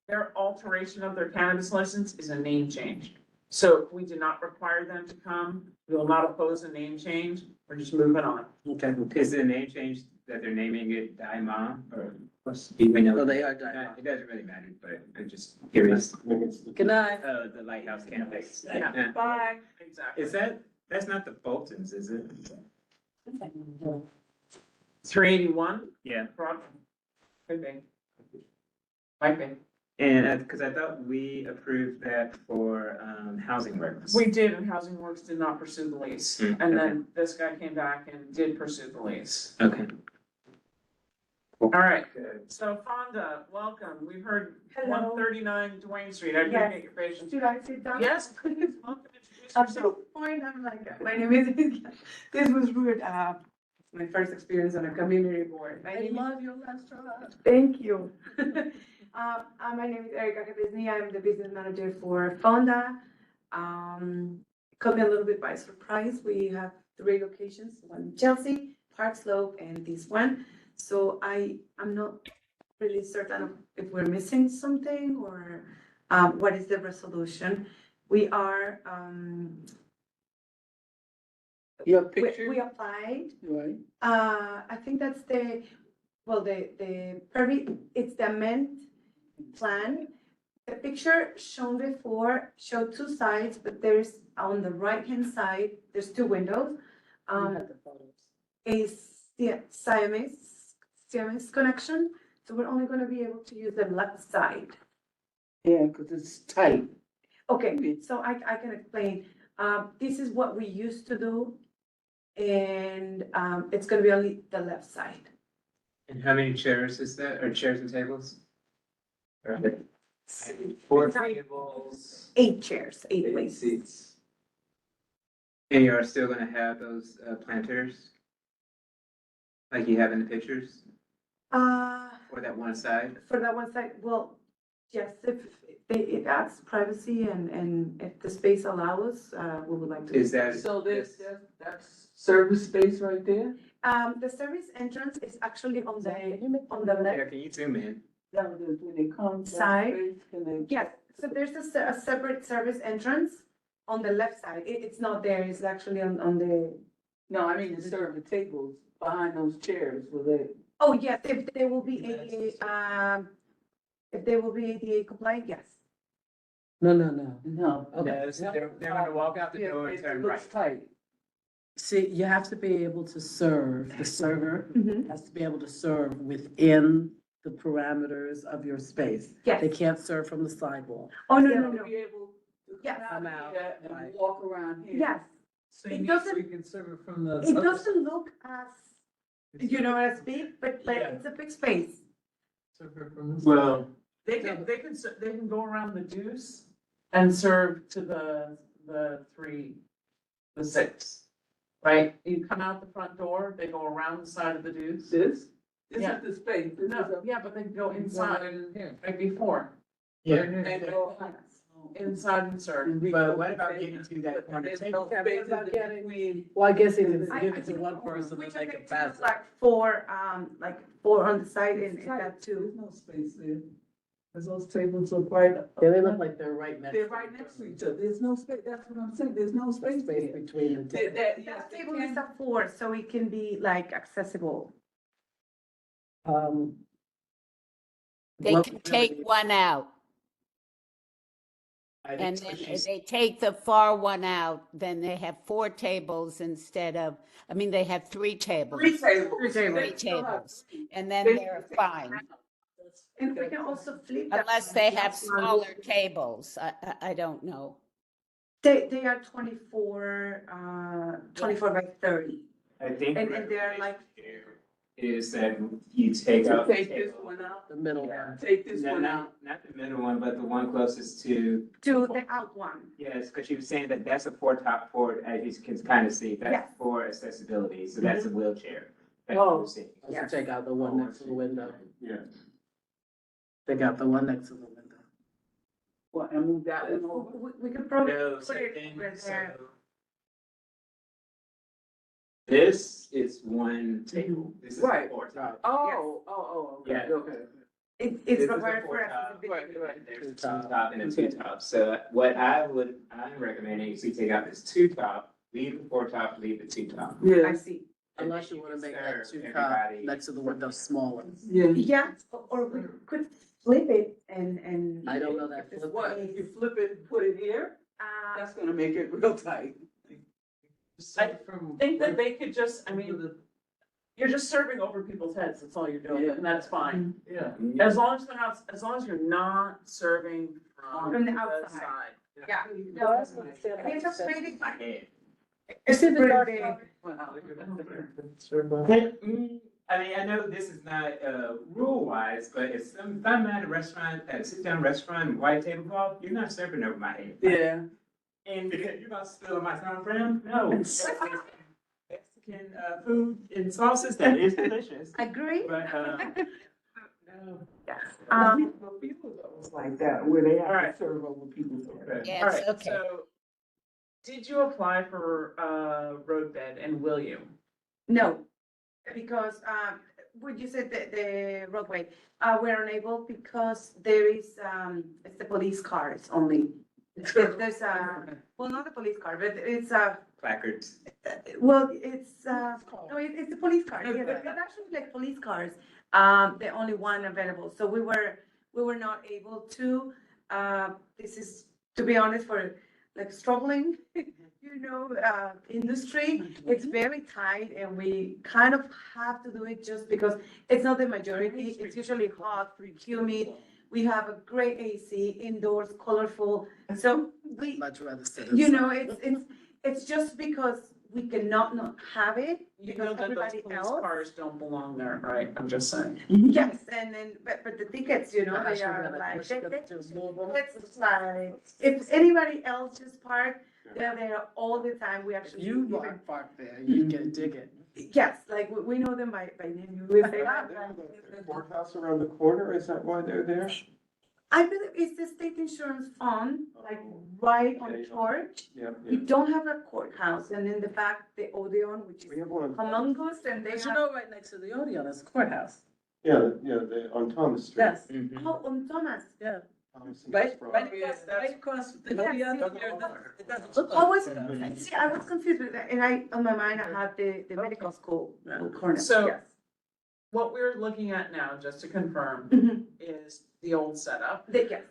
A: their alteration of their cannabis license is a name change. So we did not require them to come. We will not oppose a name change. We're just moving on.
K: Okay.
M: Is the name change that they're naming it Daima or even though?
K: So they are Daima.
M: It doesn't really matter, but I'm just curious.
K: Good night.
M: The Lighthouse campus.
A: Yeah.
C: Bye.
A: Exactly.
M: That's not the Boltons, is it?
A: 381
M: Yeah.
A: Broadway. Could be. Might be.
M: And, cause I thought we approved that for, Housing Works.
A: We did, and Housing Works did not pursue the lease.
M: Mm,
A: And then this guy came back and did pursue the lease.
M: Okay.
A: All right, so Fonda, welcome. We've heard
C: Hello.
A: 139 Duane Street. I
C: Yes.
A: appreciate your patience.
C: Should I sit down?
A: Yes, please, welcome, introduce
C: At
A: yourself.
C: this point, I'm like, my name is, this was rude, my first experience on a community board. My
K: I
C: name is-
K: love your restaurant.
C: Thank you. My name is Erica Cabizny. I'm the business manager for Fonda. Caught me a little bit by surprise. We have 3 locations, one in Chelsea, Park Slope, and this one. So I'm not really certain of if we're missing something or what is the resolution. We are,
K: Your
C: we
K: picture,
C: applied.
K: right?
C: I think that's the permit, it's the amend plan. The picture shown before showed 2 sides, but there's on the right-hand side, there's 2 windows. Is the Siamese connection, so we're only gonna be able to use the left side.
K: Yeah, because it's tight.
C: Okay, so I can explain. This is what we used to do. And it's gonna be only the left side.
M: And how many chairs is that, or chairs and tables? Or 4 tables,
C: 8 chairs, 8
M: 8
C: places.
M: seats. And you are still gonna have those planters? Like you have in the pictures, or that one side?
C: For that one side, well, yes, if it adds privacy and if the space allows, we would like to.
M: Is that?
S: So that's service space right there?
C: The service entrance is actually on the
M: Yeah,
C: left
M: can you zoom in?
S: When they come.
C: side.
S: Can they?
C: Yes, so there's a separate service entrance on the left side. It's not there, it's actually on the,
S: No, I mean to serve the tables behind those chairs, will they?
C: oh, yes, if they will be ADA compliant, yes.
K: No.
S: No.
M: No, so they're gonna walk out the door and
S: It
M: turn
S: looks
M: right.
S: tight.
K: See, you have to be able to serve, the server
C: Mhm.
K: has to be able to serve within the parameters of your space.
C: Yes.
K: They can't serve from the sidewalk.
C: Oh, no,
S: They'll
C: no, no,
S: Be able to
C: Yes.
S: come
K: Come out,
S: here and
K: right.
S: walk around here.
C: yes.
S: So you
C: It
S: need,
C: doesn't-
S: so you can serve it from the.
C: It
S: other
C: doesn't look as big, but
S: Yeah.
C: it's a big space.
S: Serve it from this.
M: Well,
A: They can go around the deuce and serve to the 6, right? You come out the front door, they go around the side of the deuce.
S: This
A: Yeah.
S: is the space. This is
A: No,
S: a-
A: yeah, but they can go inside
S: in here.
A: right before,
M: yeah.
A: and go inside and serve.
M: But what about getting to that corner
S: There's
M: table?
S: no space in between.
K: Well, I guess they can
C: I-
K: give
C: I
K: it to
C: think
K: one person
C: we
K: and
C: just
K: they can
C: need to
K: pass
C: do
K: it.
C: like four on the side and that too.
S: There's no space there. Cause those tables look right.
K: Yeah, they look like they're right next.
S: They're right next to each other. There's no space. That's what I'm saying. There's no space
K: Space
S: there.
K: between them.
S: Yes,
C: That
S: they
C: table is
S: can.
C: a 4, so it can be like accessible.
I: They
K: What
I: can
K: we
I: take
K: really-
I: one out.
M: I think
I: And
M: what
I: then
M: she's-
I: they take the far one out, then they have 4 tables instead of, I mean, they have 3 tables.
S: 3 tables.
I: 3 tables, and then
S: They-
I: they're fine,
C: And we can also flip that.
I: unless they have smaller tables. I don't know.
C: They are 24 by 30.
M: I think.
C: And they're like,
M: Is that you take out. the
S: Take this
M: table.
S: one out.
K: The middle
C: Yeah.
K: one.
S: Take this
M: No,
S: one out.
M: not the middle one, but the one closest to.
C: to the out one.
M: Yes, because she was saying that that's a top port, as you can kind of see,
C: Yes.
M: that's for accessibility, so that's a wheelchair. That's
K: Oh.
M: what we're seeing.
K: Let's take out the one next to the window.
B: Yeah.
K: Take out the one next to the window.
S: Well, and move that one over.
C: We could probably
M: No,
C: put
M: so
C: it
M: then,
C: right
M: so.
C: there.
M: This is one table, this is a
S: Right.
M: four top.
S: Okay,
M: Yeah.
S: okay.
C: It's
M: This is a
C: required
M: four
C: for
M: top.
C: accessibility.
S: Right.
M: There's a two top and a two top, so what I'm recommending is we take out this two top, leave the four top, leave the two top.
C: I
S: Yeah,
C: see.
K: Unless you wanna make that
M: Serve
K: two top
M: everybody.
K: next to the window smaller.
S: yeah.
C: Yeah, or we could flip it and.
K: I don't know that flip.
S: What, if you flip it and put it here,
C: Uh,
S: that's gonna make it real tight.
A: I think that they could just, I mean, you're just serving over people's heads, that's all you're doing,
S: Yeah.
A: and that's fine.
S: Yeah.
A: As long as they're not, as long as you're not serving from
C: From the
A: the
C: outside.
A: side.
C: Yeah.
K: No, that's what I said.
C: It's just pretty,
M: My head.
C: it's pretty big.
M: I mean, I know this is not rule wise, but if I'm at a restaurant, at a sit down restaurant, white tablecloth, you're not serving over my head.
S: Yeah.
M: And you're not spilling my crown friend? No. Mexican food and sauces, that is delicious.
C: Agree?
M: But, no.
C: Yes.
S: People those like that, where they have
A: Alright.
S: to serve over people's heads.
I: Yes,
A: Alright,
I: okay.
A: so, did you apply for roadbed and will you?
C: No, because, would you say the roadway, we're unable because there is, it's the police cars only. There's well, not the police car, but it's
M: Placards.
C: well, it's, no, it's the police car. Yeah, it's actually like police cars, the only one available. So we were not able to, this is, to be honest, for like struggling, industry. It's very tight and we kind of have to do it just because it's not the majority. It's usually hot, humid. We have a great AC indoors, colorful. So we,
K: Much rather sit
C: you
K: inside.
C: know, it's just because we cannot not have it
A: You know
C: because
A: that those
C: everybody
A: police
C: else.
A: cars don't belong there, right? I'm just saying.
C: Yes, and then, but the tickets, you know,
K: I
C: they
K: should
C: are
K: really-
C: like,
K: I should go to Louisville.
C: it's like, if anybody else just park, they're there all the time, we
K: If
C: actually.
K: you
C: even-
K: walk park there, you get a ticket.
C: Yes, like, we know them by name, we say,
B: The courthouse around the corner, is that why they're there?
C: I believe it's the state insurance fund, like, right on
B: Okay.
C: George.
B: Yeah,
C: We
B: yeah.
C: don't have a courthouse, and in the back, the Odeon, which is
B: We have one.
C: humongous, and they
K: But you
C: have,
K: know, right next to the Odeon is the courthouse.
B: Yeah, on Thomas Street.
K: Yes,
C: oh, on Thomas.
K: yeah.
B: Thomas and
K: Right,
B: Sproul.
K: right across the
C: Yes,
K: Odeon.
C: yes.
K: It doesn't look
C: I
K: like
C: was,
K: it.
C: see, I was confused with that, and on my mind, I had the medical school corner,
A: So-
C: yes.
A: What we're looking at now, just to confirm,
C: Mhm.
A: is the old setup.
C: Yes,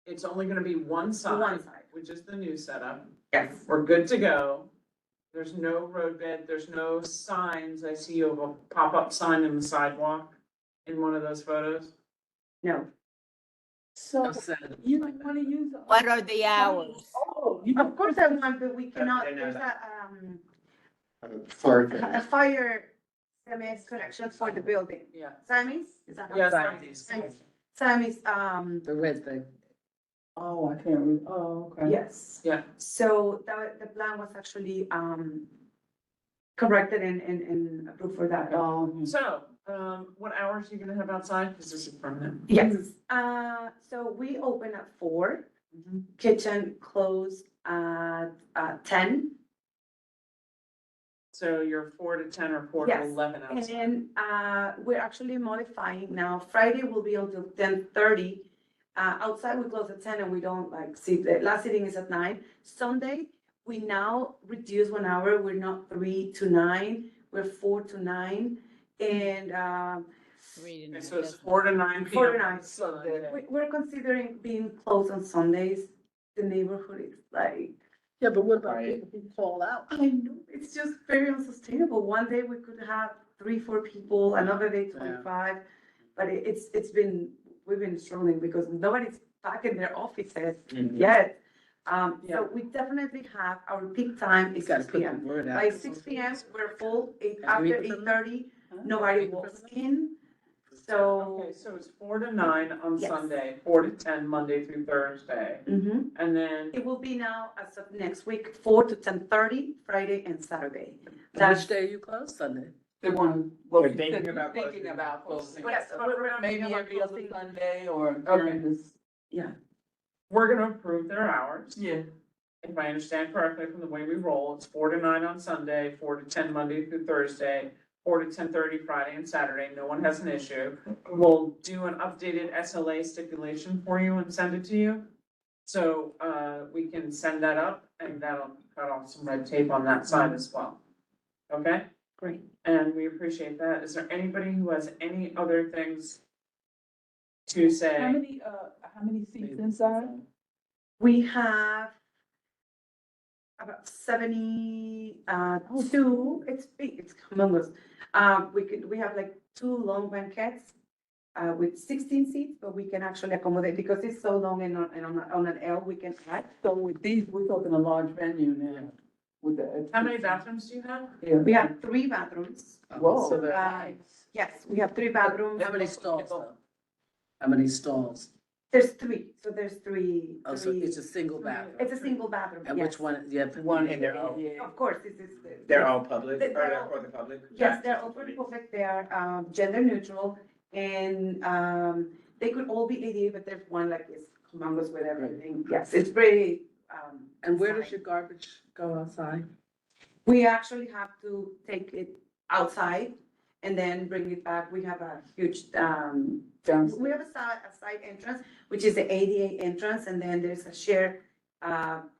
A: It's only gonna be one side.
C: One side.
A: Which is the new setup.
C: yes.
A: We're good to go. There's no roadbed, there's no signs. I see you have a pop-up sign in the sidewalk in one of those photos.
C: No.
S: So
K: I'm sad.
S: you don't wanna use.
I: What are the hours?
S: Oh, you.
C: Of course I want, but we cannot,
M: they're
C: there's
M: not-
B: Fire
C: a
B: thing.
C: fire MS connection for the building.
A: Yeah.
C: Siamese? Is that how?
A: Yes,
C: Siamese,
K: The red thing.
S: Oh, I can't read, oh, okay.
C: yes.
A: Yeah.
C: So the plan was actually, corrected and approved for that.
A: So, what hours are you gonna have outside? Because this is permanent.
C: Yes, so we open at 4, kitchen closed at 10.
A: So you're 4 to 10 or 4 to
C: Yes.
A: 11
C: And
A: outside.
C: then, we're actually modifying now, Friday will be until 10:30. Outside we close at 10 and we don't like sit, the last sitting is at 9. Sunday, we now reduce 1 hour, we're not 3 to 9, we're 4 to 9. And,
A: Okay, so it's 4 to 9 p.m.
C: 4 to 9.
A: on Sunday.
C: We're considering being closed on Sundays. The neighborhood is like,
K: Yeah, but what about people who fall out?
C: I know, it's just very unsustainable. One day we could have 3, 4 people, another day 25. But it's been, we've been struggling because nobody's back in their offices yet. So we definitely have, our peak time
K: You
C: is
K: gotta
C: 6
K: put the
C: PM.
K: word out.
C: By 6 PM, we're full. After
K: you read the
C: 8:30, nobody walks in. So,
A: Okay, so it's 4 to 9 on
C: Yes.
A: Sunday, 4 to 10 Monday through Thursday.
C: mhm.
A: And then,
C: It will be now, as of next week, 4 to 10:30, Friday and Saturday.
K: Which day you close? Sunday?
S: They wanna, well,
M: We're
S: thinking
M: thinking about
S: thinking
M: closing.
S: about closing.
C: Yes, we're not
S: Maybe
C: thinking about
S: every other
C: closing.
S: Sunday or
A: Okay.
S: during this.
C: Yeah.
A: we're gonna approve their hours.
S: Yeah.
A: If I understand correctly from the way we roll, it's 4 to 9 on Sunday, 4 to 10 Monday through Thursday, 4 to 10:30 Friday and Saturday. No one has an issue. We'll do an updated SLA stipulation for you and send it to you. So, we can send that up and that'll cut off some red tape on that side as well. Okay?
C: Great.
A: And we appreciate that. Is there anybody who has any other things to say?
S: How many seats inside?
C: We have about 72, it's big, it's humongous. We have like 2 long banquettes, with 16 seats, but we can actually accommodate, because it's so long and on an L, we can add.
S: So with these, we're talking a large venue now with the.
A: How many bathrooms do you have?
S: Yeah.
C: We have 3 bathrooms.
S: Whoa.
K: So they're
C: Yes, we have 3 bathrooms.
K: How many stalls though? How many stalls?
C: There's 3, so there's 3.
K: Oh, so it's a single bathroom?
C: It's a single bathroom,
K: And
C: yes.
K: which one, you have?
S: One
M: And they're all,
C: Of course, this is.
M: they're all public, or
C: They're
M: they're
C: all-
M: for the public?
C: Yes, they're open public, they are, gender neutral, and, they could all be ADA, but there's one like is humongous with everything. Yes, it's pretty,
K: And where does your garbage go outside?
C: we actually have to take it outside and then bring it back. We have a huge, we have a side entrance, which is the ADA entrance, and then there's a shared,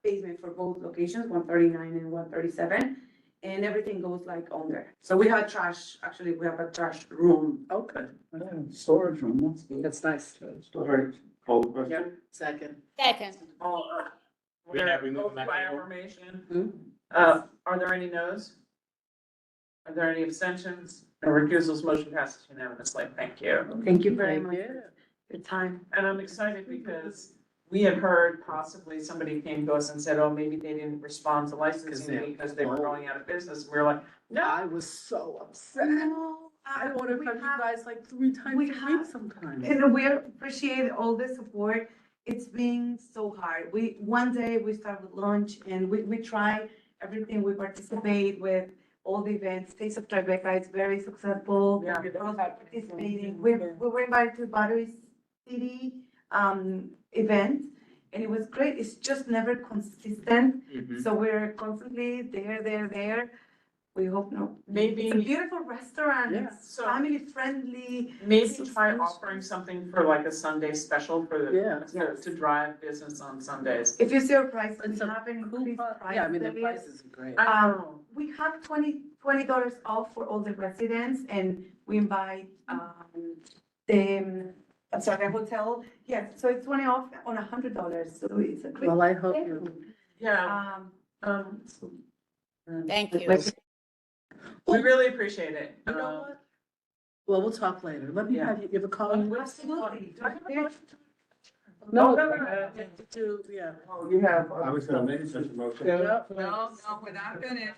C: basement for both locations, 139 and 137. And everything goes like on there. So we have a trash, actually, we have a trash room.
K: Okay,
S: Storage room, that's good.
K: that's nice.
B: All right, call the question.
K: Second.
I: Second.
A: All,
M: We
A: we're
M: have
A: gonna
M: removed
A: vote
M: my
A: by
M: table.
A: affirmation. Are there any no's? Are there any abstentions? No recusals, motion passes unanimously. Thank you.
C: Thank you very
K: Thank
C: much
K: you.
C: for your time.
A: And I'm excited because we had heard possibly somebody came to us and said, oh, maybe they didn't respond to licensing because they were going out of business. And we were like, no.
K: I was so upset. I order from you guys like 3 times a week sometimes.
O: And we appreciate all the support. It's been so hard. One day we start with lunch and we try everything. We participate with all the events. Taste of Tribeca is very successful.
A: Yeah.
O: We're also participating. We were invited to Battery City event, and it was great. It's just never consistent. So we're constantly there. We hope no.
A: Maybe.
O: It's a beautiful restaurant.
K: Yeah.
O: It's family friendly.
A: Maybe try offering something for like a Sunday special for
K: Yeah.
A: to drive business on Sundays.
O: If you see our price, we
K: It's a
O: have an increased price.
K: Yeah, I mean, the
O: lately.
K: prices are great.
A: I know.
O: We have $20 off for all the residents, and we invite, the hotel. Yes, so it's 20 off on $100, so it's a great.
K: Well, I hope you.
A: Yeah.
I: Thank you.
A: We really appreciate it.
K: You know what? Well, we'll talk later. Let me
A: Yeah.
K: have you give a call.
O: Absolutely.
K: No,
A: no.
K: yeah.
A: Oh, you have.
B: I was gonna make such a motion.
A: No, we're not finished.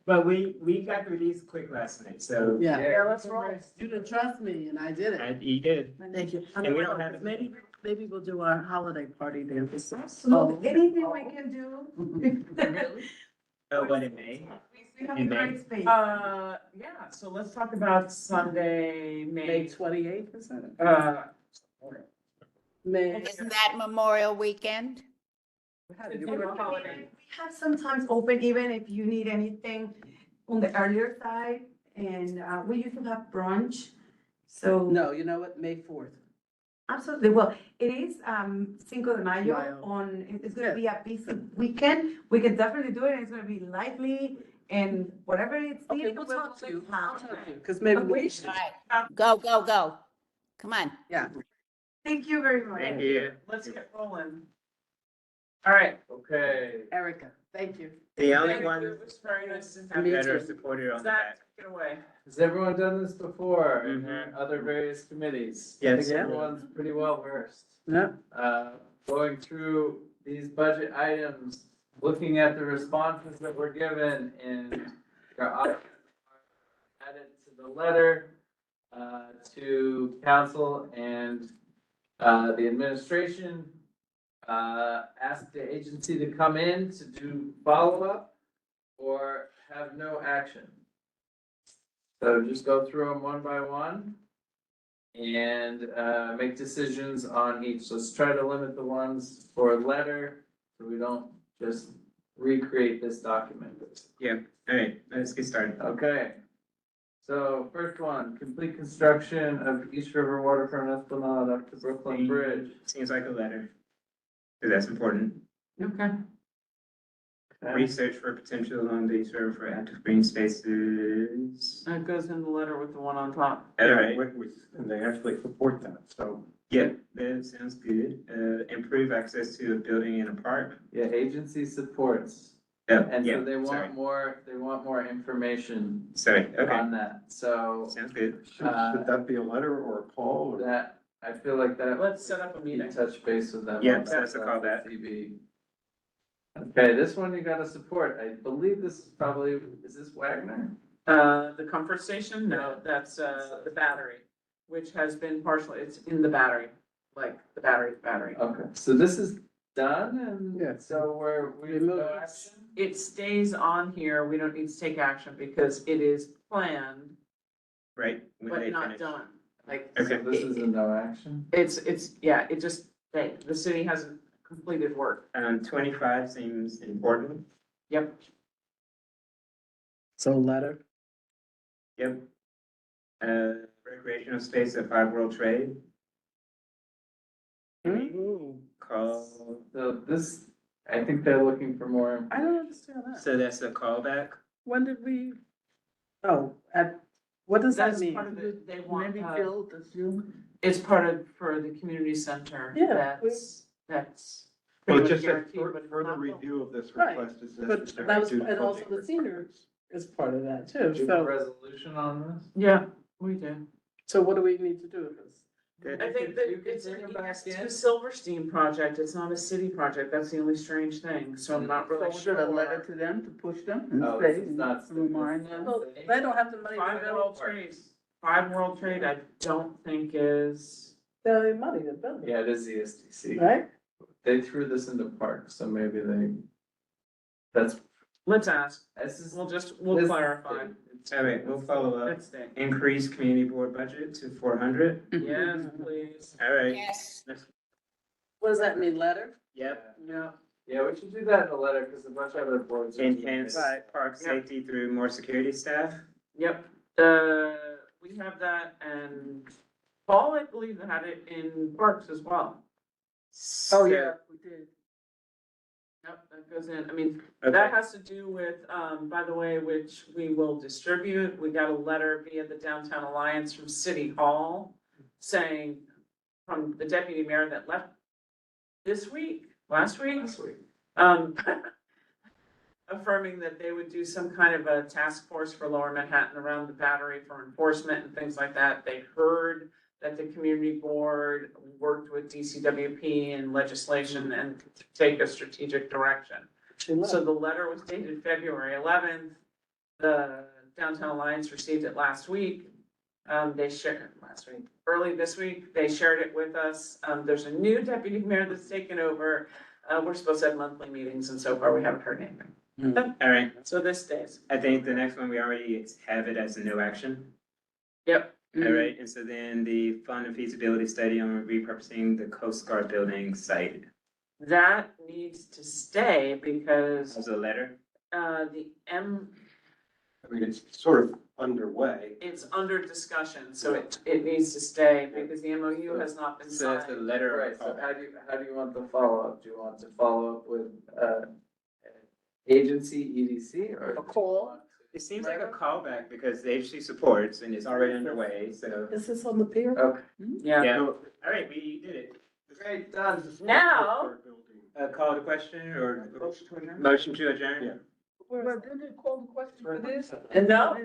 M: But we got released quick last night, so.
K: Yeah.
A: Let's roll.
K: You didn't trust me, and I did it.
M: And you did.
K: Thank you.
M: And we don't have-
K: Maybe we'll do our holiday party there.
O: Absolutely. Anything we can do.
M: Oh, what in May?
O: We have a
M: In May?
O: great space.
A: Yeah, so let's talk about Sunday,
K: May
A: May.
K: 28th, is that it? May.
I: Isn't that Memorial Weekend?
A: It's a holiday.
O: We have sometimes open even if you need anything on the earlier side, and we used to have brunch. So.
K: No, you know what? May 4th.
O: Absolutely. Well, it is Cinco de Mayo
K: Mayo.
O: it's gonna be a busy weekend. We can definitely do it. It's gonna be lively and whatever it's
K: Okay,
O: needed.
K: we'll
O: we'll
K: talk to you.
O: have.
K: I'll talk to you, because maybe we should.
I: All right, go. Come on.
K: Yeah.
O: Thank you very much.
M: Thank you.
A: Let's get rolling. All right. Okay.
K: Erica, thank you.
M: The only
A: Thank you.
M: one
A: It was very nice to have
K: Me
A: you.
M: that are
K: too.
M: supported on
A: Zach,
M: that.
A: take it away.
T: Has everyone done this before in their
M: Mhm.
T: other various committees? I
M: Yes.
T: think everyone's pretty well versed.
K: Yeah.
T: Going through these budget items, looking at the responses that were given and added to the letter, to council and, the administration, asked the agency to come in to do follow-up or have no action. So just go through them one by one and make decisions on each. Let's try to limit the ones for letter, so we don't just recreate this document.
M: Yeah, all right, let's get started.
T: Okay. So first one, complete construction of East River Waterfront Esplanade up to Brooklyn Bridge.
M: Seems like a letter. So that's important.
A: Okay.
M: Research for potential along the East River for active green spaces.
A: That goes in the letter with the one on top.
M: All right.
B: And they actually support that, so.
M: Yeah, that sounds good. Improve access to a building in a park.
T: Yeah, agency supports.
M: Oh,
T: And
M: yeah,
T: so they
M: sorry.
T: want more information
M: Sorry, okay,
T: on that. So
M: sounds good.
B: Should that be a letter or a call? or-
T: that, I feel like that.
A: Let's set up a
T: You
A: meeting.
T: touch base with them.
M: Yeah,
T: on
M: so that's a
T: stuff
M: call
T: with
M: that.
T: CB. Okay, this one you gotta support. I believe this is probably, is this Wagner?
A: The comfort station? No, that's the battery, which has been partially, it's in the battery, like the battery.
T: Okay, so this is done and
K: Yeah.
T: so we
K: Remove
T: no
K: it.
T: action?
A: It stays on here. We don't need to take action because it is planned,
M: Right, when
A: but
M: they
A: not
M: finish.
A: done. Like,
M: Okay.
T: So this is a no action?
A: it's, yeah, it just, the city hasn't completed work.
M: 25 seems important.
A: Yep.
K: So letter.
M: Yep. Recreational space at Five World Trade. Call,
T: So this, I think they're looking for more.
K: I don't understand that.
M: so that's a callback.
K: When did we? Oh, what does that
A: That's
K: mean?
A: part of the, they want,
K: Maybe Phil, that's you?
A: it's part of, for the community center.
K: Yeah,
A: That's
B: Well,
A: pretty much
B: just a
A: guaranteed, but it's
B: further
A: not built.
B: review of this
K: Right.
B: request is
K: But
B: necessary.
K: that was,
B: due to
K: and also
B: funding
K: the senior
B: requirements.
K: is part of that too,
T: Do you have a
K: so,
T: resolution on this?
A: Yeah, we do.
K: so what do we need to do with this?
A: I think that it's a Silverstein project, it's not a city project, that's the only strange thing, so I'm not really
S: So
A: sure.
S: we got a letter to them to push them and
T: Oh,
S: say,
T: this is not-
S: remind them.
K: Well, they don't have the money to
A: Five
K: build.
A: World Trade, Five World Trade, I don't think is,
K: They don't have money to build it,
T: Yeah, it is the SDC.
K: right?
T: They threw this into parks, so maybe that's.
A: let's ask,
T: This is.
A: we'll
T: this-
A: clarify.
M: All right, we'll follow up.
A: Let's stay.
M: Increase community board budget to 400.
A: Yes, please.
M: All right.
I: Yes.
K: What does that mean, letter?
M: Yep.
A: Yeah.
T: Yeah, we should do that in a letter, because a bunch of other boards. are doing
M: Enhance
T: this.
M: park safety through more security staff.
A: Yep, we have that, and Paul, I believe, had it in parks as well.
S: Oh, yeah, we did.
A: Yep, that goes in, I mean,
M: Okay.
A: that has to do with, by the way, which we will distribute, we got a letter via the Downtown Alliance from City Hall saying, from the deputy mayor that left last week, affirming that they would do some kind of a task force for Lower Manhattan around the Battery for enforcement and things like that. They heard that the community board worked with DCWP and legislation and take a strategic direction. So the letter was dated February 11th. The Downtown Alliance received it last week. They shared it last week, early this week. They shared it with us. There's a new deputy mayor that's taken over. We're supposed to have monthly meetings, and so far we haven't heard anything.
M: All right.
A: So this stays.
M: I think the next one, we already have it as a no action.
A: Yep.
M: All right, and so then the fund and feasibility study on repurposing the Coast Guard building site.
A: That needs to stay because,
M: As a letter.
B: I mean, it's sort of underway.
A: it's under discussion, so it needs to stay because the MOU has not been
T: So it's a
A: signed.
T: letter, right, so how do you want the follow-up? Do you want to follow up with, agency, EDC, or?
K: A call?
M: It seems like a callback because the agency supports and it's already underway, so.
K: Is this on the pier?
T: Okay,
A: Yeah.
M: All right, we did it.
T: great, done.
A: Now,
M: Call to question or motion to adjourn?
B: Yeah.
S: Well, didn't they call the question for this?
A: and no,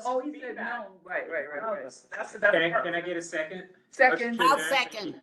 S: Oh, he said no, right.
A: that's the
M: Can
A: best
M: I,
A: part.
M: can I get a second?
S: Second.
M: Motion to
I: I'll
M: adjourn?
I: second.